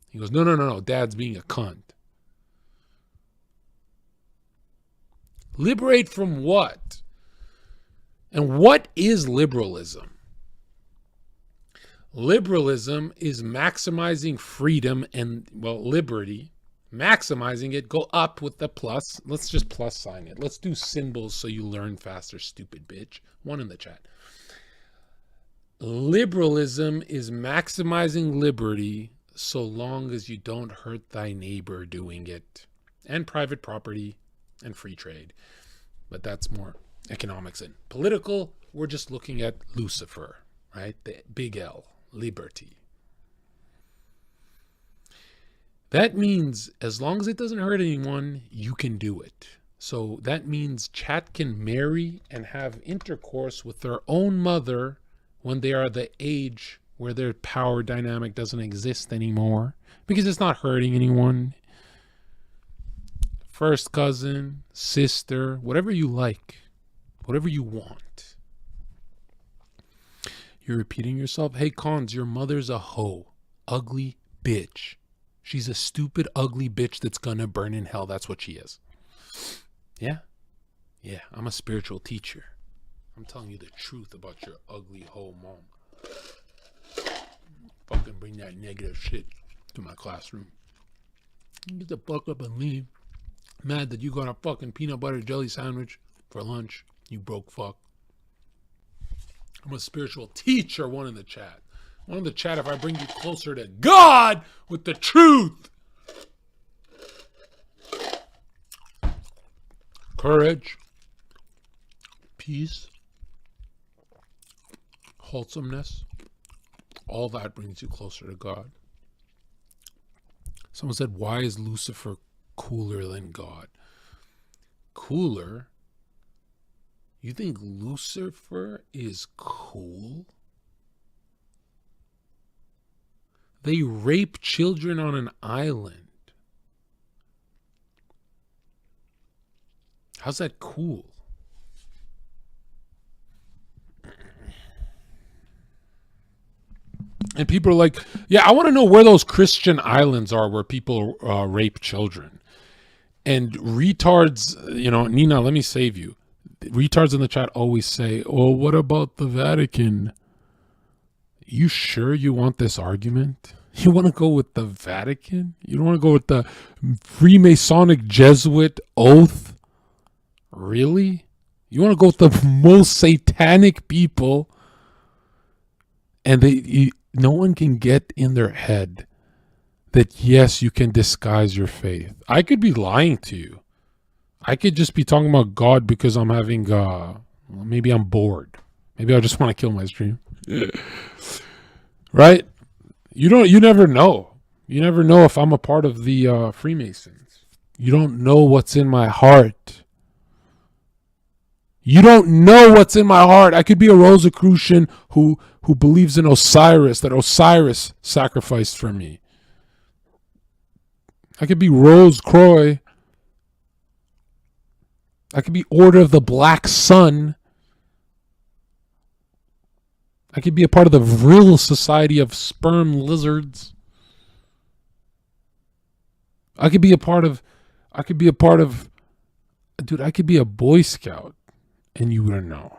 He goes, no, dad's being a cunt. Liberate from what? And what is liberalism? Liberalism is maximizing freedom and, well, liberty. Maximizing it, go up with the plus. Let's just plus sign it. Let's do symbols so you learn faster, stupid bitch. 1 in the chat. Liberalism is maximizing liberty so long as you don't hurt thy neighbor doing it. And private property and free trade. But that's more economics and political. We're just looking at Lucifer, right? The big L, liberty. That means as long as it doesn't hurt anyone, you can do it. So that means chat can marry and have intercourse with their own mother when they are the age where their power dynamic doesn't exist anymore because it's not hurting anyone. First cousin, sister, whatever you like, whatever you want. You're repeating yourself. Hey, Cons, your mother's a hoe, ugly bitch. She's a stupid, ugly bitch that's gonna burn in hell. That's what she is. Yeah? Yeah, I'm a spiritual teacher. I'm telling you the truth about your ugly hoe mom. Fucking bring that negative shit to my classroom. Get the fuck up and leave. Mad that you got a fucking peanut butter jelly sandwich for lunch, you broke fuck. I'm a spiritual teacher, 1 in the chat. 1 in the chat if I bring you closer to God with the truth. Courage, peace, wholesomeness, all that brings you closer to God. Someone said, why is Lucifer cooler than God? Cooler? You think Lucifer is cool? They rape children on an island. How's that cool? And people are like, yeah, I want to know where those Christian islands are where people rape children. And retards, Nina, let me save you. Retards in the chat always say, oh, what about the Vatican? You sure you want this argument? You want to go with the Vatican? You don't want to go with the Freemasonic Jesuit oath? Really? You want to go with the most satanic people? And no one can get in their head that, yes, you can disguise your faith. I could be lying to you. I could just be talking about God because I'm having, maybe I'm bored. Maybe I just want to kill my stream. Right? You never know. You never know if I'm a part of the Freemasons. You don't know what's in my heart. You don't know what's in my heart. I could be a Rosicrucian who believes in Osiris, that Osiris sacrificed for me. I could be Rose Croix. I could be Order of the Black Sun. I could be a part of the Vril Society of Sperm Lizards. I could be a part of, dude, I could be a Boy Scout and you wouldn't know.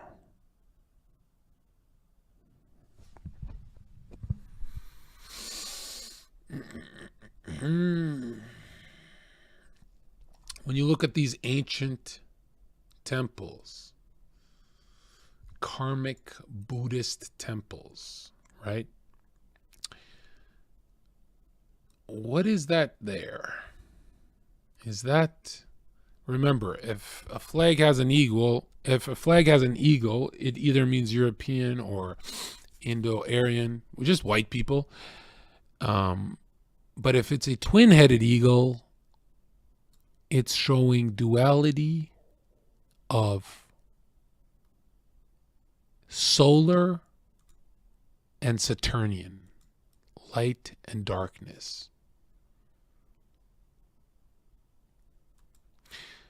When you look at these ancient temples, karmic Buddhist temples, right? What is that there? Is that, remember, if a flag has an eagle, it either means European or Indo-Aryan, just white people. But if it's a twin-headed eagle, it's showing duality of solar and Saturnian, light and darkness.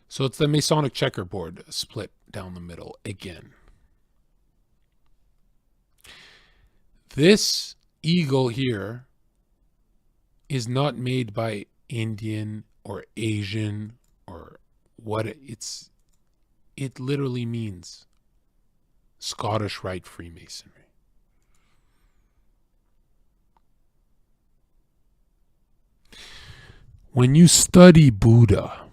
So it's the Masonic checkerboard split down the middle again. This eagle here is not made by Indian or Asian or what it literally means Scottish Rite Freemasonry. When you study Buddha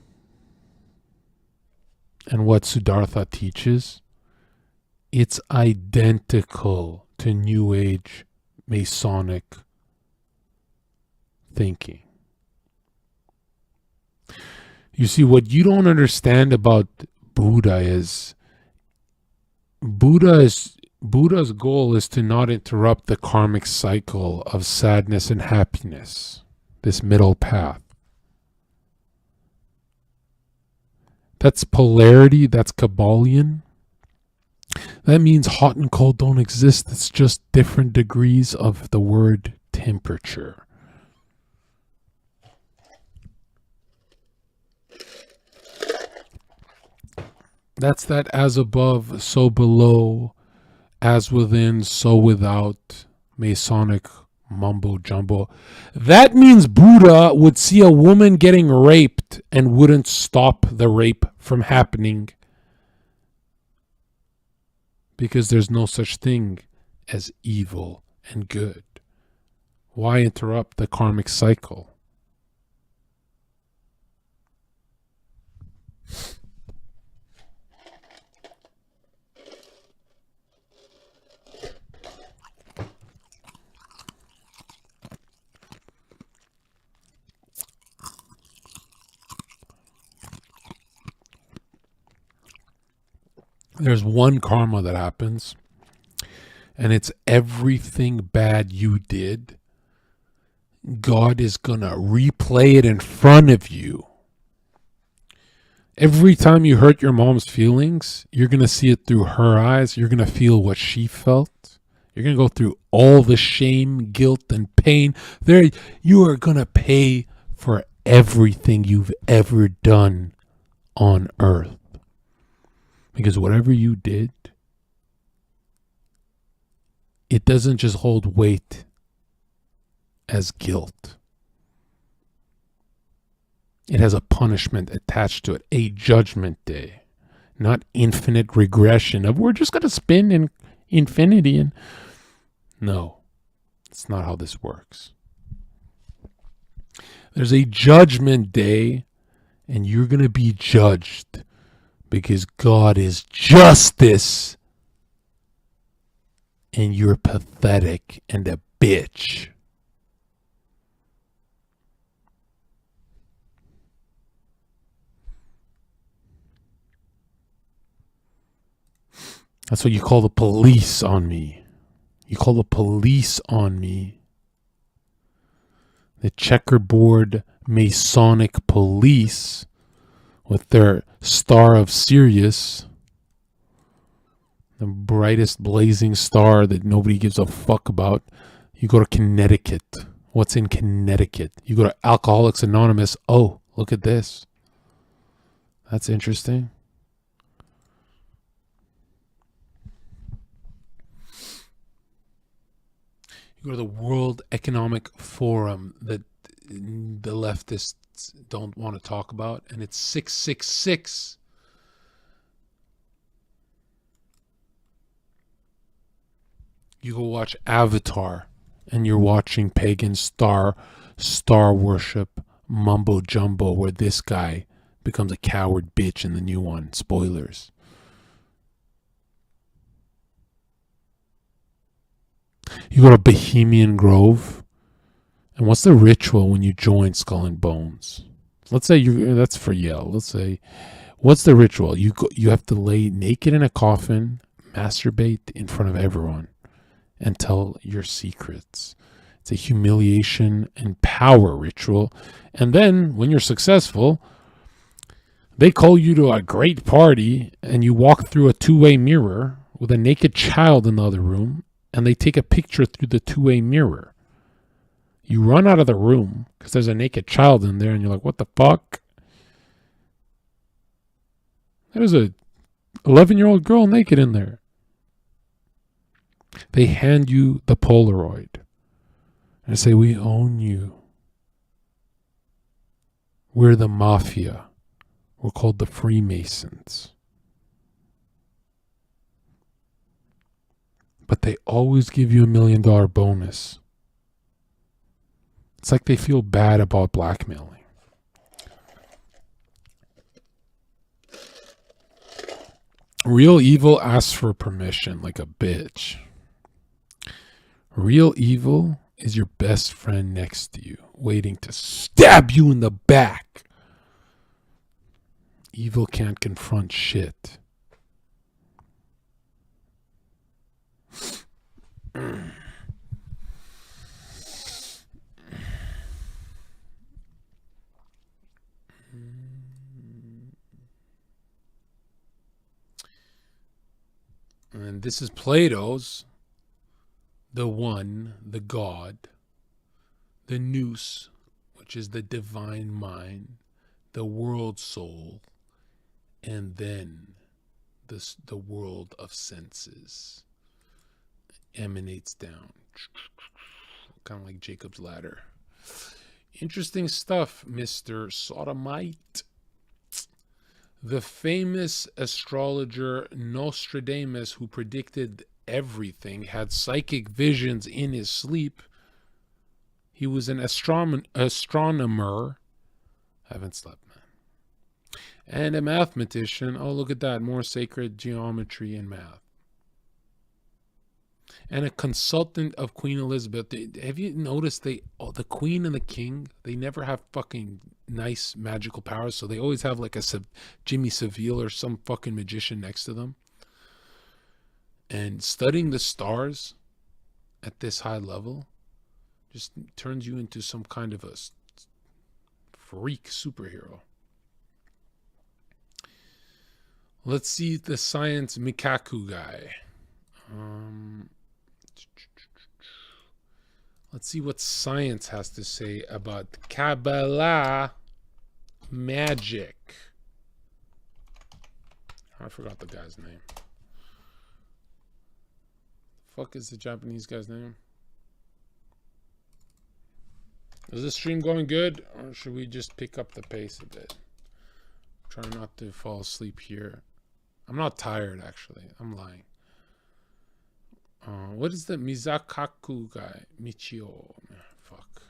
and what Siddhartha teaches, it's identical to New Age Masonic thinking. You see, what you don't understand about Buddha is Buddha's goal is to not interrupt the karmic cycle of sadness and happiness, this middle path. That's polarity, that's Kabbalion. That means hot and cold don't exist. It's just different degrees of the word temperature. That's that as above, so below, as within, so without, Masonic mumbo jumbo. That means Buddha would see a woman getting raped and wouldn't stop the rape from happening because there's no such thing as evil and good. Why interrupt the karmic cycle? There's one karma that happens, and it's everything bad you did. God is going to replay it in front of you. Every time you hurt your mom's feelings, you're going to see it through her eyes. You're going to feel what she felt. You're going to go through all the shame, guilt, and pain. There, you are going to pay for everything you've ever done on earth. Because whatever you did, it doesn't just hold weight as guilt. It has a punishment attached to it, a judgment day, not infinite regression of we're just going to spin in infinity. And no, it's not how this works. There's a judgment day, and you're going to be judged. Because God is justice and you're pathetic and a bitch. That's what you call the police on me. You call the police on me. The checkerboard Masonic police with their Star of Sirius, the brightest blazing star that nobody gives a fuck about. You go to Connecticut. What's in Connecticut? You go to Alcoholics Anonymous. Oh, look at this. That's interesting. You go to the World Economic Forum that the leftists don't want to talk about, and it's 666. You go watch Avatar, and you're watching pagan star worship mumbo jumbo, where this guy becomes a coward bitch in the new one. Spoilers. You go to Bohemian Grove, and what's the ritual when you join Skull and Bones? Let's say that's for Yale. Let's say, what's the ritual? You have to lay naked in a coffin, masturbate in front of everyone, and tell your secrets. It's a humiliation and power ritual. And then when you're successful, they call you to a great party, and you walk through a two-way mirror with a naked child in the other room, and they take a picture through the two-way mirror. You run out of the room because there's a naked child in there, and you're like, what the fuck? There's a 11-year-old girl naked in there. They hand you the Polaroid and say, we own you. We're the mafia. We're called the Freemasons. But they always give you $1 million bonus. It's like they feel bad about blackmailing. Real evil asks for permission like a bitch. Real evil is your best friend next to you, waiting to stab you in the back. Evil can't confront shit. And this is Plato's the one, the God, the nous, which is the divine mind, the world soul, and then the world of senses emanates down, kind of like Jacob's ladder. Interesting stuff, Mr. Sodomite. The famous astrologer Nostradamus, who predicted everything, had psychic visions in his sleep. He was an astronomer. I haven't slept, man. And a mathematician. Oh, look at that. More sacred geometry and math. And a consultant of Queen Elizabeth. Have you noticed the Queen and the King, they never have fucking nice magical powers, so they always have like a Jimmy Savile or some fucking magician next to them. And studying the stars at this high level just turns you into some kind of a freak superhero. Let's see the science Mikaku guy. Let's see what science has to say about Kabbalah magic. I forgot the guy's name. Fuck is the Japanese guy's name? Is this stream going good, or should we just pick up the pace a bit? I'm trying not to fall asleep here. I'm not tired, actually. I'm lying. What is the Mizakaku guy? Michio. Fuck.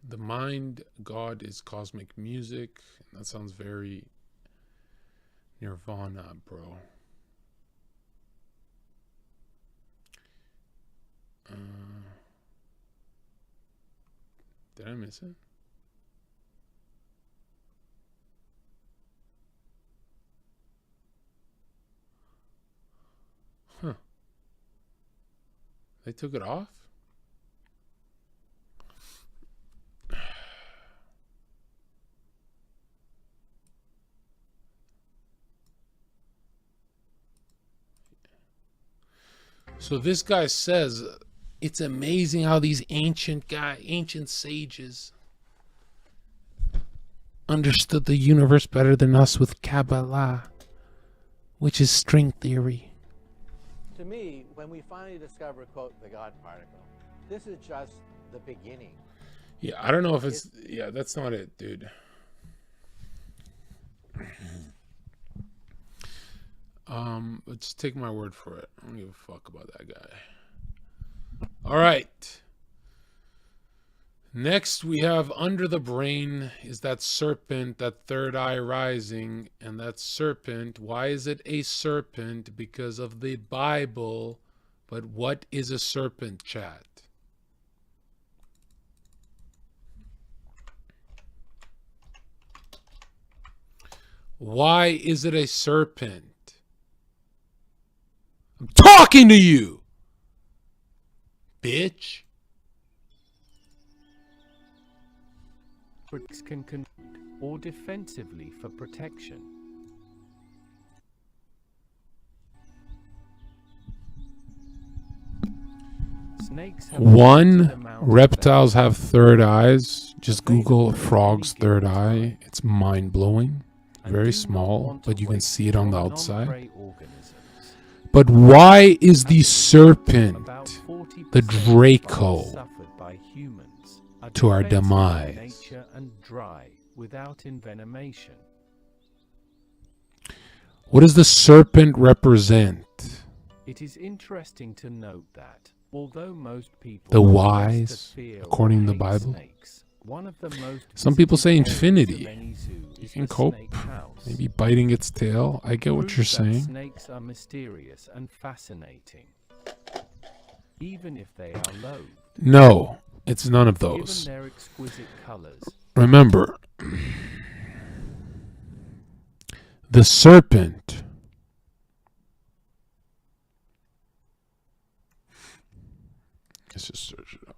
The mind, God is cosmic music. That sounds very Nirvana, bro. Did I miss it? Huh. They took it off? So this guy says it's amazing how these ancient sages understood the universe better than us with Kabbalah, which is string theory. To me, when we finally discover, quote, the God particle, this is just the beginning. Yeah, I don't know if it's... Yeah, that's not it, dude. Let's take my word for it. I don't give a fuck about that guy. All right. Next, we have under the brain is that serpent, that third eye rising. And that serpent, why is it a serpent? Because of the Bible. But what is a serpent, chat? Why is it a serpent? I'm talking to you, bitch. Can control or defensively for protection. Snakes have reptiles have third eyes. Just Google frog's third eye. It's mind-blowing. Very small, but you can see it on the outside. But why is the serpent the Draco to our demise? And dry without envenomation. What does the serpent represent? It is interesting to note that although most people the wise, according to the Bible, snakes, one of the most some people say infinity. You can cope, maybe biting its tail. I get what you're saying. Snakes are mysterious and fascinating, even if they are loathed. No, it's none of those. Given their exquisite colors. Remember, the serpent let's just search it up.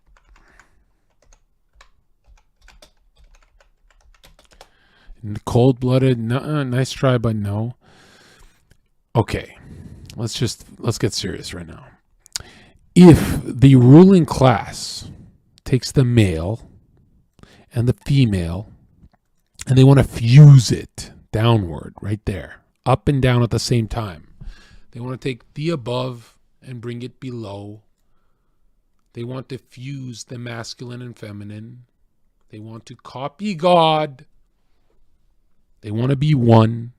Cold-blooded, nice try, but no. Okay, let's get serious right now. If the ruling class takes the male and the female and they want to fuse it downward right there, up and down at the same time, they want to take the above and bring it below. They want to fuse the masculine and feminine. They want to copy God. They want to be one.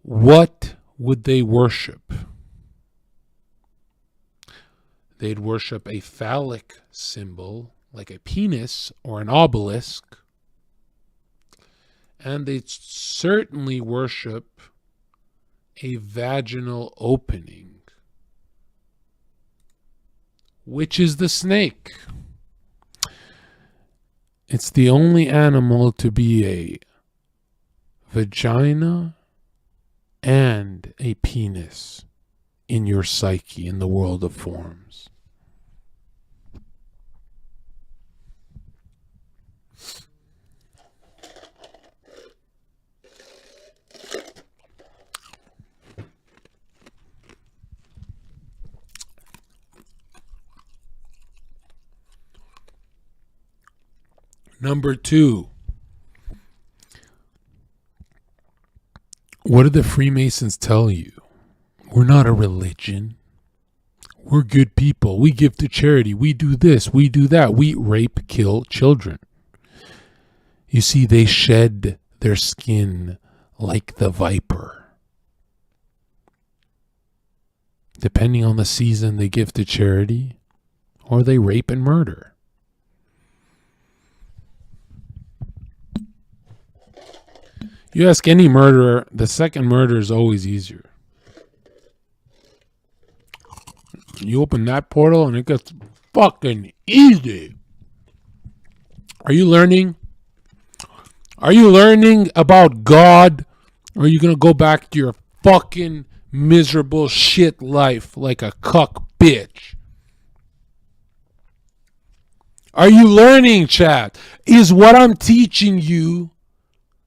What would they worship? They'd worship a phallic symbol, like a penis or an obelisk. And they'd certainly worship a vaginal opening, which is the snake. It's the only animal to be a vagina and a penis in your psyche, in the world of forms. Number 2. What did the Freemasons tell you? We're not a religion. We're good people. We give to charity. We do this. We do that. We rape, kill children. You see, they shed their skin like the viper. Depending on the season, they give to charity or they rape and murder. You ask any murderer, the second murder is always easier. You open that portal and it gets fucking easy. Are you learning? Are you learning about God? Or are you going to go back to your fucking miserable shit life like a cuck bitch? Are you learning, chat? Is what I'm teaching you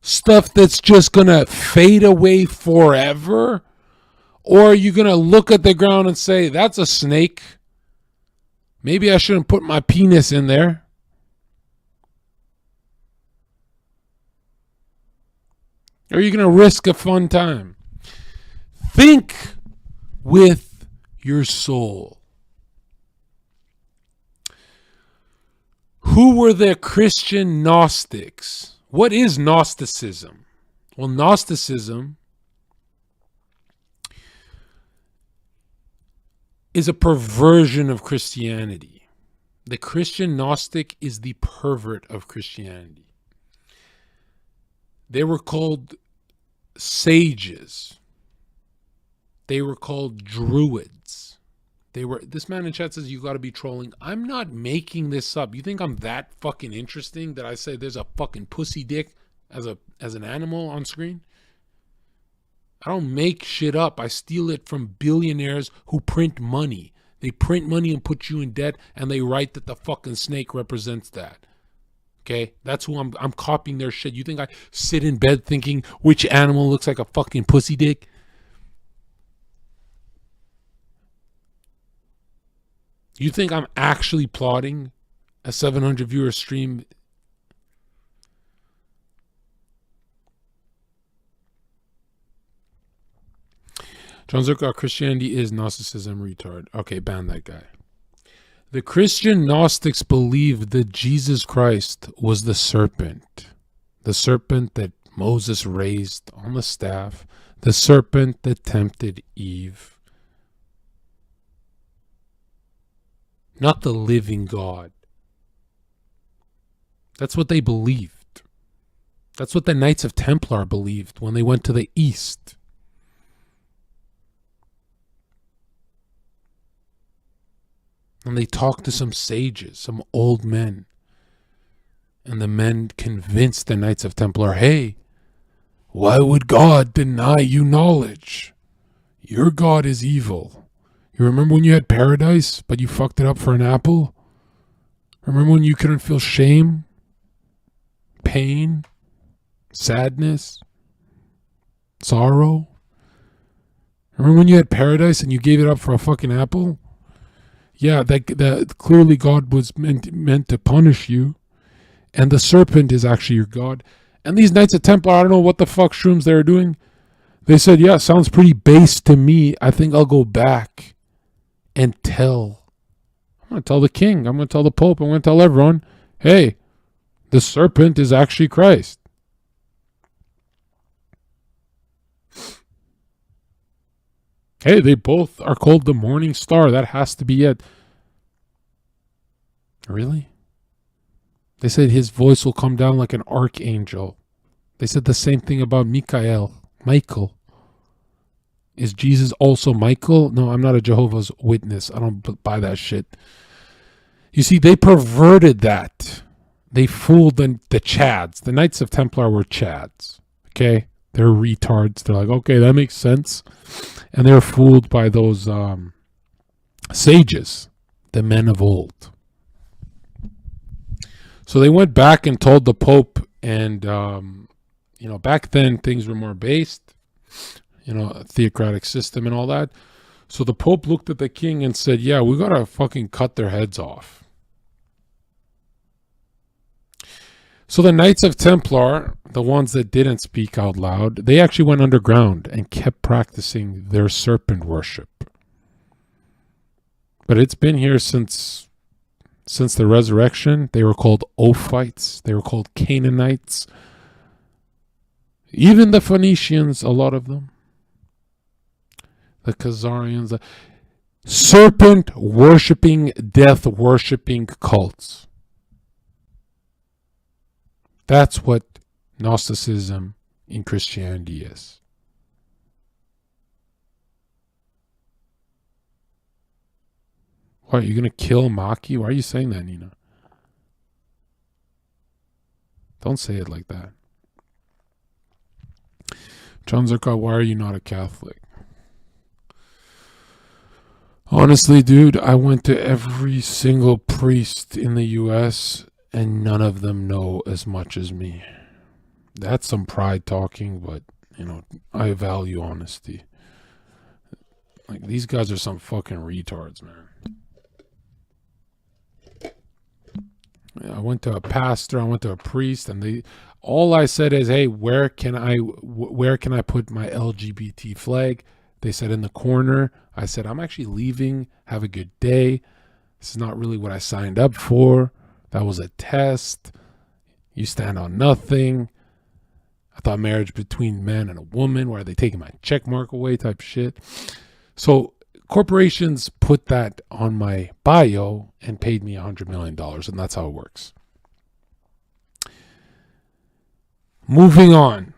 stuff that's just going to fade away forever? Or are you going to look at the ground and say, that's a snake? Maybe I shouldn't put my penis in there. Or are you going to risk a fun time? Think with your soul. Who were the Christian Gnostics? What is Gnosticism? Well, Gnosticism is a perversion of Christianity. The Christian Gnostic is the pervert of Christianity. They were called sages. They were called druids. This man in chat says you got to be trolling. I'm not making this up. You think I'm that fucking interesting that I say there's a fucking pussy dick as an animal on screen? I don't make shit up. I steal it from billionaires who print money. They print money and put you in debt, and they write that the fucking snake represents that. Okay? That's who I'm copying their shit. You think I sit in bed thinking which animal looks like a fucking pussy dick? You think I'm actually plotting a 700 viewer stream? John Zherka, Christianity is Gnosticism, retard. Okay, ban that guy. The Christian Gnostics believed that Jesus Christ was the serpent that Moses raised on the staff, the serpent that tempted Eve. Not the living God. That's what they believed. That's what the Knights of Templar believed when they went to the East. And they talked to some sages, some old men. And the men convinced the Knights of Templar, hey, why would God deny you knowledge? Your God is evil. You remember when you had paradise, but you fucked it up for an apple? Remember when you couldn't feel shame, pain, sadness, sorrow? Remember when you had paradise and you gave it up for a fucking apple? Yeah, that clearly God was meant to punish you. And the serpent is actually your God. And these Knights of Templar, I don't know what the fuck shrooms they were doing. They said, yeah, sounds pretty base to me. I think I'll go back and tell. I'm going to tell the king. I'm going to tell the Pope. I'm going to tell everyone, hey, the serpent is actually Christ. Hey, they both are called the morning star. That has to be it. Really? They said his voice will come down like an archangel. They said the same thing about Michael. Is Jesus also Michael? No, I'm not a Jehovah's Witness. I don't buy that shit. You see, they perverted that. They fooled the Chads. The Knights of Templar were Chads. Okay? They're retards. They're like, okay, that makes sense. And they're fooled by those sages, the men of old. So they went back and told the Pope, and, back then things were more based. A theocratic system and all that. So the Pope looked at the king and said, yeah, we got to fucking cut their heads off. So the Knights of Templar, the ones that didn't speak out loud, they actually went underground and kept practicing their serpent worship. But it's been here since the resurrection. They were called Ophites. They were called Canaanites. Even the Phoenicians, a lot of them. The Khazarians, serpent worshipping, death worshipping cults. That's what Gnosticism in Christianity is. What, are you going to kill Maki? Why are you saying that, Nina? Don't say it like that. John Zherka, why are you not a Catholic? Honestly, dude, I went to every single priest in the U.S. and none of them know as much as me. That's some pride talking, but, I value honesty. Like, these guys are some fucking retards, man. I went to a pastor, I went to a priest, and all I said is, hey, where can I put my LGBT flag? They said in the corner. I said, I'm actually leaving. Have a good day. This is not really what I signed up for. That was a test. You stand on nothing. I thought marriage between a man and a woman, where are they taking my check mark away type shit. So corporations put that on my bio and paid me $100 million, and that's how it works. Moving on.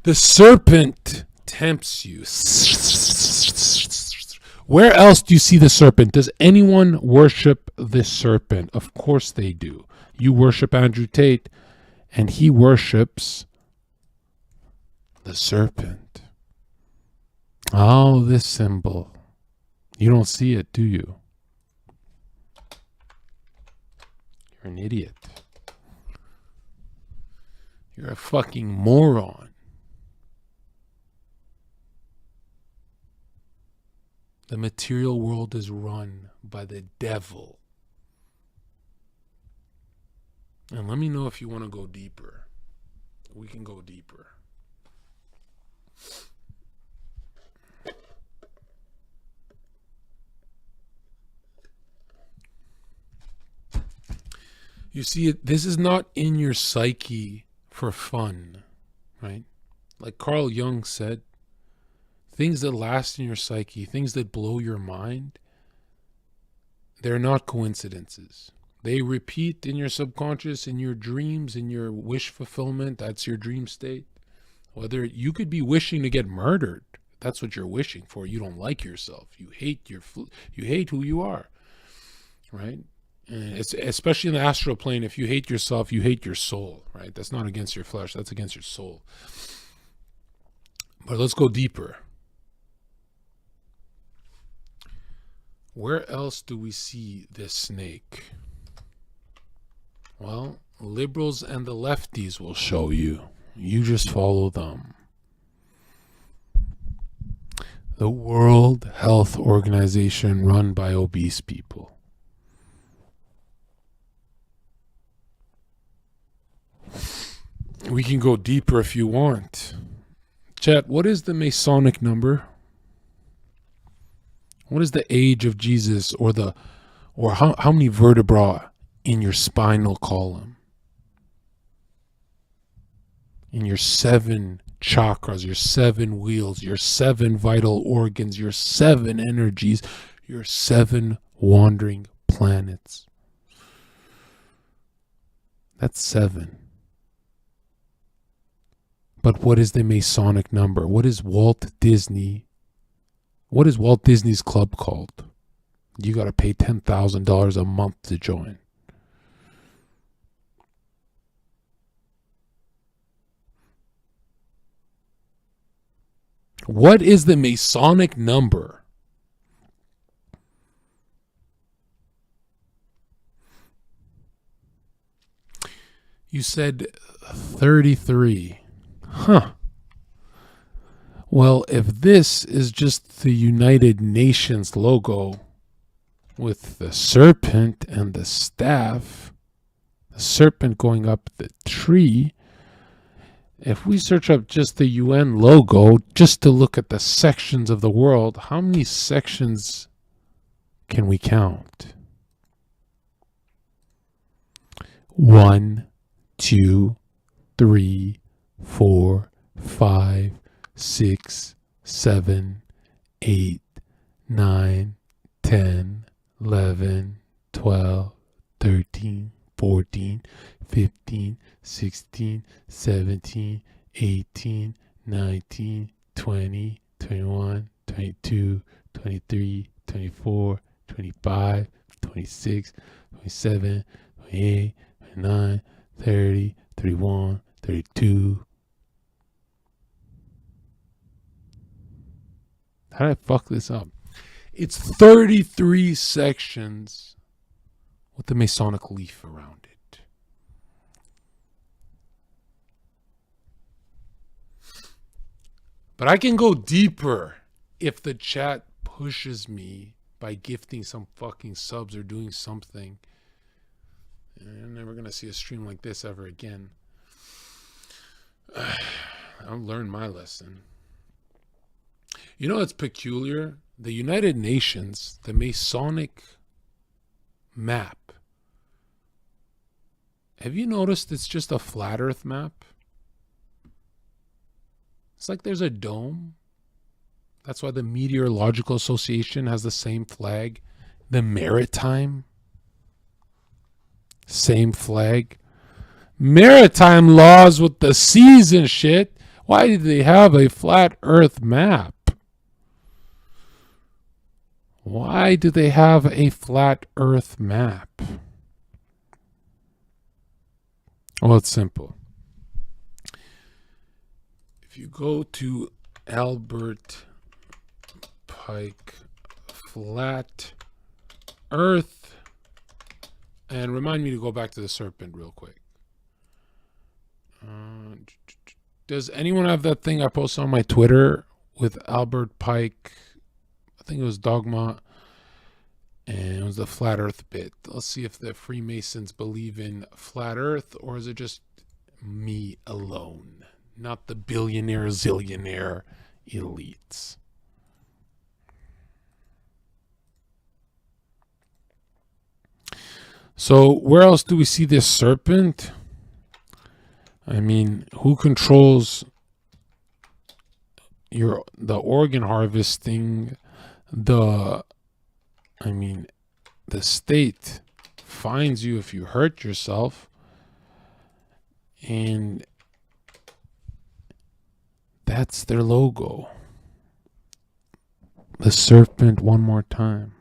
The serpent tempts you. Where else do you see the serpent? Does anyone worship the serpent? Of course they do. You worship Andrew Tate, and he worships the serpent. Oh, this symbol. You don't see it, do you? You're an idiot. You're a fucking moron. The material world is run by the devil. And let me know if you want to go deeper. We can go deeper. You see, this is not in your psyche for fun, right? Like Carl Jung said, things that last in your psyche, things that blow your mind, they're not coincidences. They repeat in your subconscious, in your dreams, in your wish fulfillment. That's your dream state. Whether you could be wishing to get murdered, that's what you're wishing for. You don't like yourself. You hate who you are, right? And it's especially in the astral plane. If you hate yourself, you hate your soul, right? That's not against your flesh. That's against your soul. But let's go deeper. Where else do we see this snake? Well, liberals and the lefties will show you. You just follow them. The World Health Organization, run by obese people. We can go deeper if you want. Chat, what is the Masonic number? What is the age of Jesus, or how many vertebrae in your spinal column? In your 7 chakras, your 7 wheels, your 7 vital organs, your 7 energies, your 7 wandering planets. That's 7. But what is the Masonic number? What is Walt Disney's club called? You got to pay $10,000 a month to join. What is the Masonic number? You said 33. Huh. Well, if this is just the United Nations logo with the serpent and the staff, the serpent going up the tree, if we search up just the UN logo, just to look at the sections of the world, how many sections can we count? 1, 2, 3, 4, 5, 6, 7, 8, 9, 10, 11, 12, 13, 14, 15, 16, 17, 18, 19, 20, 21, 22, 23, 24, 25, 26, 27, 28, 29, 30, 31, 32. How did I fuck this up? It's 33 sections with the Masonic leaf around it. But I can go deeper if the chat pushes me by gifting some fucking subs or doing something. I'm never going to see a stream like this ever again. I'll learn my lesson. You know what's peculiar? The United Nations, the Masonic map. Have you noticed it's just a flat earth map? It's like there's a dome. That's why the Meteorological Association has the same flag. The Maritime, same flag. Maritime laws with the seas and shit. Why do they have a flat earth map? Why do they have a flat earth map? Well, it's simple. If you go to Albert Pike Flat Earth, and remind me to go back to the serpent real quick. Does anyone have that thing I posted on my Twitter with Albert Pike? I think it was Dogma, and it was the flat earth bit. Let's see if the Freemasons believe in flat earth, or is it just me alone, not the billionaire, zillionaire elites? So where else do we see this serpent? I mean, who controls the organ harvesting? The state fines you if you hurt yourself, and that's their logo. The serpent one more time.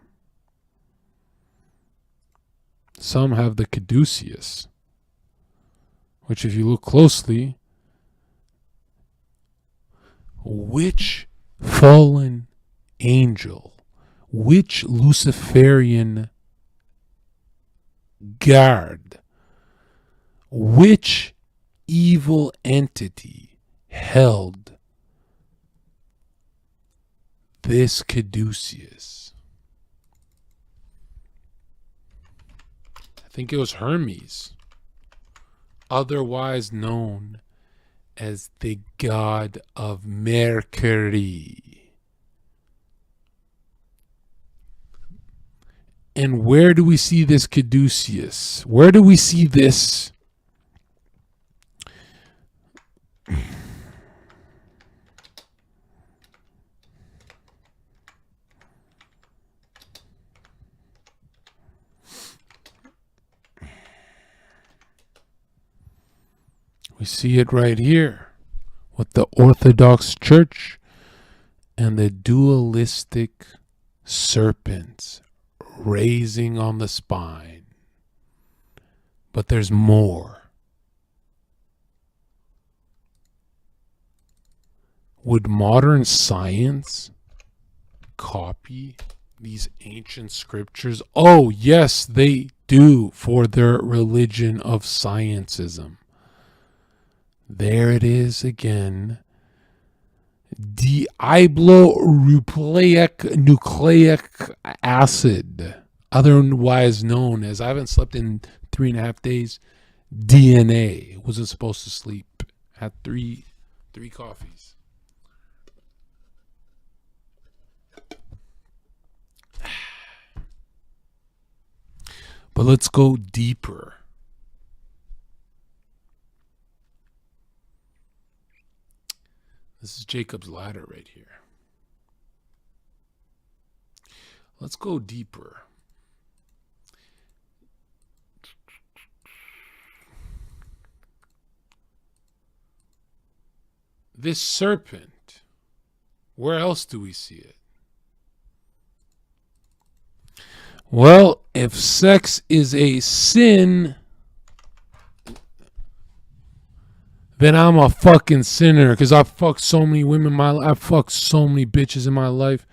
Some have the caduceus, which if you look closely, which fallen angel, which Luciferian guard, which evil entity held this caduceus? I think it was Hermes, otherwise known as the god of Mercury. And where do we see this caduceus? Where do we see this? We see it right here with the Orthodox Church and the dualistic serpents raising on the spine. But there's more. Would modern science copy these ancient scriptures? Oh, yes, they do, for their religion of scientism. There it is again. Diiblonucleic nucleic acid, otherwise known as, I haven't slept in 3.5 days, DNA. Wasn't supposed to sleep. Had three coffees. But let's go deeper. This is Jacob's ladder right here. Let's go deeper. This serpent, where else do we see it? Well, if sex is a sin, then I'm a fucking sinner, because I fucked so many women in my life. I fucked so many bitches in my life.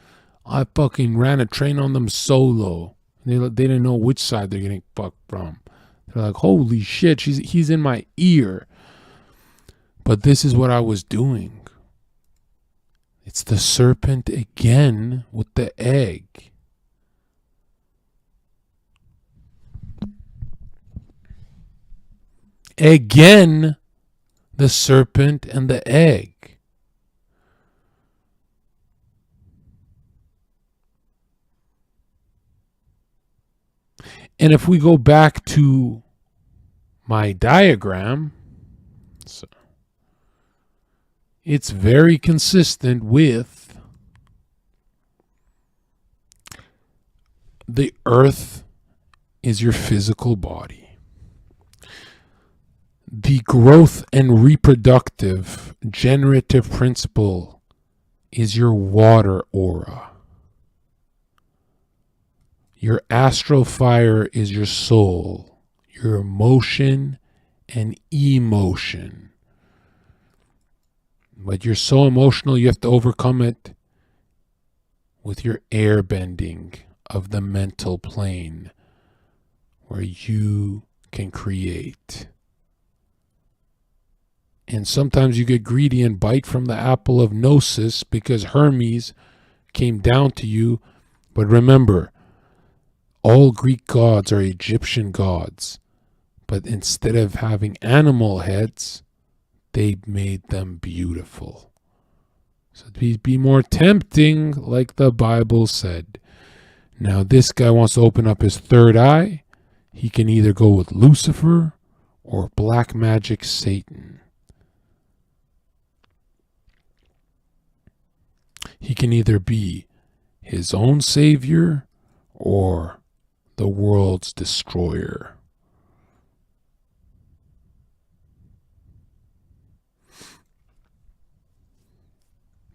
I fucking ran a train on them solo. They didn't know which side they're getting fucked from. They're like, holy shit, he's in my ear. But this is what I was doing. It's the serpent again with the egg. Again, the serpent and the egg. And if we go back to my diagram, so it's very consistent with the earth is your physical body. The growth and reproductive generative principle is your water aura. Your astral fire is your soul, your emotion and emotion. But you're so emotional, you have to overcome it with your air bending of the mental plane, where you can create. And sometimes you get greedy and bite from the apple of Gnosis because Hermes came down to you. But remember, all Greek gods are Egyptian gods. But instead of having animal heads, they made them beautiful. So be more tempting, like the Bible said. Now this guy wants to open up his third eye. He can either go with Lucifer or black magic Satan. He can either be his own savior or the world's destroyer.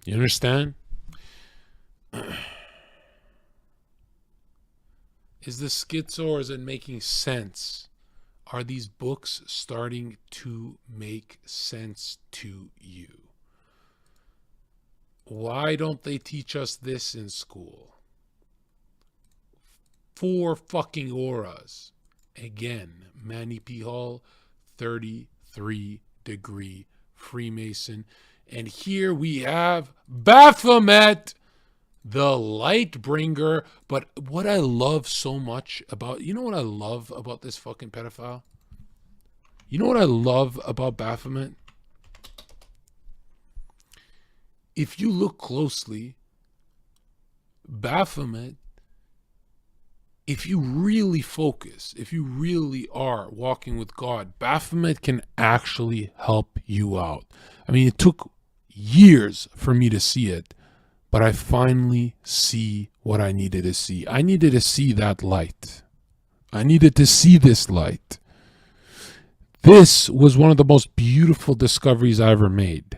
You understand? Is this schizo or is it making sense? Are these books starting to make sense to you? Why don't they teach us this in school? 4 fucking auras. Again, Manny P. Hall, 33-degree Freemason. And here we have Baphomet, the light bringer. But what I love so much about, you know what I love about this fucking pedophile? You know what I love about Baphomet? If you look closely, Baphomet, if you really focus, if you really are walking with God, Baphomet can actually help you out. I mean, it took years for me to see it, but I finally see what I needed to see. I needed to see that light. I needed to see this light. This was one of the most beautiful discoveries I ever made.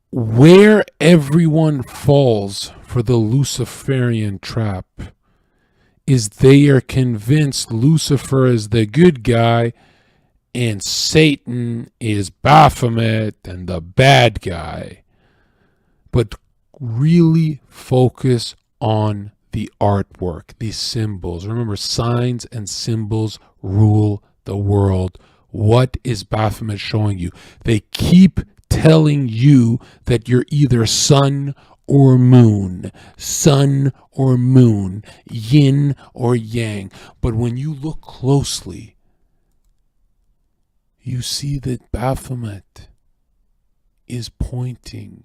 Where everyone falls for the Luciferian trap is they are convinced Lucifer is the good guy and Satan is Baphomet and the bad guy. But really focus on the artwork, these symbols. Remember, signs and symbols rule the world. What is Baphomet showing you? They keep telling you that you're either sun or moon, yin or yang. But when you look closely, you see that Baphomet is pointing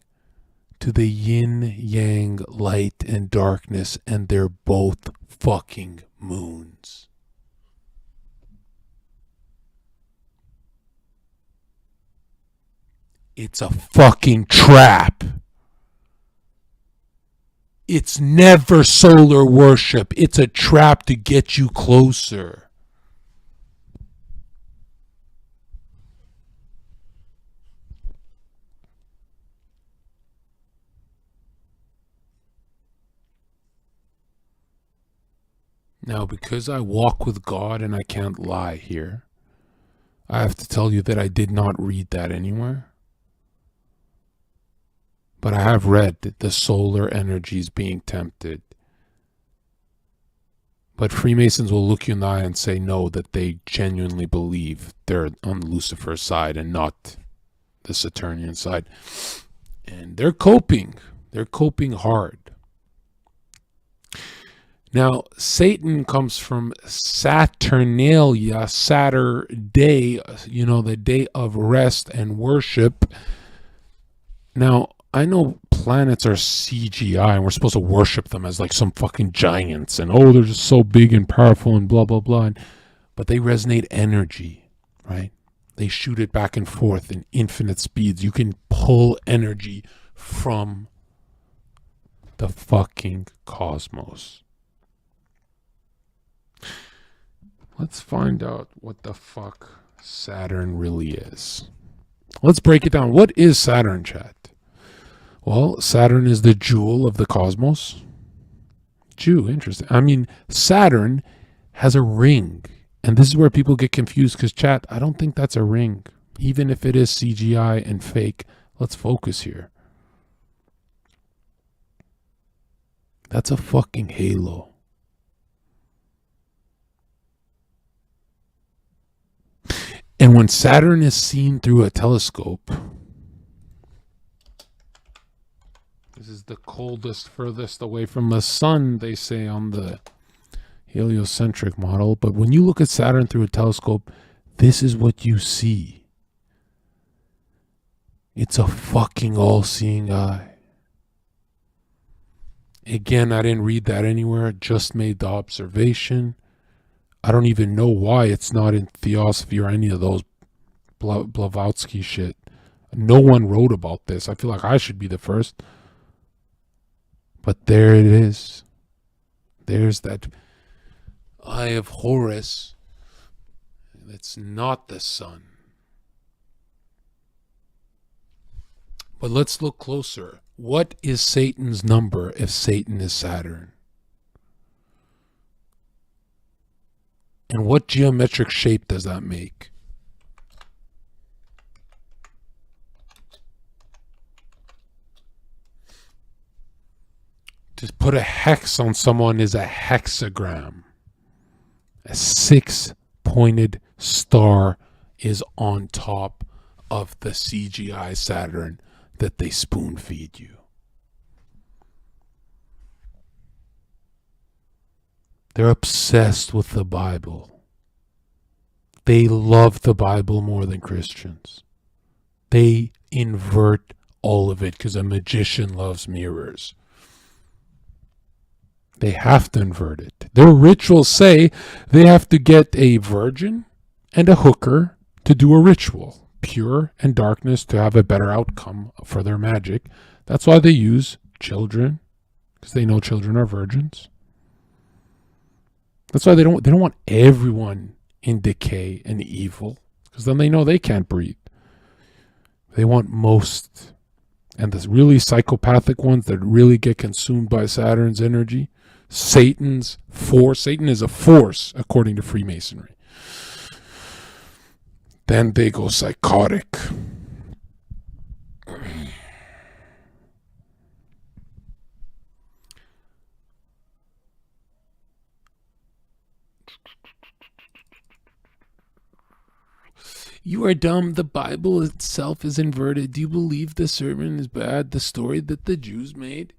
to the yin yang, light and darkness, and they're both fucking moons. It's a fucking trap. It's never solar worship. It's a trap to get you closer. Now, because I walk with God and I can't lie here, I have to tell you that I did not read that anywhere. But I have read that the solar energies being tempted. But Freemasons will look you in the eye and say no, that they genuinely believe they're on Lucifer's side and not the Saturnian side. And they're coping. They're coping hard. Now, Satan comes from Saturnalia, Saturday, the day of rest and worship. Now, I know planets are CGI and we're supposed to worship them as like some fucking giants and they're just so big and powerful and blah, blah, blah. But they resonate energy, right? They shoot it back and forth in infinite speeds. You can pull energy from the fucking cosmos. Let's find out what the fuck Saturn really is. Let's break it down. What is Saturn, chat? Well, Saturn is the jewel of the cosmos. Interesting. I mean, Saturn has a ring. And this is where people get confused because, chat, I don't think that's a ring. Even if it is CGI and fake, let's focus here. That's a fucking halo. And when Saturn is seen through a telescope, this is the coldest, furthest away from the sun, they say on the heliocentric model. But when you look at Saturn through a telescope, this is what you see. It's a fucking all-seeing eye. Again, I didn't read that anywhere. Just made the observation. I don't even know why it's not in Theosophy or any of those Blavatsky shit. No one wrote about this. I feel like I should be the first. But there it is. There's that Eye of Horus. It's not the sun. But let's look closer. What is Satan's number if Satan is Saturn? And what geometric shape does that make? To put a hex on someone is a hexagram. A 6-pointed star is on top of the CGI Saturn that they spoon feed you. They're obsessed with the Bible. They love the Bible more than Christians. They invert all of it because a magician loves mirrors. They have to invert it. Their rituals say they have to get a virgin and a hooker to do a ritual. Pure and darkness to have a better outcome for their magic. That's why they use children, because they know children are virgins. That's why they don't want everyone in decay and evil, because then they know they can't breathe. They want most. And the really psychopathic ones that really get consumed by Saturn's energy, Satan's force. Satan is a force, according to Freemasonry. Then they go psychotic. You are dumb. The Bible itself is inverted. Do you believe the sermon is bad? The story that the Jews made?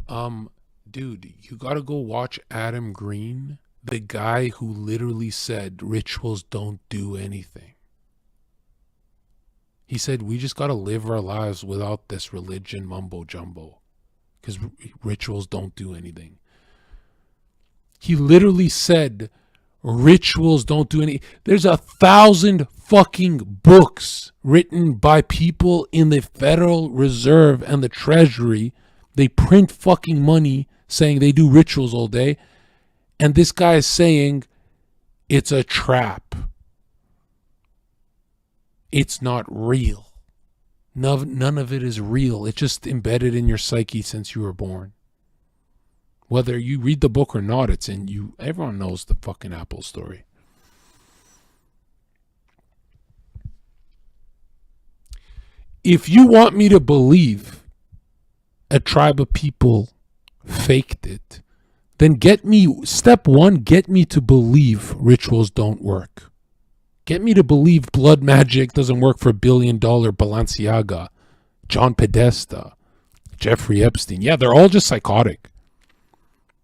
Dude, you gotta go watch Adam Green, the guy who literally said rituals don't do anything. He said, we just gotta live our lives without this religion mumbo jumbo, because rituals don't do anything. He literally said, rituals don't do any. There's 1,000 fucking books written by people in the Federal Reserve and the Treasury. They print fucking money saying they do rituals all day. And this guy is saying it's a trap. It's not real. None of it is real. It's just embedded in your psyche since you were born. Whether you read the book or not, it's in you. Everyone knows the fucking Apple story. If you want me to believe a tribe of people faked it, then step one, get me to believe rituals don't work. Get me to believe blood magic doesn't work for $1 billion Balenciaga, John Podesta, Jeffrey Epstein. Yeah, they're all just psychotic.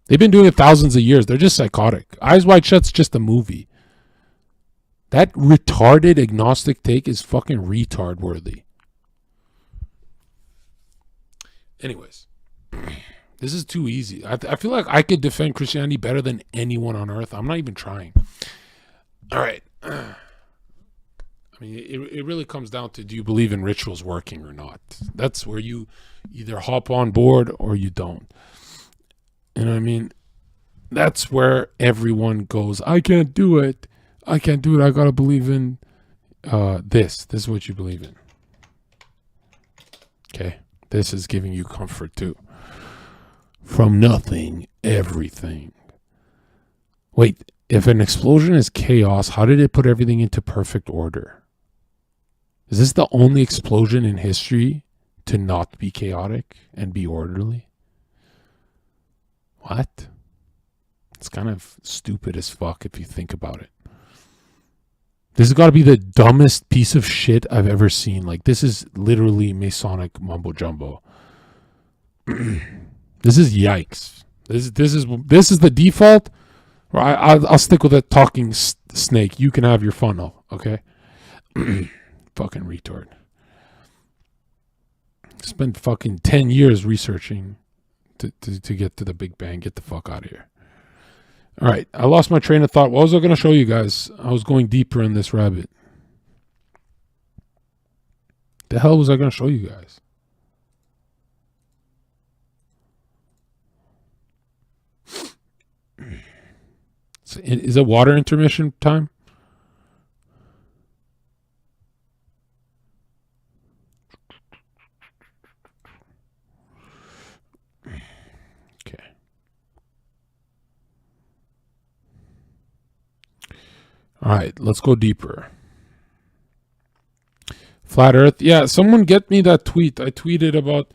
They've been doing it thousands of years. They're just psychotic. Eyes Wide Shut's just a movie. That retarded agnostic take is fucking retard worthy. Anyways, this is too easy. I feel like I could defend Christianity better than anyone on earth. I'm not even trying. All right. I mean, it really comes down to, do you believe in rituals working or not? That's where you either hop on board or you don't. You know what I mean? That's where everyone goes, I can't do it. I can't do it. I got to believe in this. This is what you believe in. Okay. This is giving you comfort too. From nothing, everything. Wait, if an explosion is chaos, how did it put everything into perfect order? Is this the only explosion in history to not be chaotic and be orderly? What? It's kind of stupid as fuck if you think about it. This has got to be the dumbest piece of shit I've ever seen. Like, this is literally Masonic mumbo jumbo. This is yikes. This is the default. I'll stick with a talking snake. You can have your funnel, okay? Fucking retard. Spent fucking 10 years researching to get to the Big Bang. Get the fuck out of here. All right, I lost my train of thought. What was I going to show you guys? I was going deeper in this rabbit. The hell was I going to show you guys? Is it water intermission time? Okay. All right, let's go deeper. Flat Earth. Yeah, someone get me that tweet. I tweeted about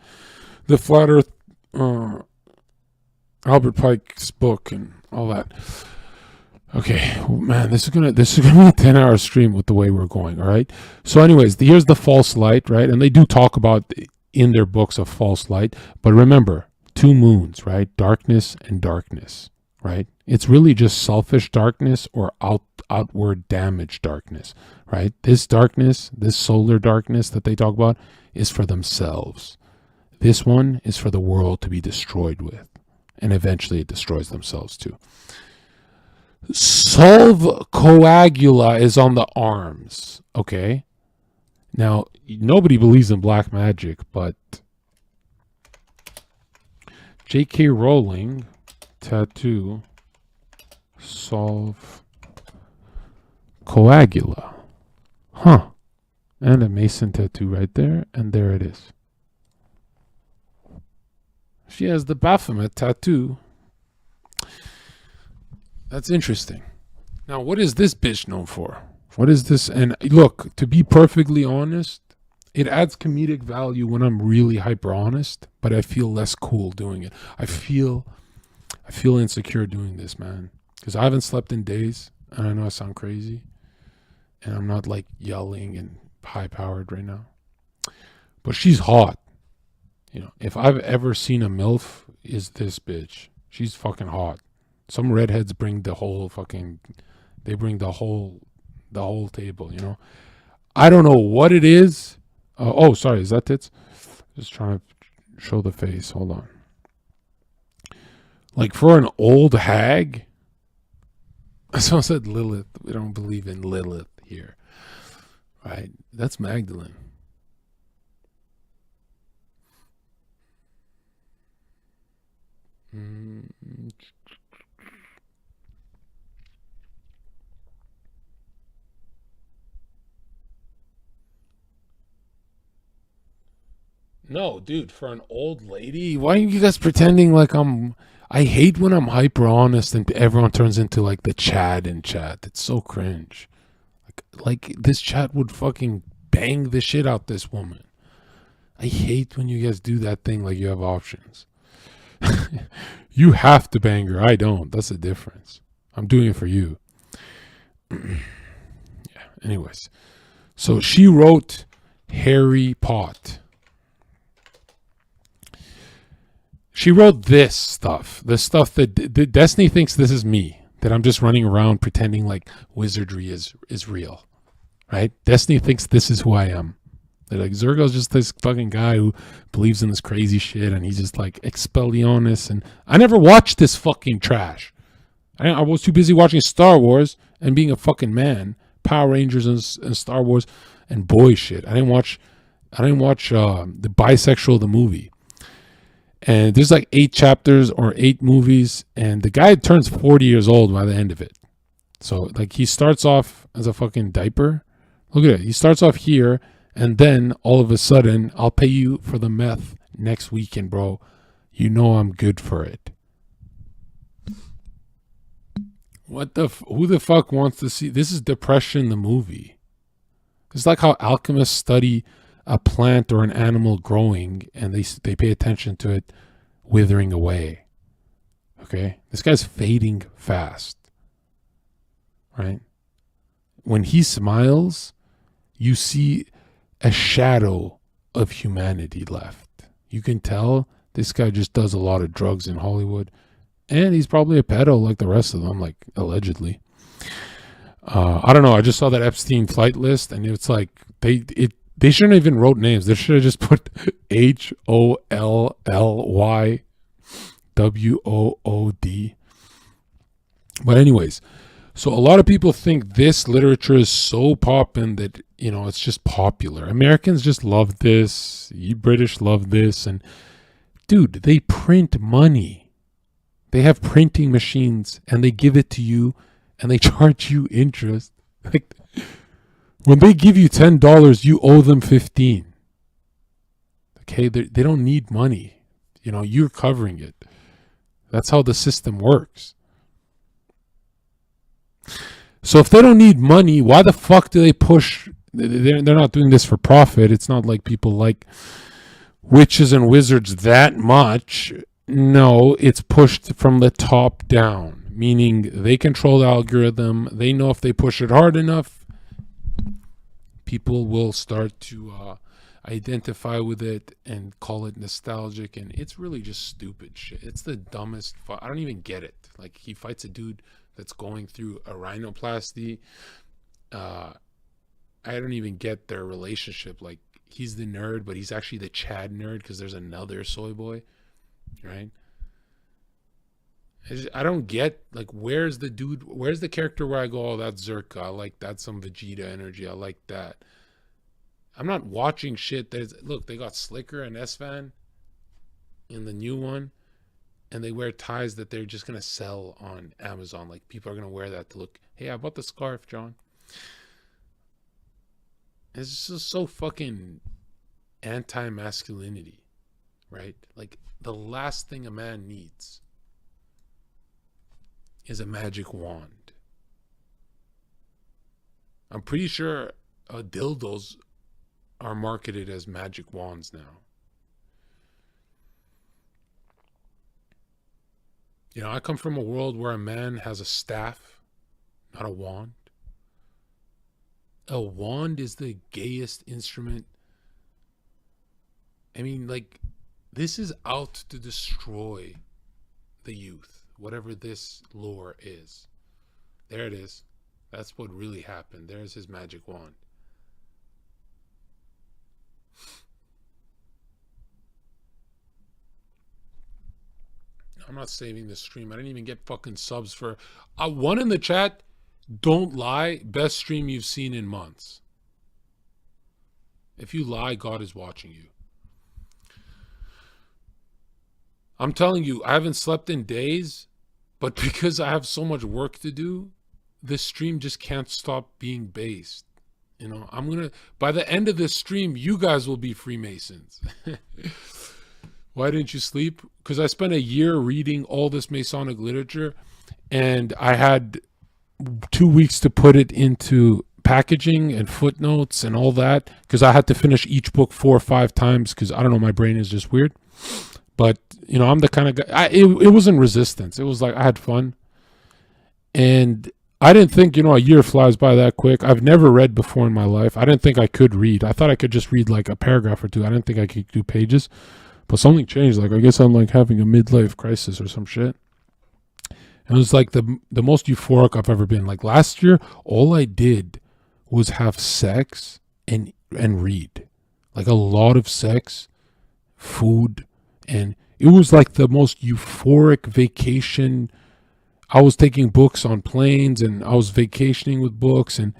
the Flat Earth, Albert Pike's book and all that. Okay, man, this is gonna be a 10-hour stream with the way we're going. All right. So, anyways, here's the false light, right? And they do talk about in their books of false light, but remember, two moons, right? Darkness and darkness, right? It's really just selfish darkness or outward damage darkness, right? This darkness, this solar darkness that they talk about, is for themselves. This one is for the world to be destroyed with, and eventually it destroys themselves too. Solve coagula is on the arms, okay? Now, nobody believes in black magic, but J.K. Rowling tattoo solve coagula. Huh. And a Mason tattoo right there, and there it is. She has the Baphomet tattoo. That's interesting. Now, what is this bitch known for? What is this? And look, to be perfectly honest, it adds comedic value when I'm really hyper honest, but I feel less cool doing it. I feel insecure doing this, man, because I haven't slept in days, and I know I sound crazy, and I'm not like yelling and high powered right now, but she's hot. You know, if I've ever seen a MILF, is this bitch. She's fucking hot. Some redheads bring the whole table, you know. I don't know what it is. Oh, sorry, is that tits? Just trying to show the face. Hold on. Like, for an old hag. Someone said Lilith. We don't believe in Lilith here. Right? That's Magdalene. No, dude, for an old lady, why are you guys pretending like I hate when I'm hyper honest and everyone turns into like the Chad in chat. It's so cringe. Like this chat would fucking bang the shit out this woman. I hate when you guys do that thing like you have options. You have to bang her. I don't. That's the difference. I'm doing it for you. Yeah. Anyways. So she wrote Harry Pot. She wrote this stuff. The stuff that Destiny thinks this is me. That I'm just running around pretending like wizardry is real. Right? Destiny thinks this is who I am. They're like, Zherka's just this fucking guy who believes in this crazy shit and he's just like Expelliarmus. And I never watched this fucking trash. I was too busy watching Star Wars and being a fucking man. Power Rangers and Star Wars and boy shit. I didn't watch the Bisexual the movie. And there's like 8 chapters or 8 movies. And the guy turns 40 years old by the end of it. So like he starts off as a fucking diaper. Look at it. He starts off here. And then all of a sudden, I'll pay you for the meth next weekend, bro. You know I'm good for it. Who the fuck wants to see? This is Depression the movie. It's like how alchemists study a plant or an animal growing and they pay attention to it withering away. Okay? This guy's fading fast. Right? When he smiles, you see a shadow of humanity left. You can tell this guy just does a lot of drugs in Hollywood, and he's probably a pedo like the rest of them, like allegedly. I don't know. I just saw that Epstein flight list, and it's like they shouldn't have even wrote names. They should have just put HOLLYWOOD. But anyways, so a lot of people think this literature is so poppin' that, you know, it's just popular. Americans just love this. You British love this. And dude, they print money. They have printing machines and they give it to you and they charge you interest. Like when they give you $10, you owe them 15. Okay, they don't need money. You know, you're covering it. That's how the system works. So if they don't need money, why the fuck do they push? They're not doing this for profit. It's not like people like witches and wizards that much. No, it's pushed from the top down, meaning they control the algorithm. They know if they push it hard enough, people will start to identify with it and call it nostalgic. And it's really just stupid shit. It's the dumbest. I don't even get it. Like he fights a dude that's going through a rhinoplasty. I don't even get their relationship. Like he's the nerd, but he's actually the Chad nerd because there's another soy boy, right? I don't get, like, where's the character where I go, oh, that's Zherka. I like that, some Vegeta energy. I like that. I'm not watching shit. Look, they got Slicker and Esvan in the new one. And they wear ties that they're just going to sell on Amazon. Like, people are going to wear that to look, hey, I bought the scarf, John. It's just so fucking anti-masculinity, right? Like, the last thing a man needs is a magic wand. I'm pretty sure dildos are marketed as magic wands now. You know, I come from a world where a man has a staff, not a wand. A wand is the gayest instrument. I mean, like, this is out to destroy the youth, whatever this lore is. There it is. That's what really happened. There's his magic wand. I'm not saving this stream. I didn't even get fucking subs for one in the chat. Don't lie. Best stream you've seen in months. If you lie, God is watching you. I'm telling you, I haven't slept in days, but because I have so much work to do, this stream just can't stop being based. You know, by the end of this stream, you guys will be Freemasons. Why didn't you sleep? Because I spent a year reading all this Masonic literature, and I had 2 weeks to put it into packaging and footnotes and all that, because I had to finish each book 4 or 5 times, because I don't know, my brain is just weird. But, you know, I'm the kind of guy, it wasn't resistance. It was like I had fun. And I didn't think, you know, a year flies by that quick. I've never read before in my life. I didn't think I could read. I thought I could just read like a paragraph or two. I didn't think I could do pages. But something changed. Like, I guess I'm like having a midlife crisis or some shit. And it was like the most euphoric I've ever been. Like last year, all I did was have sex and read. Like a lot of sex, food, and it was like the most euphoric vacation. I was taking books on planes, and I was vacationing with books, and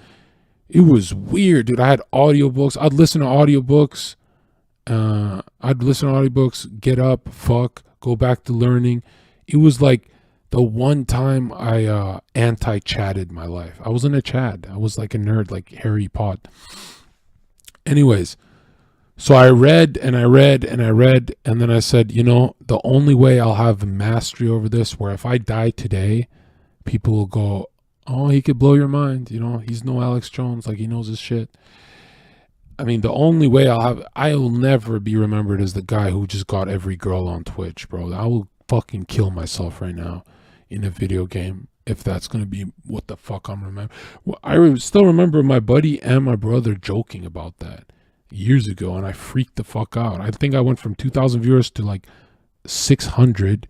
it was weird, dude. I had audiobooks. I'd listen to audiobooks. Get up, fuck, go back to learning. It was like the one time I anti-chatted my life. I wasn't a Chad. I was like a nerd, like Harry Potter. Anyways, so I read and I read and I read, and then I said, you know, the only way I'll have mastery over this, where if I die today, people will go, oh, he could blow your mind. You know, he's no Alex Jones. Like, he knows his shit. I mean, the only way I will never be remembered as the guy who just got every girl on Twitch, bro. I will fucking kill myself right now in a video game if that's going to be what the fuck I'm remembering. Well, I still remember my buddy and my brother joking about that years ago, and I freaked the fuck out. I think I went from 2,000 viewers to like 600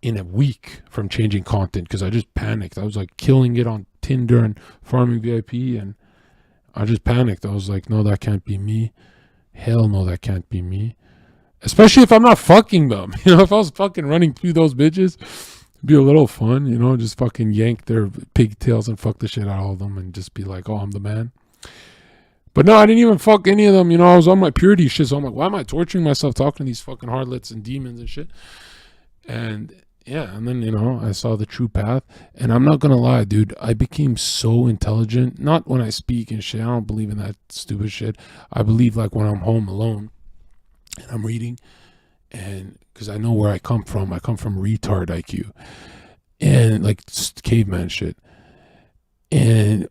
in a week from changing content, because I just panicked. I was like killing it on Tinder and farming VIP, and I just panicked. I was like, no, that can't be me. Hell no, that can't be me. Especially if I'm not fucking them. You know, if I was fucking running through those bitches, it'd be a little fun, you know, just fucking yank their pigtails and fuck the shit out of all of them and just be like, oh, I'm the man. But no, I didn't even fuck any of them. You know, I was on my purity shit. So I'm like, why am I torturing myself talking to these fucking harlots and demons and shit? And yeah, and then, you know, I saw the true path. And I'm not going to lie, dude, I became so intelligent. Not when I speak and shit. I don't believe in that stupid shit. I believe like when I'm home alone and I'm reading, and because I know where I come from. I come from retard IQ and like caveman shit. And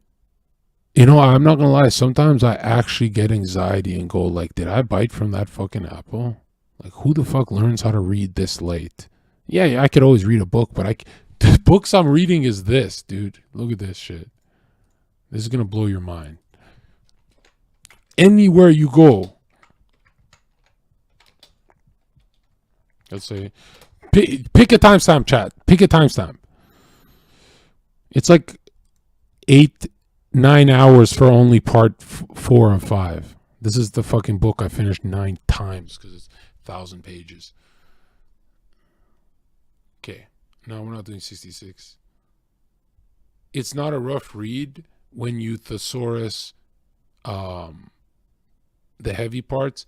you know, I'm not gonna lie, sometimes I actually get anxiety and go like, did I bite from that fucking apple? Like, who the fuck learns how to read this late? Yeah, I could always read a book, but the books I'm reading is this, dude. Look at this shit. This is gonna blow your mind. Anywhere you go, let's say, pick a timestamp, chat. Pick a timestamp. It's like 9 hours for only part 4 and 5. This is the fucking book I finished 9 times because it's 1,000 pages. Okay, no, we're not doing 66. It's not a rough read when you thesaurus the heavy parts,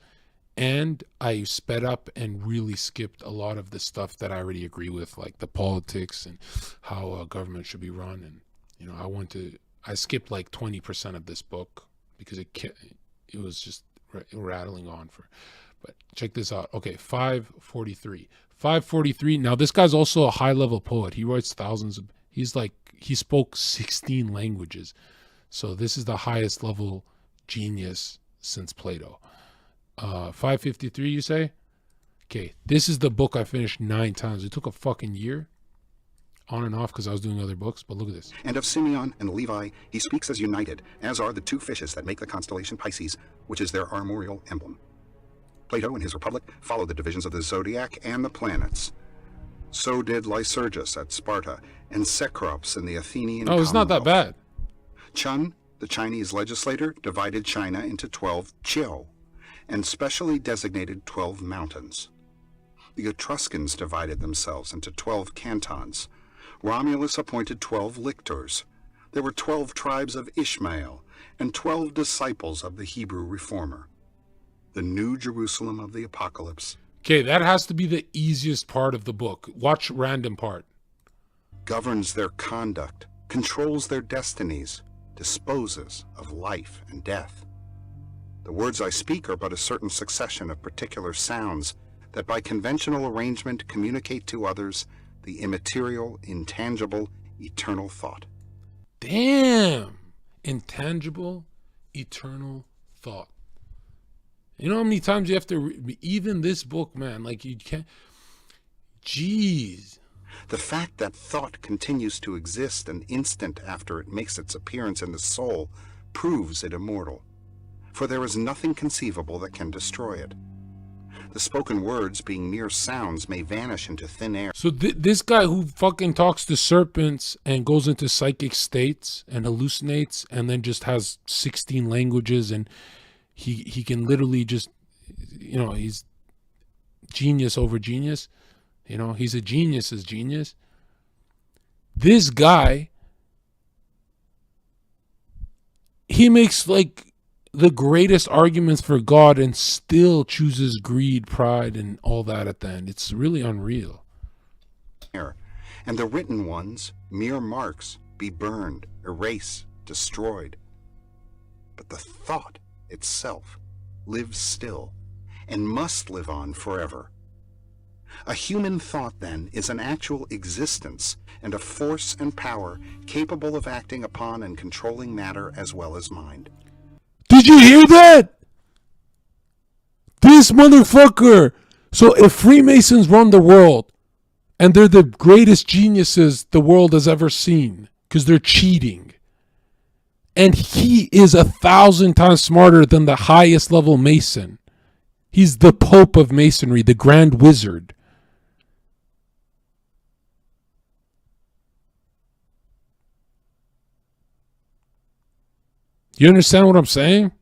and I sped up and really skipped a lot of the stuff that I already agree with, like the politics and how government should be run. And you know, I skipped like 20% of this book because it was just rattling on for. But check this out. Okay, 543. 543. Now this guy's also a high-level poet. He writes thousands of. He spoke 16 languages, so this is the highest level genius since Plato. 553, you say? Okay, this is the book I finished 9 times. It took a fucking year, on and off, because I was doing other books, but look at this. And of Simeon and Levi he speaks as united, as are the 2 fishes that make the constellation Pisces, which is their armorial emblem. Plato in his Republic followed the divisions of the zodiac and the planets. So did Lycurgus at Sparta, and Cecrops in the Athenian Oh, it's not that bad. Chun, the Chinese legislator, divided China into 12 chiu, and specially designated 12 mountains. The Etruscans divided themselves into 12 cantons. Romulus appointed 12 lictors. There were 12 tribes of Ishmael, and 12 disciples of the Hebrew reformer. The New Jerusalem of the Apocalypse. Okay, that has to be the easiest part of the book. Watch random part. Governs their conduct, controls their destinies, disposes of life and death. The words I speak are but a certain succession of particular sounds that by conventional arrangement communicate to others the immaterial, intangible, eternal thought. Damn. Intangible, eternal thought. You know how many times you have to read, even this book, man, like you can't, jeez. The fact that thought continues to exist an instant after it makes its appearance in the soul proves it immortal, for there is nothing conceivable that can destroy it. The spoken words, being mere sounds, may vanish into thin air. So this guy who fucking talks to serpents and goes into psychic states and hallucinates and then just has 16 languages and he can literally just, you know, he's genius over genius. You know, he's a genius's genius. This guy, he makes like the greatest arguments for God and still chooses greed, pride, and all that at the end. It's really unreal. And the written ones, mere marks, be burned, erased, destroyed. But the thought itself lives still and must live on forever. A human thought, then, is an actual existence and a force and power capable of acting upon and controlling matter as well as mind. Did you hear that? This motherfucker. So if Freemasons run the world and they're the greatest geniuses the world has ever seen because they're cheating, and he is 1,000 times smarter than the highest level Mason. He's the Pope of Masonry, the Grand Wizard. You understand what I'm saying?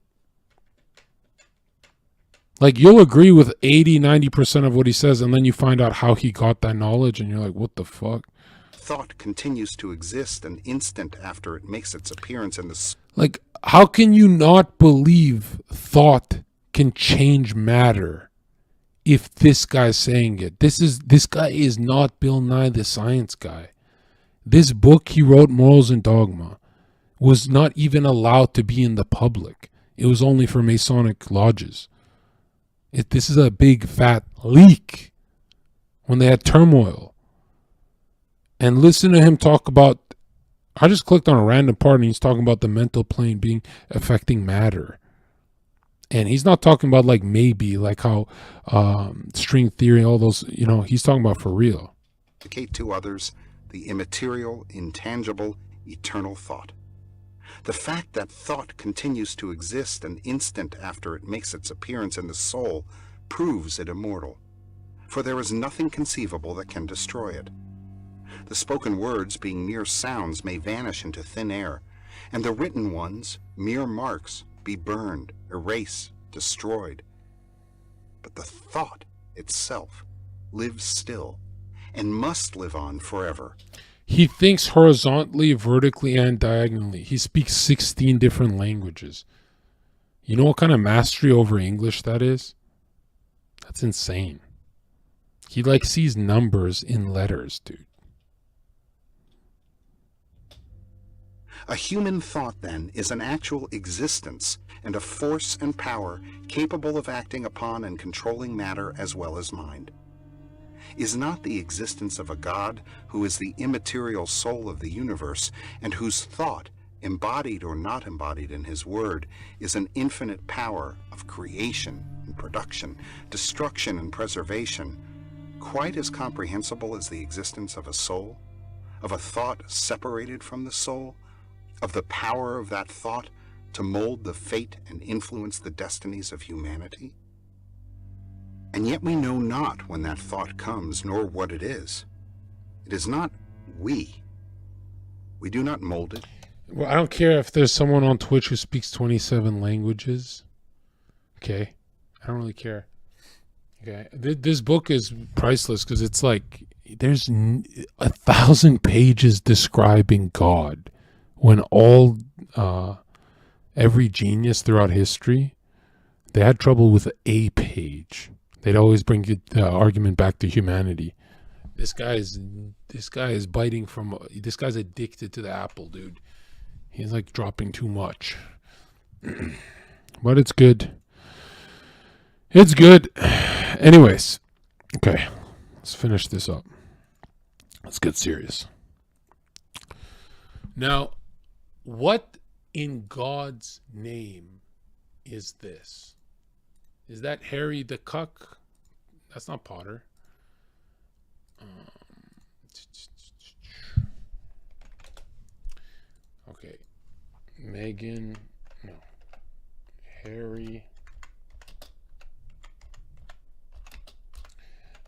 Like, you'll agree with 80-90% of what he says, and then you find out how he got that knowledge, and you're like, what the fuck? Thought continues to exist an instant after it makes its appearance in the... Like, how can you not believe thought can change matter if this guy's saying it? This guy is not Bill Nye the Science Guy. This book he wrote, Morals and Dogma, was not even allowed to be in the public. It was only for Masonic lodges. This is a big fat leak when they had turmoil. And listen to him talk about, I just clicked on a random part and he's talking about the mental plane being affecting matter. And he's not talking about like maybe, like how string theory, all those, you know, he's talking about for real. Communicate to others the immaterial, intangible, eternal thought. The fact that thought continues to exist an instant after it makes its appearance in the soul proves it immortal, for there is nothing conceivable that can destroy it. The spoken words, being mere sounds, may vanish into thin air, and the written ones, mere marks, be burned, erased, destroyed. But the thought itself lives still and must live on forever. He thinks horizontally, vertically, and diagonally. He speaks 16 different languages. You know what kind of mastery over English that is? That's insane. He like sees numbers in letters, dude. A human thought, then, is an actual existence and a force and power capable of acting upon and controlling matter as well as mind. Is not the existence of a God who is the immaterial soul of the universe and whose thought, embodied or not embodied in his word, is an infinite power of creation and production, destruction and preservation, quite as comprehensible as the existence of a soul, of a thought separated from the soul, of the power of that thought to mold the fate and influence the destinies of humanity? And yet we know not when that thought comes, nor what it is. It is not we. We do not mold it. Well, I don't care if there's someone on Twitch who speaks 27 languages. Okay. I don't really care. Okay. This book is priceless because it's like there's 1,000 pages describing God when all every genius throughout history, they had trouble with a page. They'd always bring the argument back to humanity. This guy is biting from. This guy's addicted to the apple, dude. He's like dropping too much. But it's good. It's good. Anyways, Okay, let's finish this up. Let's get serious. Now, what in God's name is this? Is that Harry the Cuck? That's not Potter. Okay. Megan. No. Harry.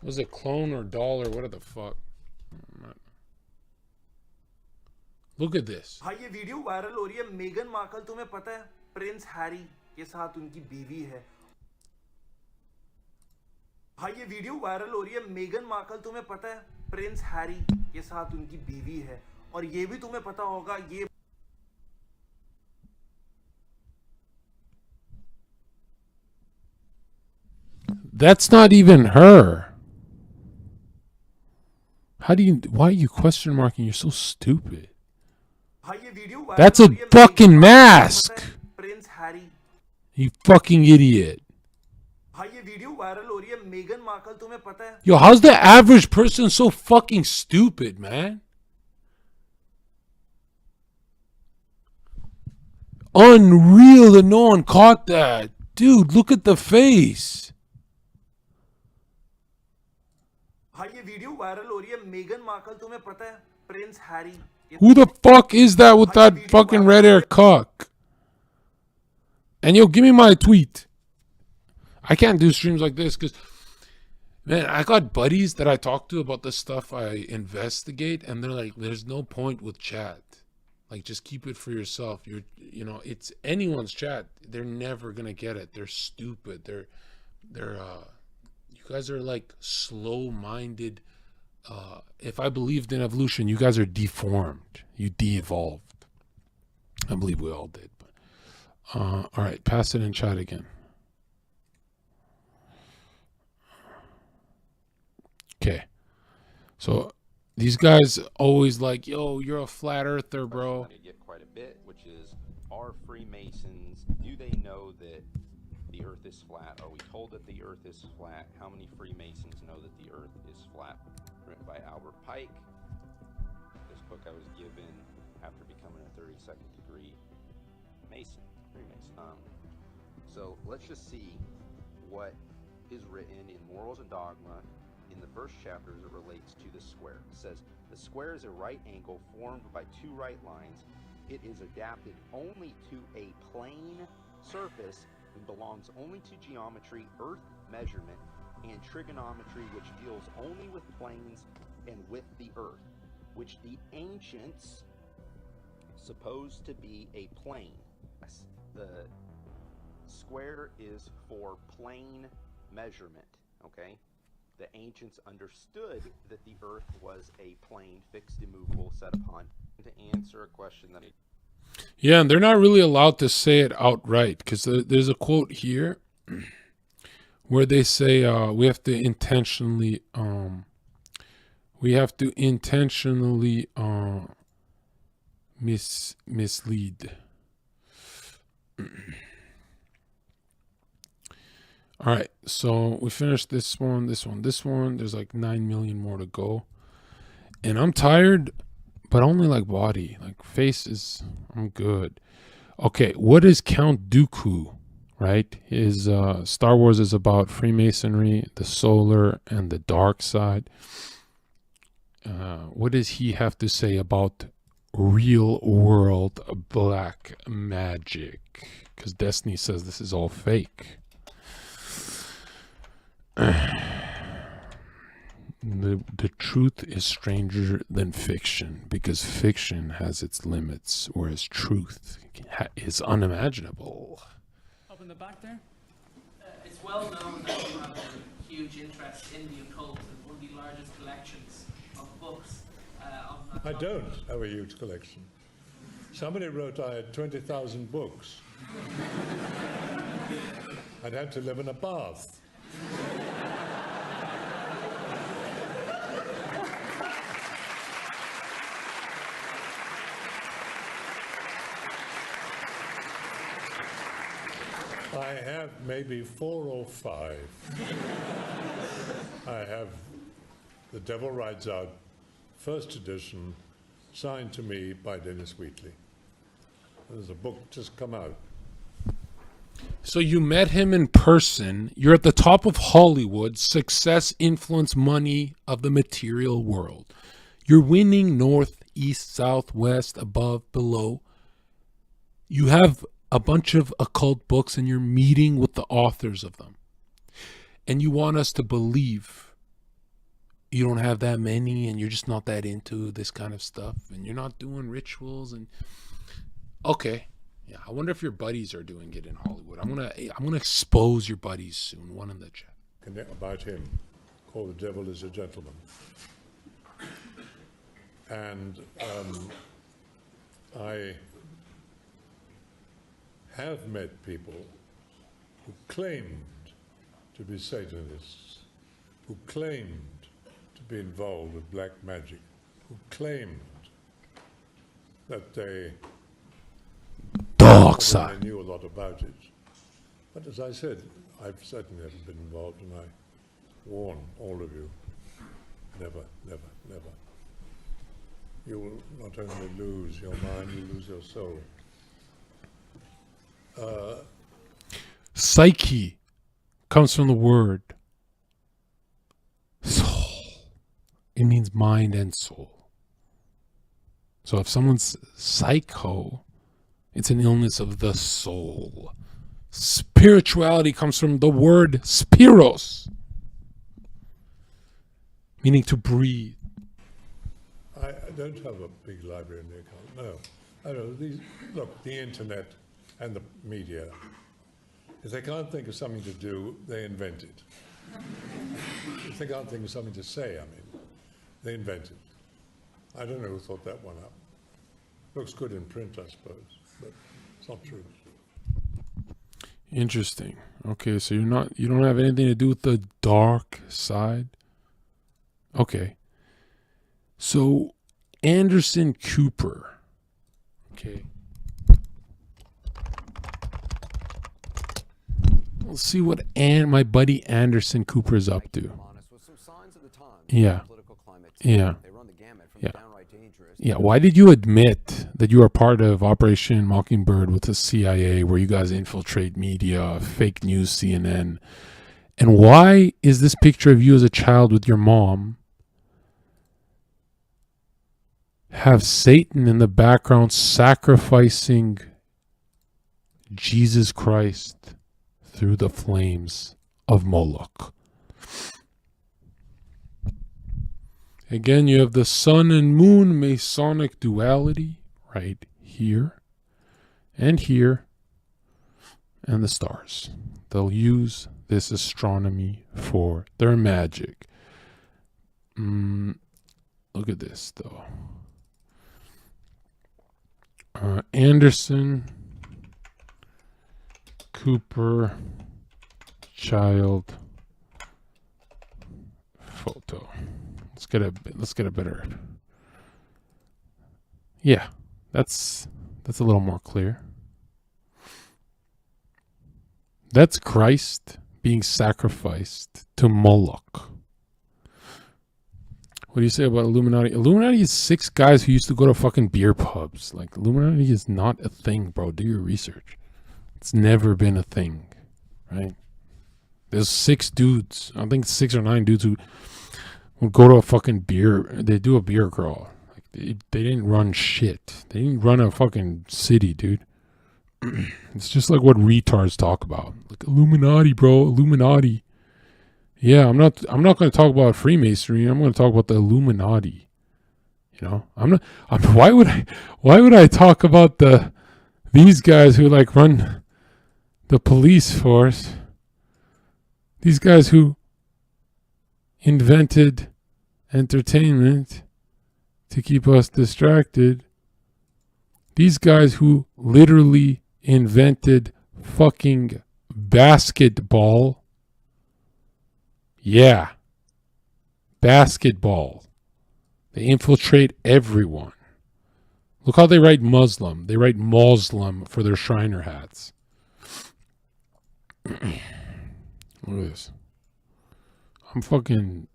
Was it clone or doll or what the fuck? Look at this. हाँ ये video viral हो रही है Megan Markle तुम्हें पता है Prince Harry के साथ उनकी बीवी है हाँ ये वीडियो वायरल हो रही है मेगन मार्कल तुम्हें पता है प्रिंस हैरी के साथ उनकी बीवी है और ये भी तुम्हें पता होगा ये That's not even her. Why are you question marking? You're so stupid. That's a fucking mask. You fucking idiot. Yo, how's the average person so fucking stupid, man? Unreal that no one caught that. Dude, look at the face. Who the fuck is that with that fucking red hair cock? And yo, give me my tweet. I can't do streams like this because, man, I got buddies that I talk to about the stuff I investigate, and they're like, "There's no point with chat. Like, just keep it for yourself. It's anyone's chat. They're never gonna get it. They're stupid. You guys are like slow-minded. If I believed in evolution, you guys are deformed. You de-evolved. I believe we all did. But all right, pass it in chat again. Okay. So these guys always like, yo, you're a flat earther, bro. I get quite a bit, which is, are Freemasons, do they know that the earth is flat? Are we told that the earth is flat? How many Freemasons know that the earth is flat? Written by Albert Pike. This book I was given after becoming a 32nd degree Mason, Freemason. So let's just see what is written in Morals and Dogma. In the first chapter, as it relates to the square. It says, the square is a right angle formed by two right lines. It is adapted only to a plane surface and belongs only to geometry, earth measurement, and trigonometry, which deals only with planes and with the earth, which the ancients supposed to be a plane. The square is for plane measurement, okay? The ancients understood that the earth was a plane, fixed, immovable, set upon. To answer a question that Yeah, and they're not really allowed to say it outright because there's a quote here where they say we have to intentionally mislead. All right, so we finished this one. There's like 9 million more to go. And I'm tired, but only like body. Like face is, I'm good. Okay, what is Count Dooku, right? His Star Wars is about Freemasonry, the solar, and the dark side. What does he have to say about real world black magic? Because Destiny says this is all fake. The truth is stranger than fiction because fiction has its limits, whereas truth is unimaginable. Up in the back there? It's well known that you have a huge interest in the occult and one of the largest collections of books. I don't have a huge collection. Somebody wrote I had 20,000 books. I'd have to live in a bath. I have maybe 4 or 5. I have The Devil Rides Out, first edition, signed to me by Dennis Wheatley. There's a book just come out. So you met him in person. You're at the top of Hollywood. Success, influence, money of the material world. You're winning north, east, south, west, above, below. You have a bunch of occult books and you're meeting with the authors of them. And you want us to believe you don't have that many and you're just not that into this kind of stuff and you're not doing rituals and okay. Yeah, I wonder if your buddies are doing it in Hollywood. I'm gonna expose your buddies soon. One in the chat. About him, called The Devil is a Gentleman. And I have met people who claimed to be Satanists, who claimed to be involved with black magic, who claimed that they Dark side. I knew a lot about it. But as I said, I've certainly never been involved, and I warn all of you, never, never, never. You will not only lose your mind, you lose your soul. Psyche comes from the word soul. It means mind and soul. So if someone's psycho, it's an illness of the soul. Spirituality comes from the word spiros, meaning to breathe. I don't have a big library in the account, no. I know, look, the internet and the media, if they can't think of something to do, they invent it. If they can't think of something to say, they invent it. I don't know who thought that one up. Looks good in print, I suppose, but it's not true. Interesting. Okay, so you don't have anything to do with the dark side? Okay. So Anderson Cooper. Okay. Let's see what my buddy Anderson Cooper is up to. Yeah. Yeah. Yeah. Yeah. Why did you admit that you are part of Operation Mockingbird with the CIA, where you guys infiltrate media, fake news, CNN? And why is this picture of you as a child with your mom have Satan in the background sacrificing Jesus Christ through the flames of Moloch? Again, you have the sun and moon Masonic duality right here and here, and the stars. They'll use this astronomy for their magic. Look at this, though. Anderson Cooper child photo. Let's get a better. Yeah, that's a little more clear. That's Christ being sacrificed to Moloch. What do you say about Illuminati? Illuminati is 6 guys who used to go to fucking beer pubs. Like, Illuminati is not a thing, bro. Do your research. It's never been a thing, right? There's 6 dudes. I think 6 or 9 dudes who would go to a fucking beer. They do a beer crawl. Like, they didn't run shit. They didn't run a fucking city, dude. It's just like what retards talk about. Like, Illuminati, bro. Illuminati. Yeah, I'm not going to talk about Freemasonry. I'm going to talk about the Illuminati. You know, why would I talk about these guys who like run the police force? These guys who invented entertainment to keep us distracted. These guys who literally invented fucking basketball. Yeah. Basketball. They infiltrate everyone. Look how they write Muslim. They write Muslim for their Shriner hats. Look at this. I'm fucking.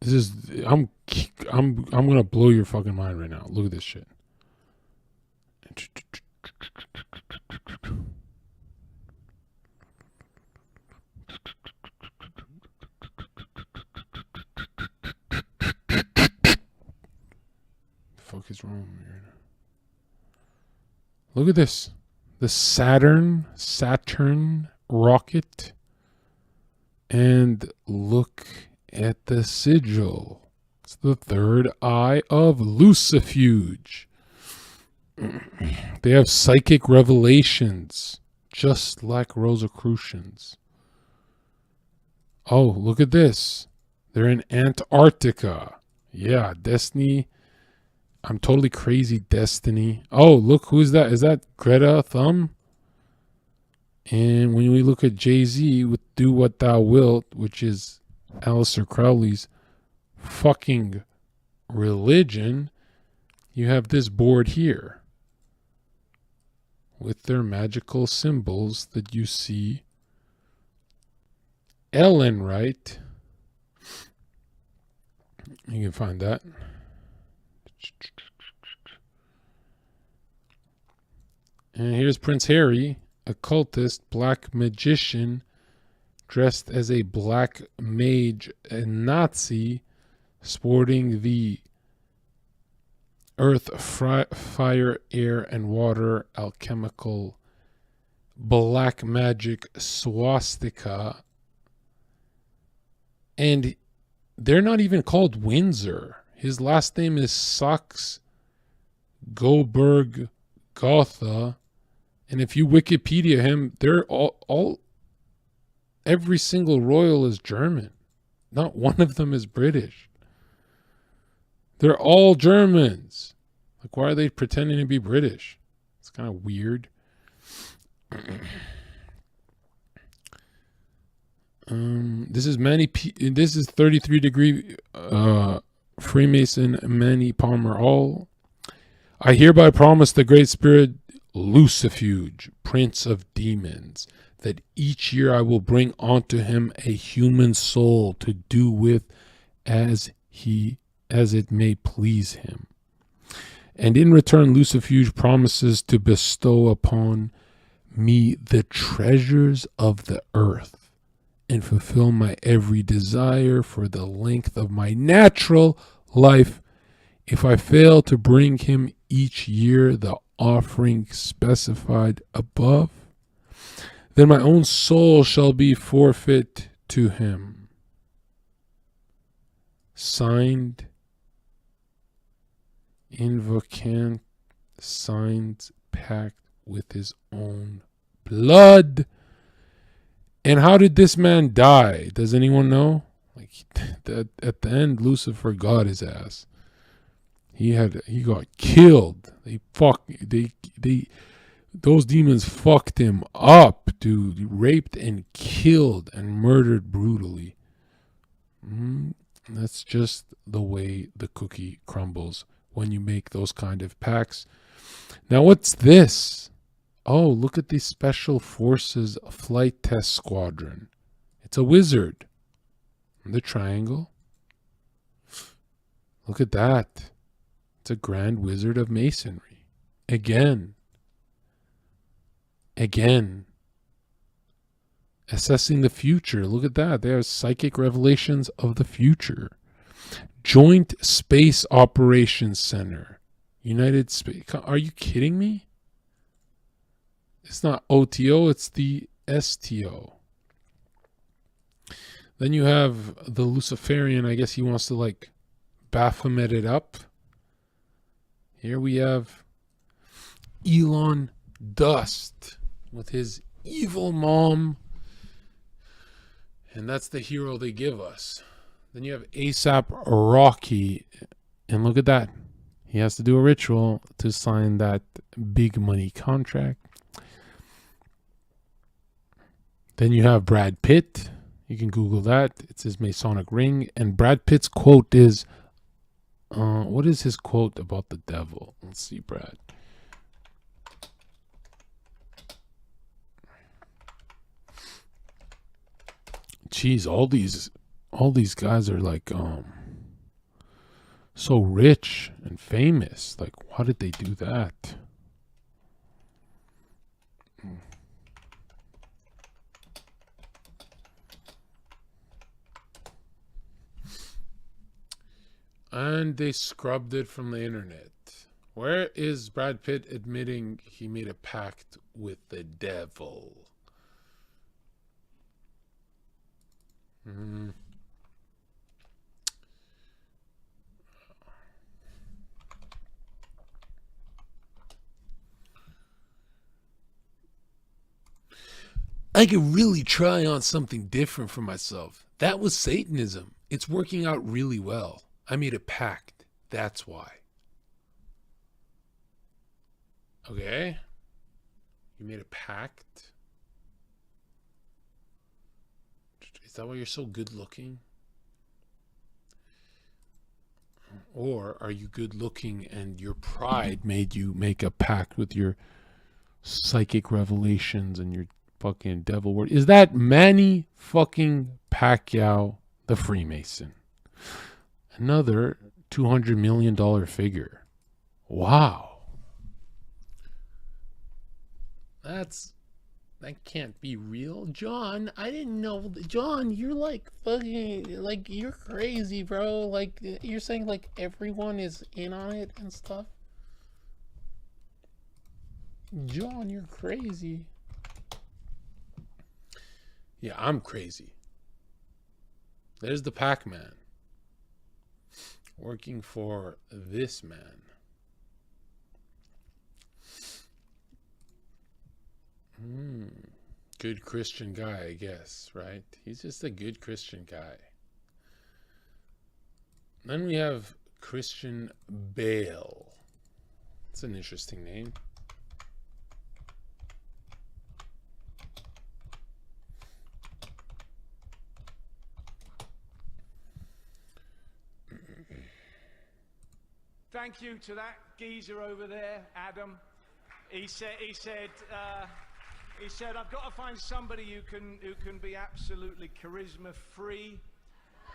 This is. I'm gonna blow your fucking mind right now. Look at this shit. The fuck is wrong here? Look at this. The Saturn rocket. And look at the sigil. It's the third eye of Lucifuge. They have psychic revelations, just like Rosicrucians. Oh, look at this. They're in Antarctica. Yeah, Destiny. I'm totally crazy, Destiny. Oh, look, who's that? Is that Greta Thumb? And when we look at Jay-Z with Do What Thou Wilt, which is Aleister Crowley's fucking religion, you have this board here with their magical symbols that you see. Ellen, right? You can find that. And here's Prince Harry, occultist, black magician, dressed as a black mage and Nazi, sporting the earth, fire, air, and water alchemical black magic swastika. And they're not even called Windsor. His last name is Saxe Goberg Gotha. And if you Wikipedia him, they're all every single royal is German. Not one of them is British. They're all Germans. Like, why are they pretending to be British? It's kind of weird. This is this is 33 degree Freemason Manny Palmer All. I hereby promise the Great Spirit Lucifuge, Prince of Demons, that each year I will bring onto him a human soul to do with as it may please him. And in return, Lucifuge promises to bestow upon me the treasures of the earth and fulfill my every desire for the length of my natural life. If I fail to bring him each year the offering specified above, then my own soul shall be forfeit to him. Signed, Invocant, signs pact with his own blood. And how did this man die? Does anyone know? Like, at the end, Lucifer got his ass. He got killed. Those demons fucked him up, dude. He raped and killed and murdered brutally. That's just the way the cookie crumbles when you make those kind of pacts. Now, what's this? Oh, look at the Special Forces Flight Test Squadron. It's a wizard. The triangle. Look at that. It's a Grand Wizard of Masonry. Again. Assessing the future. Look at that. They are psychic revelations of the future. Joint Space Operations Center. United Space. Are you kidding me? It's not OTO, it's the STO. Then you have the Luciferian. I guess he wants to like Baphomet it up. Here we have Elon Dust with his evil mom. And that's the hero they give us. Then you have ASAP Rocky. And look at that. He has to do a ritual to sign that big money contract. Then you have Brad Pitt. You can Google that. It's his Masonic ring. And Brad Pitt's quote is, what is his quote about the devil? Let's see, Brad. Jeez, all these all these guys are like so rich and famous. Like, why did they do that? And they scrubbed it from the internet. Where is Brad Pitt admitting he made a pact with the devil? I could really try on something different for myself. That was Satanism. It's working out really well. I made a pact. That's why. Okay. You made a pact? Is that why you're so good looking? Or are you good looking and your pride made you make a pact with your psychic revelations and your fucking devil word? Is that Manny fucking Pacquiao, the Freemason? Another $200 million figure. Wow. That can't be real. John, I didn't know. John, you're like fucking, like, you're crazy, bro. Like, you're saying like everyone is in on it and stuff. John, you're crazy. Yeah, I'm crazy. There's the Pac-Man. Working for this man. Good Christian guy, I guess, right? He's just a good Christian guy. Then we have Christian Bale. It's an interesting name. Thank you to that geezer over there, Adam. He said, I've got to find somebody who can be absolutely charisma free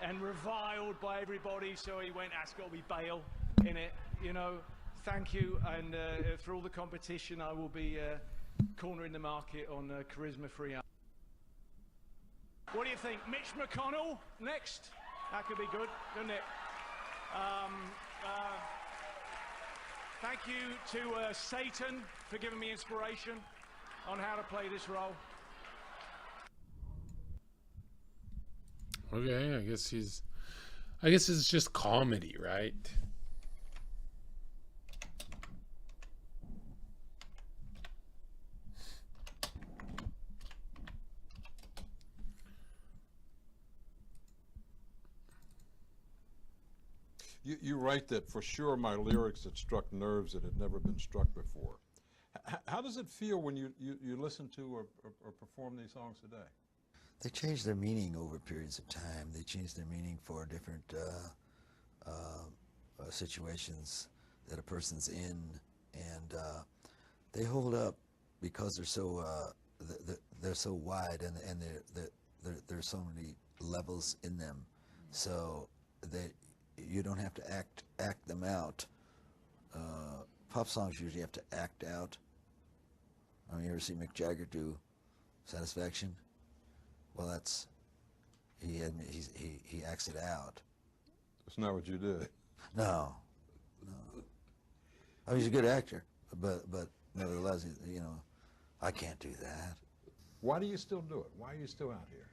and reviled by everybody. So he went, that's got to be Bale in it, you know. Thank you, and for all the competition, I will be cornering the market on charisma free. What do you think, Mitch McConnell next? That could be good, couldn't it? Thank you to Satan for giving me inspiration on how to play this role. Okay, I guess it's just comedy, right? You write that for sure my lyrics had struck nerves that had never been struck before. How does it feel when you listen to or perform these songs today? They change their meaning over periods of time. They change their meaning for different situations that a person's in, and they hold up because they're so wide, and there's so many levels in them. So you don't have to act them out. Pop songs usually have to act out. I mean, you ever see Mick Jagger do Satisfaction? Well, he acts it out. That's not what you did. No. I mean, he's a good actor, but nevertheless, you know, I can't do that. Why do you still do it? Why are you still out here?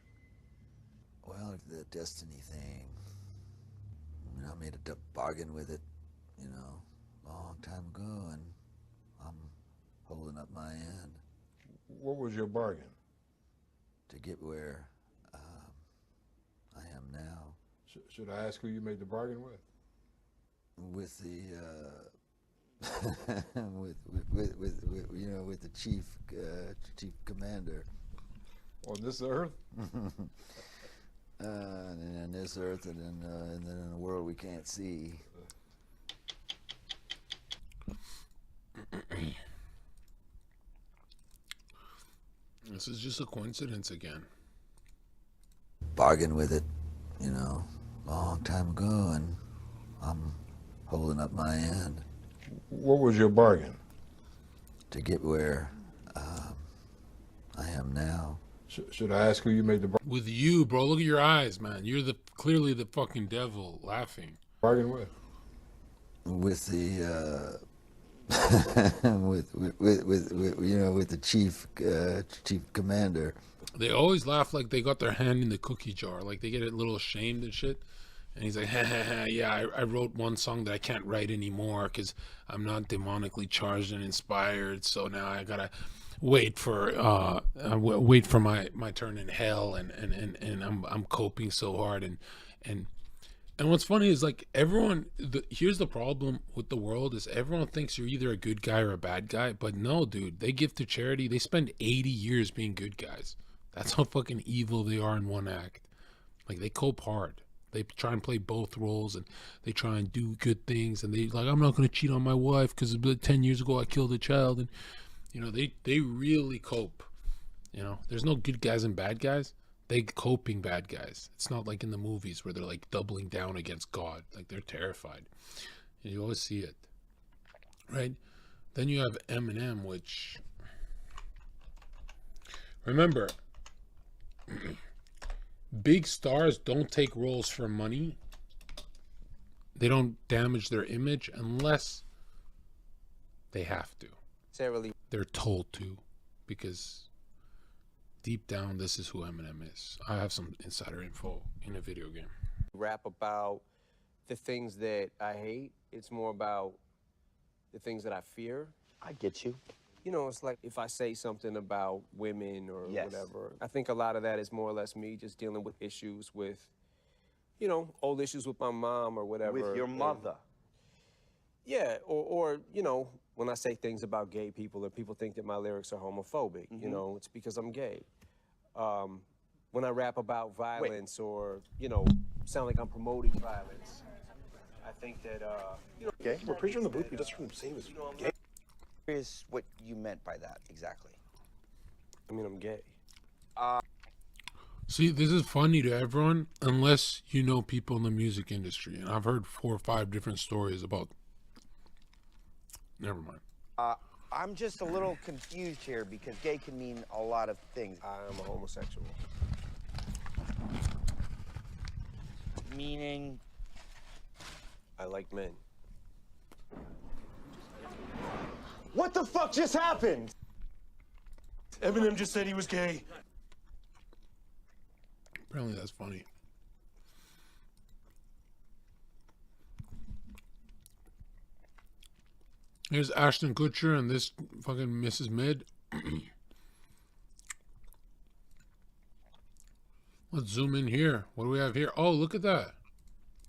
Well, the destiny thing. I mean, I made a bargain with it, you know, a long time ago, and I'm holding up my end. What was your bargain? To get where I am now. Should I ask who you made the bargain with? With the with you know, with the chief commander. On this earth? And in this earth, and then in a world we can't see. This is just a coincidence again. Bargain with it. you know, a long time ago, and I'm holding up my end. What was your bargain? To get where I am now. Should I ask who you made the With you, bro. Look at your eyes, man. You're clearly the fucking devil laughing. bargain with? With the with you know, with the chief commander. They always laugh like they got their hand in the cookie jar, like they get a little ashamed and shit. And he's like, ha, ha, ha, yeah, I wrote one song that I can't write anymore because I'm not demonically charged and inspired. So now I gotta wait for my turn in hell, and I'm coping so hard, and what's funny is like here's the problem with the world is everyone thinks you're either a good guy or a bad guy, but no, dude, they give to charity. They spend 80 years being good guys. That's how fucking evil they are in one act. Like, they cope hard. They try and play both roles, and they try and do good things, and they like, I'm not going to cheat on my wife because 10 years ago I killed a child. And you know, they really cope. You know, there's no good guys and bad guys. They coping bad guys. It's not like in the movies where they're like doubling down against God. Like, they're terrified. And you always see it, right? Then you have Eminem, which, remember, big stars don't take roles for money. They don't damage their image unless they have to. They're told to, because deep down, this is who Eminem is. I have some insider info in a video game. Rap about the things that I hate. It's more about the things that I fear. I get you. You know, it's like if I say something about women or whatever, I think a lot of that is more or less me just dealing with issues with, you know, old issues with my mom or whatever. With your mother. Yeah, or you know, when I say things about gay people or people think that my lyrics are homophobic, you know, it's because I'm gay. When I rap about violence or, you know, sound like I'm promoting violence, I think that, you know... Okay, we're pretty sure in the booth we just heard him say he was gay. Is what you meant by that, exactly. I mean, I'm gay. See, this is funny to everyone unless you know people in the music industry. And I've heard 4 or 5 different stories about... Never mind. I'm just a little confused here because gay can mean a lot of things. I'm a homosexual. Meaning? I like men. What the fuck just happened? Eminem just said he was gay. Apparently that's funny. Here's Ashton Kutcher and this fucking Mrs. Mid. Let's zoom in here. What do we have here? Oh, look at that.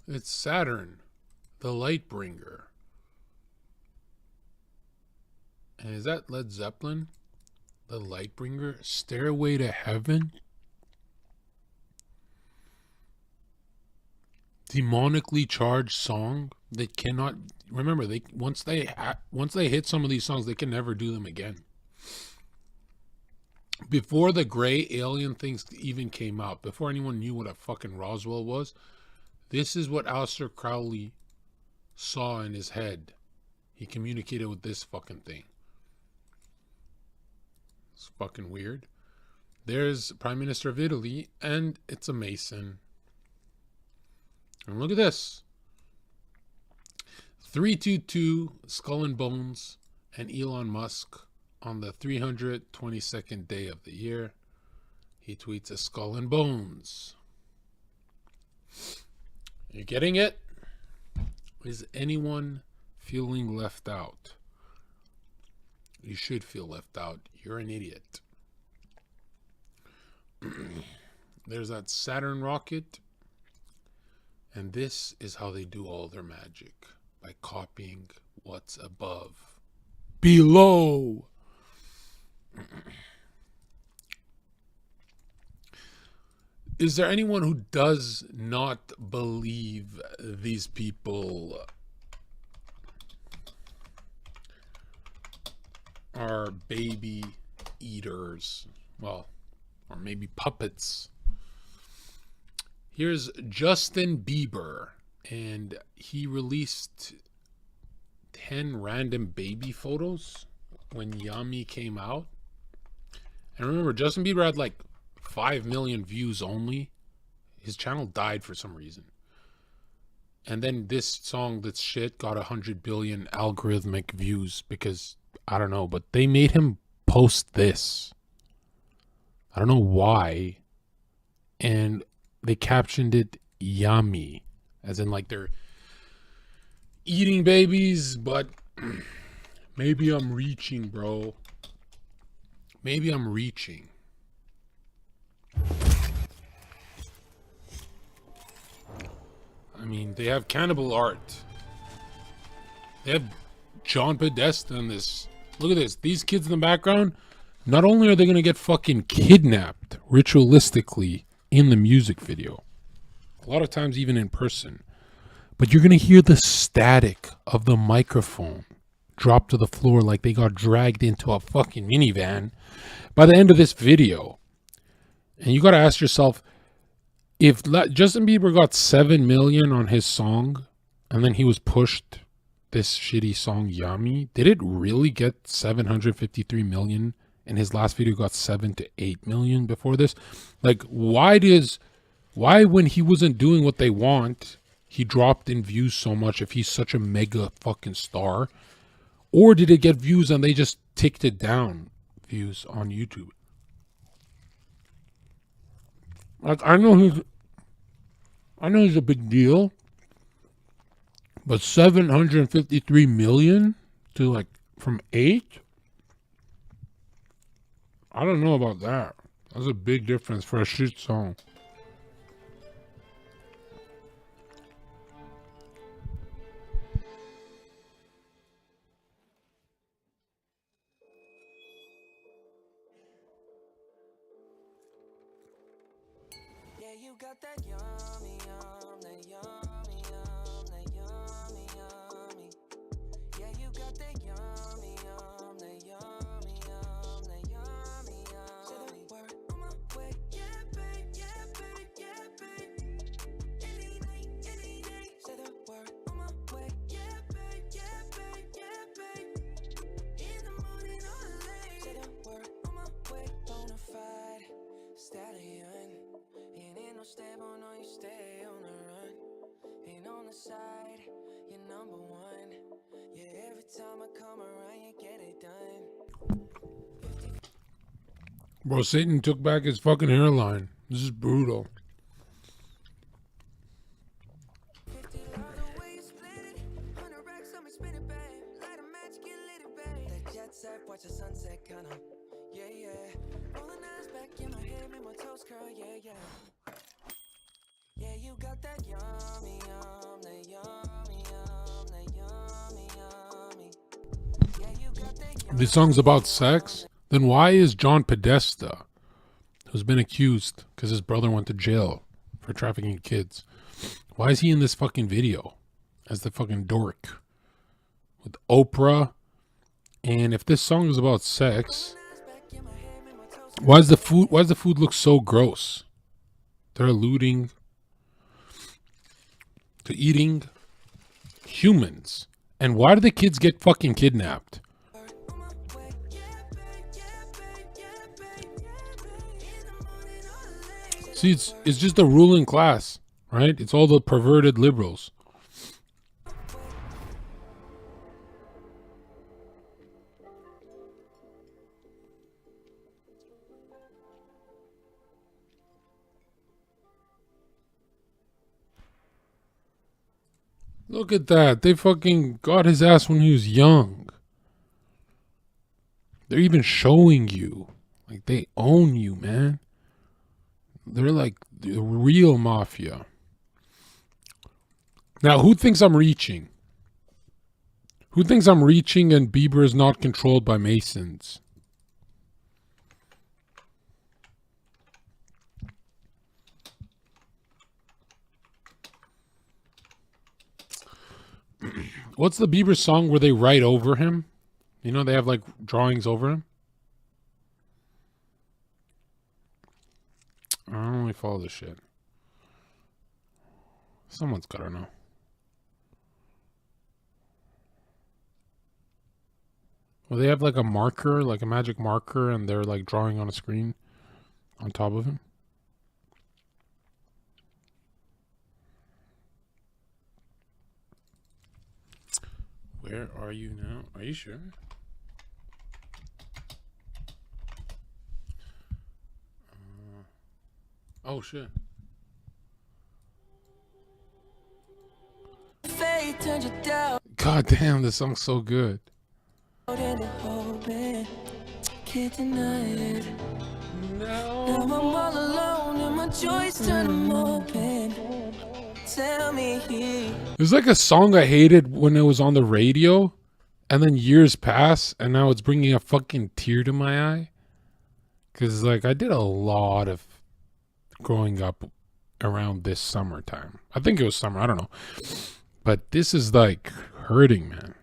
It's Saturn, the light bringer. And is that Led Zeppelin? The light bringer? Stairway to Heaven? Demonically charged song that cannot... Remember, once they hit some of these songs, they can never do them again. Before the gray alien things even came out, before anyone knew what a fucking Roswell was, this is what Aleister Crowley saw in his head. He communicated with this fucking thing. It's fucking weird. There's Prime Minister of Italy, and it's a Mason. And look at this. 322 Skull and Bones and Elon Musk on the 322nd day of the year. He tweets a skull and bones. You getting it? Is anyone feeling left out? You should feel left out. You're an idiot. There's that Saturn rocket. And this is how they do all their magic. By copying what's above. Below. Is there anyone who does not believe these people are baby eaters? Well, or maybe puppets. Here's Justin Bieber, and he released 10 random baby photos when Yummy came out. And remember, Justin Bieber had like 5 million views only. His channel died for some reason. And then this song that's shit got 100 billion algorithmic views because, I don't know, but they made him post this. I don't know why. And they captioned it yummy, as in like they're eating babies, but maybe I'm reaching, bro. Maybe I'm reaching. I mean, they have cannibal art. They have John Podesta in this. Look at this. These kids in the background, not only are they going to get fucking kidnapped ritualistically in the music video, a lot of times even in person, but you're going to hear the static of the microphone drop to the floor like they got dragged into a fucking minivan by the end of this video. And you got to ask yourself, if Justin Bieber got 7 million on his song and then he was pushed this shitty song Yummy, did it really get 753 million and his last video got 7 to 8 million before this? Like, why when he wasn't doing what they want, he dropped in views so much if he's such a mega fucking star? Or did it get views and they just ticked it down views on YouTube? Like, I know he's a big deal, but 753 million to like from 8? I don't know about that. That's a big difference for a shit song. Bro, Satan took back his fucking hairline. This is brutal. This song's about sex? Then why is John Podesta, who's been accused because his brother went to jail for trafficking kids, why is he in this fucking video as the fucking dork with Oprah? And if this song is about sex, why does the food look so gross? They're alluding to eating humans. And why do the kids get fucking kidnapped? See, it's just the ruling class, right? It's all the perverted liberals. Look at that. They fucking got his ass when he was young. They're even showing you. Like, they own you, man. They're like the real mafia. Now, who thinks I'm reaching? Who thinks I'm reaching and Bieber is not controlled by Masons? What's the Bieber song where they write over him? You know, they have like drawings over him. I don't really follow this shit. Someone's gotta know. Well, they have like a marker, like a magic marker, and they're like drawing on a screen on top of him. Where are you now? Are you sure? Oh shit. God damn, this song's so good. Now I'm all alone and my joys turn them open. Tell me. There's like a song I hated when it was on the radio, and then years pass, and now it's bringing a fucking tear to my eye. Cause like I did a lot of growing up around this summertime. I think it was summer, I don't know. But this is like hurting, man.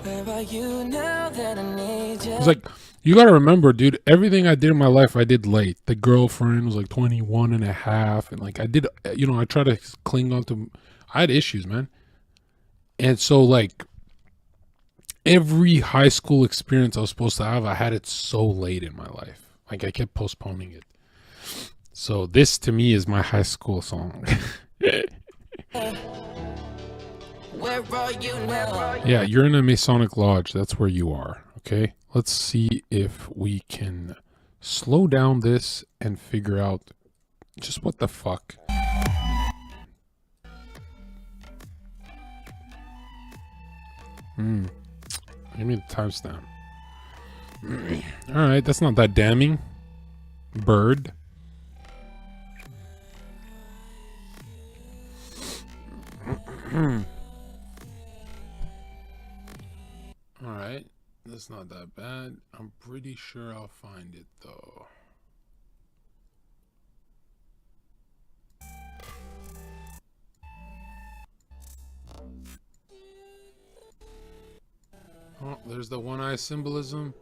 Where are you now that I need you? It's like, you gotta remember, dude, everything I did in my life, I did late. The girlfriend was like 21 and a half. And like, I did, you know, I try to cling on to, I had issues, man. And so like, every high school experience I was supposed to have, I had it so late in my life. Like, I kept postponing it. So this, to me, is my high school song. Where are you now? Yeah, you're in a Masonic lodge. That's where you are. Okay. Let's see if we can slow down this and figure out just what the fuck. Give me the timestamp. All right, that's not that damning. Bird. All right, that's not that bad. I'm pretty sure I'll find it though. Oh, there's the one eye symbolism.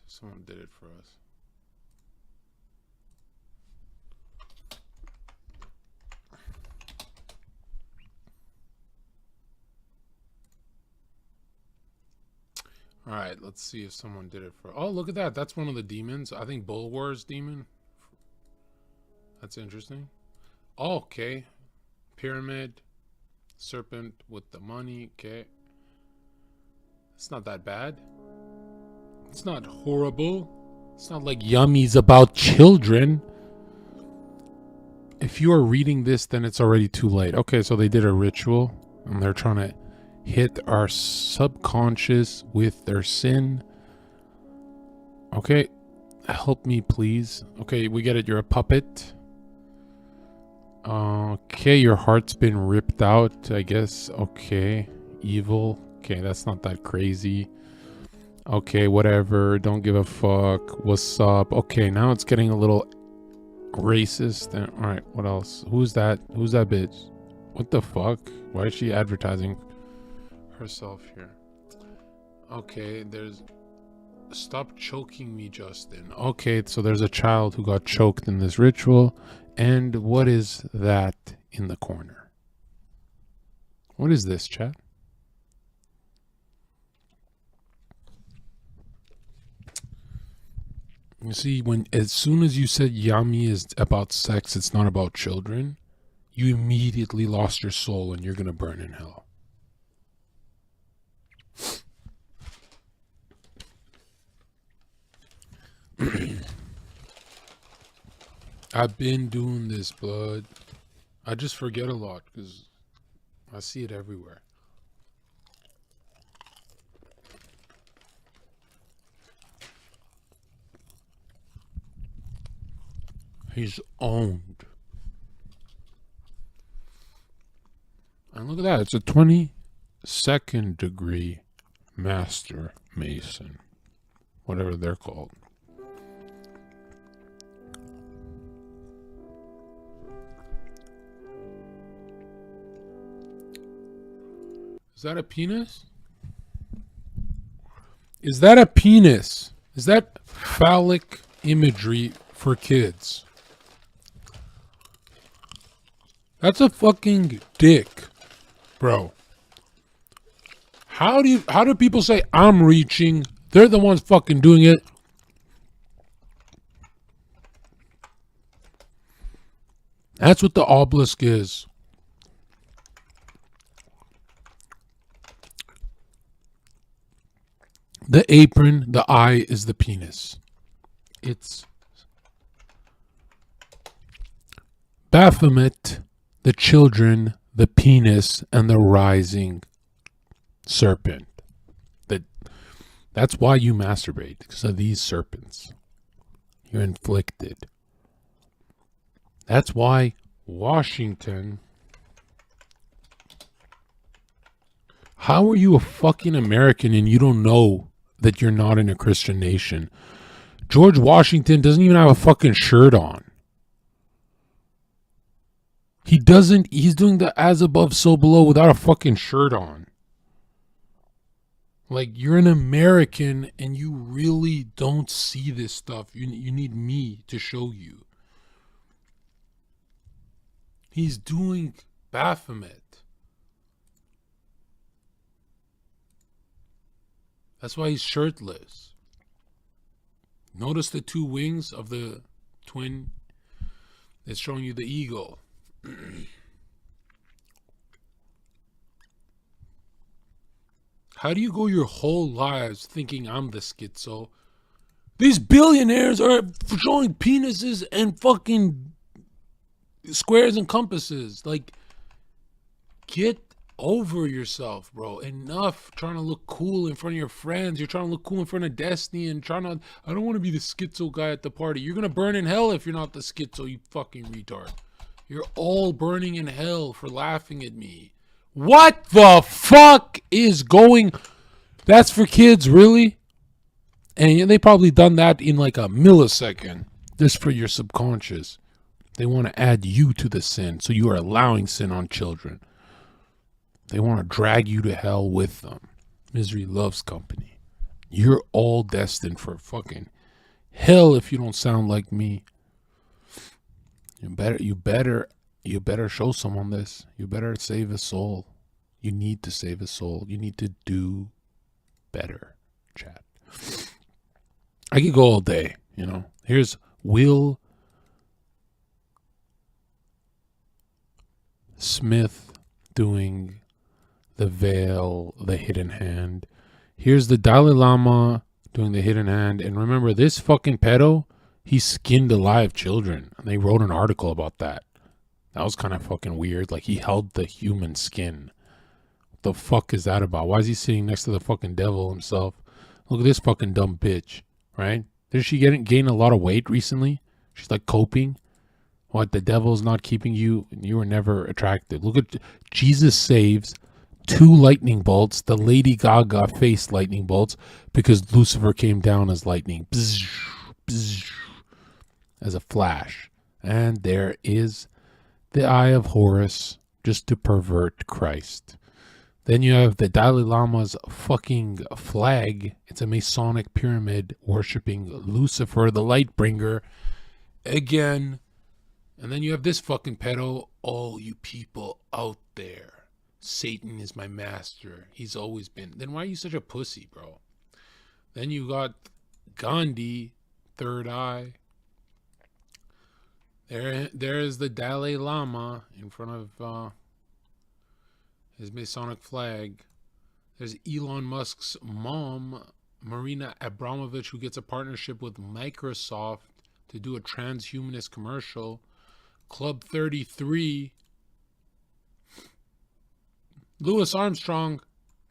Someone did it for us. All right, let's see if someone did it for. Oh, look at that. That's one of the demons. I think Bulwar's demon. That's interesting. Oh, okay. Pyramid. Serpent with the money. Okay. It's not that bad. It's not horrible. It's not like Yummy's about children. If you are reading this, then it's already too late. Okay, so they did a ritual, and they're trying to hit our subconscious with their sin. Okay, help me, please. Okay, we get it. You're a puppet. Okay, your heart's been ripped out, I guess. Okay, evil. Okay, that's not that crazy. Okay, whatever. Don't give a fuck. What's up? Okay, now it's getting a little racist. All right, what else? Who's that? Who's that bitch? What the fuck? Why is she advertising herself here? Okay, there's... Stop choking me, Justin. Okay, so there's a child who got choked in this ritual. And what is that in the corner? What is this, chat? You see, as soon as you said Yami is about sex, it's not about children, you immediately lost your soul and you're going to burn in hell. I've been doing this, blood. I just forget a lot because I see it everywhere. He's owned. And look at that. It's a 22nd degree Master Mason. Whatever they're called. Is that a penis? Is that a penis? Is that phallic imagery for kids? That's a fucking dick, bro. How do people say I'm reaching? They're the ones fucking doing it. That's what the obelisk is. The apron, the eye is the penis. It's Baphomet, the children, the penis, and the rising serpent. That's why you masturbate, because of these serpents. You're inflicted. That's why Washington... How are you a fucking American and you don't know that you're not in a Christian nation? George Washington doesn't even have a fucking shirt on. He's doing the as above, so below without a fucking shirt on. Like, you're an American and you really don't see this stuff. You need me to show you. He's doing Baphomet. That's why he's shirtless. Notice the two wings of the twin. It's showing you the eagle. How do you go your whole lives thinking I'm the schizo? These billionaires are showing penises and fucking squares and compasses. Like, get over yourself, bro. Enough trying to look cool in front of your friends. You're trying to look cool in front of Destiny and I don't want to be the schizo guy at the party. You're going to burn in hell if you're not the schizo, you fucking retard. You're all burning in hell for laughing at me. What the fuck is going... That's for kids, really? And they probably done that in like a millisecond. Just for your subconscious. They want to add you to the sin. So you are allowing sin on children. They want to drag you to hell with them. Misery loves company. You're all destined for fucking hell if you don't sound like me. You better show someone this. You better save a soul. You need to save a soul. You need to do better, chat. I could go all day, you know. Here's Will Smith doing the veil, the hidden hand. Here's the Dalai Lama doing the hidden hand. And remember, this fucking pedo, he skinned alive children. And they wrote an article about that. That was kind of fucking weird. Like, he held the human skin. What the fuck is that about? Why is he sitting next to the fucking devil himself? Look at this fucking dumb bitch, right? Did she gain a lot of weight recently? She's like coping. What, the devil's not keeping you? You were never attractive. Look at Jesus saves 2 lightning bolts, the Lady Gaga face lightning bolts, because Lucifer came down as lightning. Bzz, bzz, as a flash. And there is the Eye of Horus, just to pervert Christ. Then you have the Dalai Lama's fucking flag. It's a Masonic pyramid worshipping Lucifer, the light bringer. Again. And then you have this fucking pedo. All you people out there. Satan is my master. He's always been. Then why are you such a pussy, bro? Then you got Gandhi, third eye. There is the Dalai Lama in front of his Masonic flag. There's Elon Musk's mom, Marina Abramovich, who gets a partnership with Microsoft to do a transhumanist commercial. Club 33. Louis Armstrong,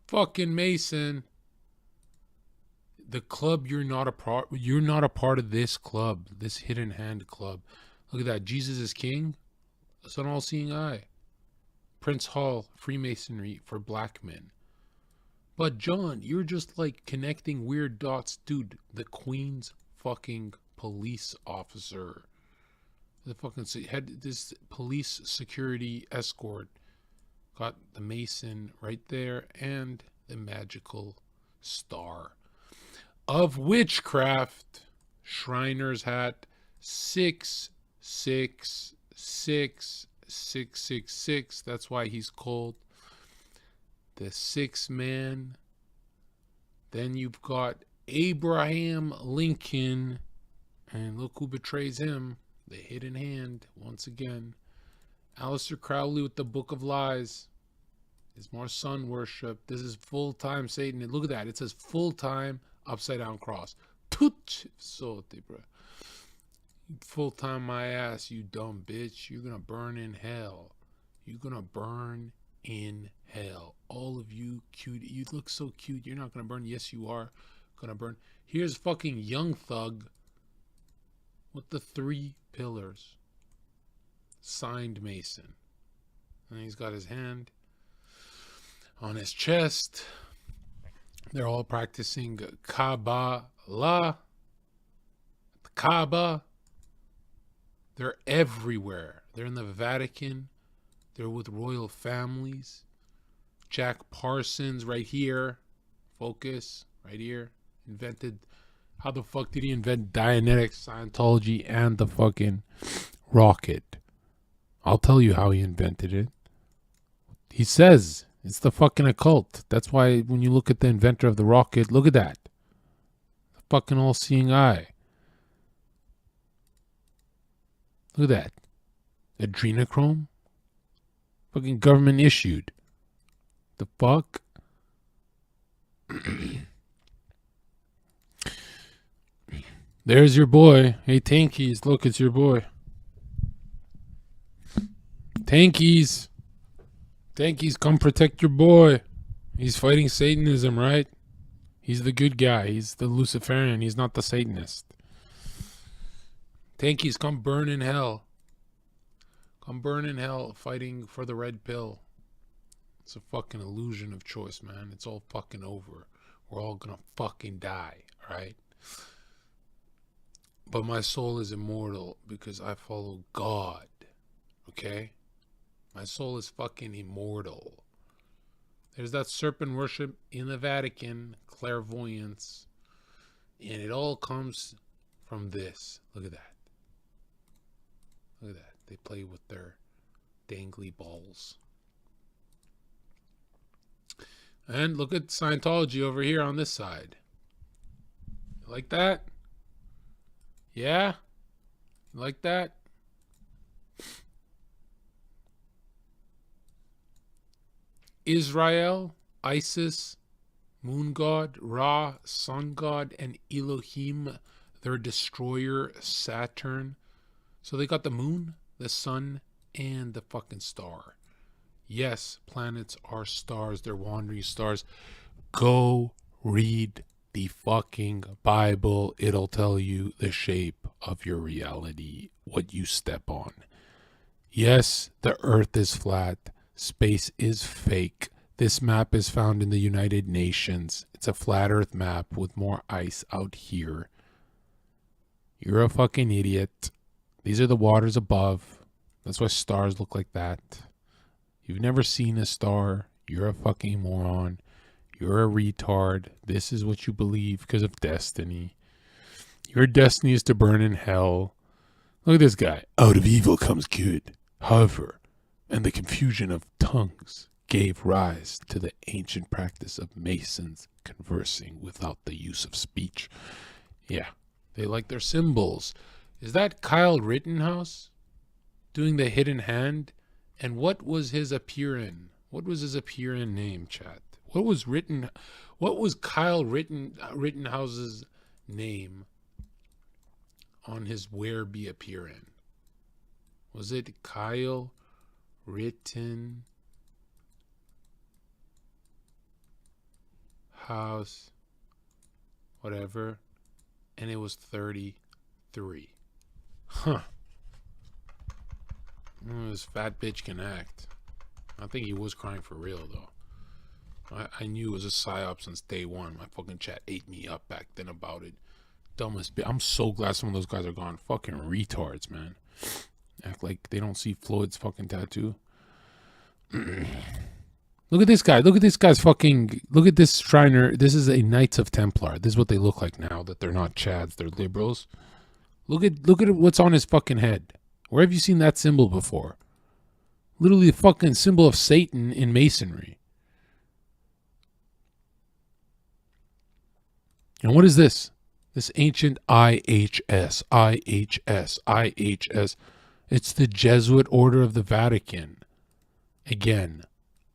fucking Mason. The club, you're not a part of this club, this hidden hand club. Look at that. Jesus is king. It's an all-seeing eye. Prince Hall, Freemasonry for black men. But John, you're just like connecting weird dots. Dude, the Queen's fucking police officer. The fucking had this police security escort. Got the Mason right there and the magical star. of witchcraft. Shriner's hat 6666666. That's why he's called the Six Man. Then you've got Abraham Lincoln, and look who betrays him, the hidden hand once again. Aleister Crowley with the Book of Lies. Is more sun worship. This is full-time Satan. And look at that. It says full-time upside down cross. Full-time my ass, you dumb bitch. You're gonna burn in hell. You're gonna burn in hell. All of you cute. You look so cute. You're not gonna burn. Yes, you are gonna burn. Here's fucking Young Thug with the 3 pillars. Signed Mason. And he's got his hand on his chest. They're all practicing Kabbalah. Kaaba. They're everywhere. They're in the Vatican. They're with royal families. Jack Parsons right here. Focus. Right here. Invented. How the fuck did he invent Dianetics, Scientology, and the fucking rocket? I'll tell you how he invented it. He says it's the fucking occult. That's why when you look at the inventor of the rocket, look at that. The fucking all-seeing eye. Look at that. Adrenochrome? Fucking government issued. The fuck? There's your boy. Hey, Tankies. Look, it's your boy. Tankies. Tankies, come protect your boy. He's fighting Satanism, right? He's the good guy. He's the Luciferian. He's not the Satanist. Tankies, come burn in hell. Come burn in hell fighting for the red pill. It's a fucking illusion of choice, man. It's all fucking over. We're all gonna fucking die, alright? But my soul is immortal because I follow God, okay? My soul is fucking immortal. There's that serpent worship in the Vatican, clairvoyance, and it all comes from this. Look at that. Look at that. They play with their dangly balls. And look at Scientology over here on this side. You like that? Yeah? You like that? Israel, Isis, moon god, Ra, sun god, and Elohim, their destroyer, Saturn. So they got the moon, the sun, and the fucking star. Yes, planets are stars. They're wandering stars. Go read the fucking Bible. It'll tell you the shape of your reality, what you step on. Yes, the earth is flat. Space is fake. This map is found in the United Nations. It's a flat earth map with more ice out here. You're a fucking idiot. These are the waters above. That's why stars look like that. You've never seen a star. You're a fucking moron. You're a retard. This is what you believe because of destiny. Your destiny is to burn in hell. Look at this guy. Out of evil comes good. However, and the confusion of tongues gave rise to the ancient practice of Masons conversing without the use of speech. Yeah, they like their symbols. Is that Kyle Rittenhouse doing the hidden hand? And what was his appearing? What was his appearing name, chat? What was Kyle Rittenhouse's name on his where be appearing? Was it Kyle Rittenhouse, whatever, and it was 33. Huh. This fat bitch can act. I think he was crying for real, though. I knew it was a psyop since day one. My fucking chat ate me up back then about it. Dumbest bitch. I'm so glad some of those guys are gone. Fucking retards, man. Act like they don't see Floyd's fucking tattoo. Look at this guy. Look at this guy's fucking. Look at this Shriner. This is a Knights of Templar. This is what they look like now that they're not Chads. They're liberals. Look at what's on his fucking head. Where have you seen that symbol before? Literally the fucking symbol of Satan in Masonry. And what is this? This ancient IHS. It's the Jesuit Order of the Vatican. Again,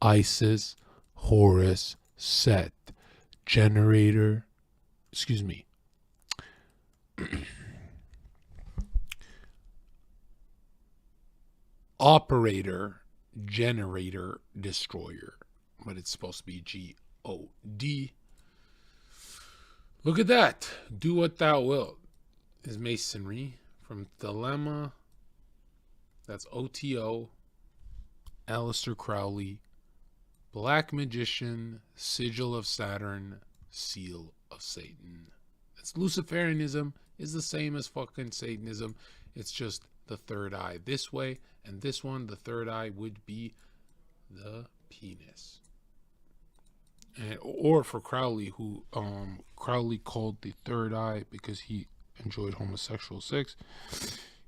Isis, Horus, Set, generator, operator, generator, destroyer. But it's supposed to be G-O-D. Look at that. Do what thou wilt. Is Masonry from Dilemma. That's OTO. Aleister Crowley. Black Magician. Sigil of Saturn. Seal of Satan. It's Luciferianism is the same as fucking Satanism. It's just the third eye this way. And this one, the third eye, would be the penis. And, or for Crowley, who Crowley called the third eye because he enjoyed homosexual sex.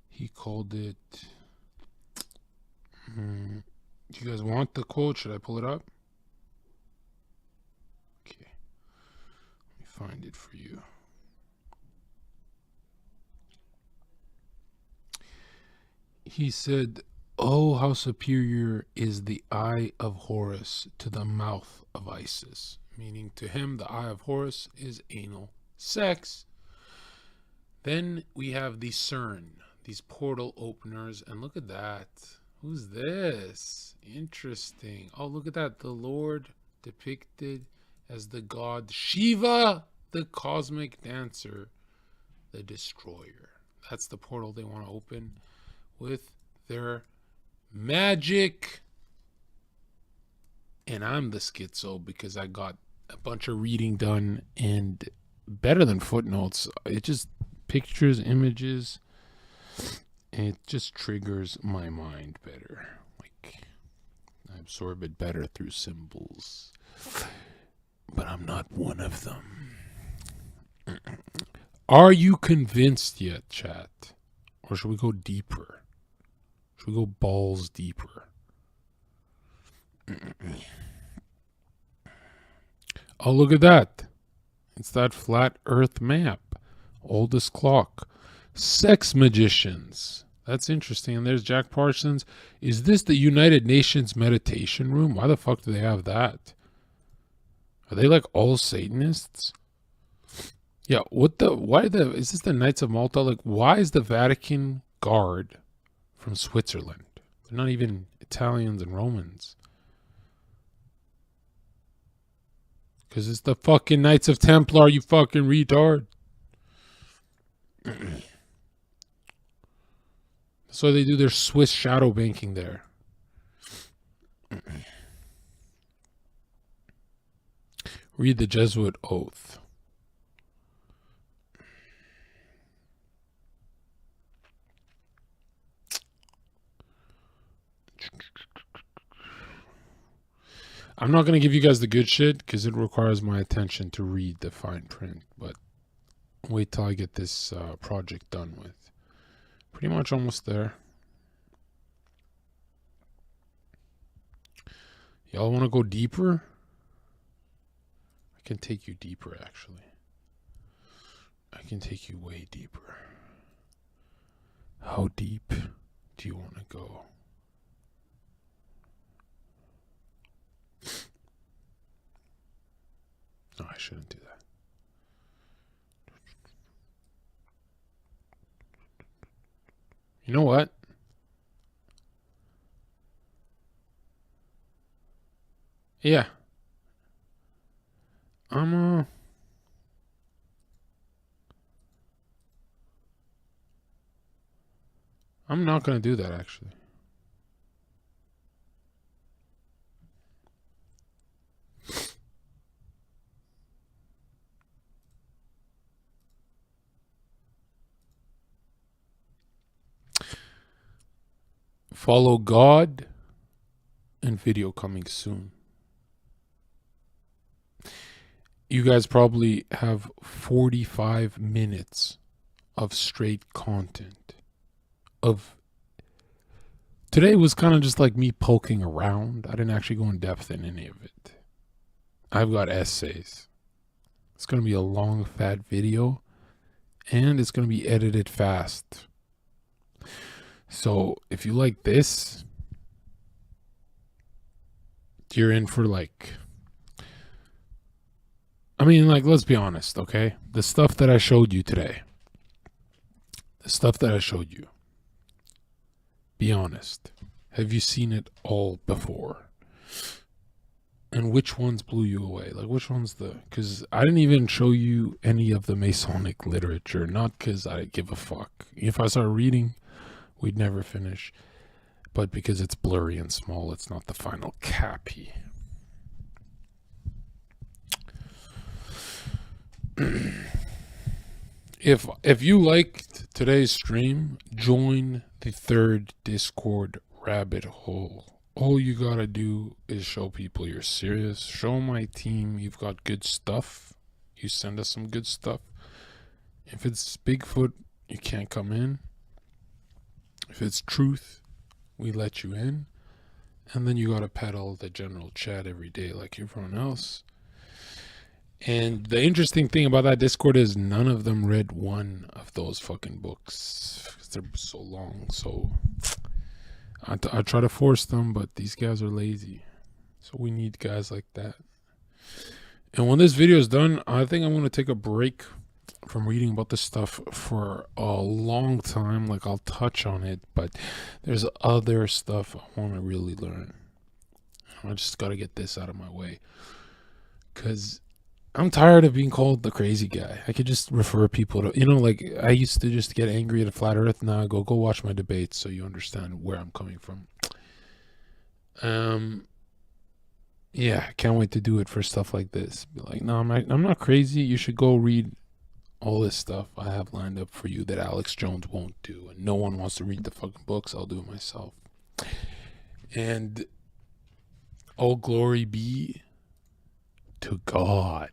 He called it. Do you guys want the quote? Should I pull it up? Okay, let me find it for you. He said, "Oh, how superior is the eye of Horus to the mouth of Isis." Meaning to him, the eye of Horus is anal sex. Then we have the CERN, these portal openers. And look at that. Who's this? Interesting. Oh, look at that. The Lord depicted as the god Shiva, the cosmic dancer, the destroyer. That's the portal they want to open with their magic. And I'm the schizo because I got a bunch of reading done, and better than footnotes, it just pictures, images, and it just triggers my mind better. Like, I absorb it better through symbols. But I'm not one of them. Are you convinced yet, chat? Or should we go deeper? Should we go balls deeper? Oh, look at that. It's that flat earth map. Oldest clock. Sex magicians. That's interesting. And there's Jack Parsons. Is this the United Nations meditation room? Why the fuck do they have that? Are they like all Satanists? Yeah, is this the Knights of Malta? Like, why is the Vatican Guard from Switzerland? They're not even Italians and Romans. Because it's the fucking Knights of Templar, you fucking retard. That's why they do their Swiss shadow banking there. Read the Jesuit oath. I'm not going to give you guys the good shit because it requires my attention to read the fine print, but wait till I get this project done with. Pretty much almost there. Y'all want to go deeper? I can take you deeper, actually. I can take you way deeper. How deep do you want to go? No, I shouldn't do that. You know what? Yeah. I'm not going to do that, actually. Follow God and video coming soon. you guys probably have 45 minutes of straight content. Today was kind of just like me poking around. I didn't actually go in depth in any of it. I've got essays. It's going to be a long, fat video, and it's going to be edited fast. So if you like this, you're in for like, I mean, like, let's be honest, okay? The stuff that I showed you today, be honest. Have you seen it all before? And which ones blew you away? Like, which one's because I didn't even show you any of the Masonic literature, not because I give a fuck. If I start reading, we'd never finish. But because it's blurry and small, it's not the final copy. If you liked today's stream, join the third Discord rabbit hole. All you gotta do is show people you're serious. Show my team you've got good stuff. You send us some good stuff. If it's Bigfoot, you can't come in. If it's truth, we let you in. And then you gotta peddle the general chat every day like everyone else. And the interesting thing about that Discord is none of them read one of those fucking books because they're so long. So I try to force them, but these guys are lazy. So we need guys like that. And when this video is done, I think I'm going to take a break from reading about this stuff for a long time. Like, I'll touch on it, but there's other stuff I want to really learn. I just got to get this out of my way because I'm tired of being called the crazy guy. I could just refer people to, like I used to just get angry at a flat earth. Now I go watch my debates so you understand where I'm coming from. Yeah, I can't wait to do it for stuff like this. Be like, no, I'm not crazy. You should go read all this stuff I have lined up for you that Alex Jones won't do. And no one wants to read the fucking books. I'll do it myself. And all glory be to God.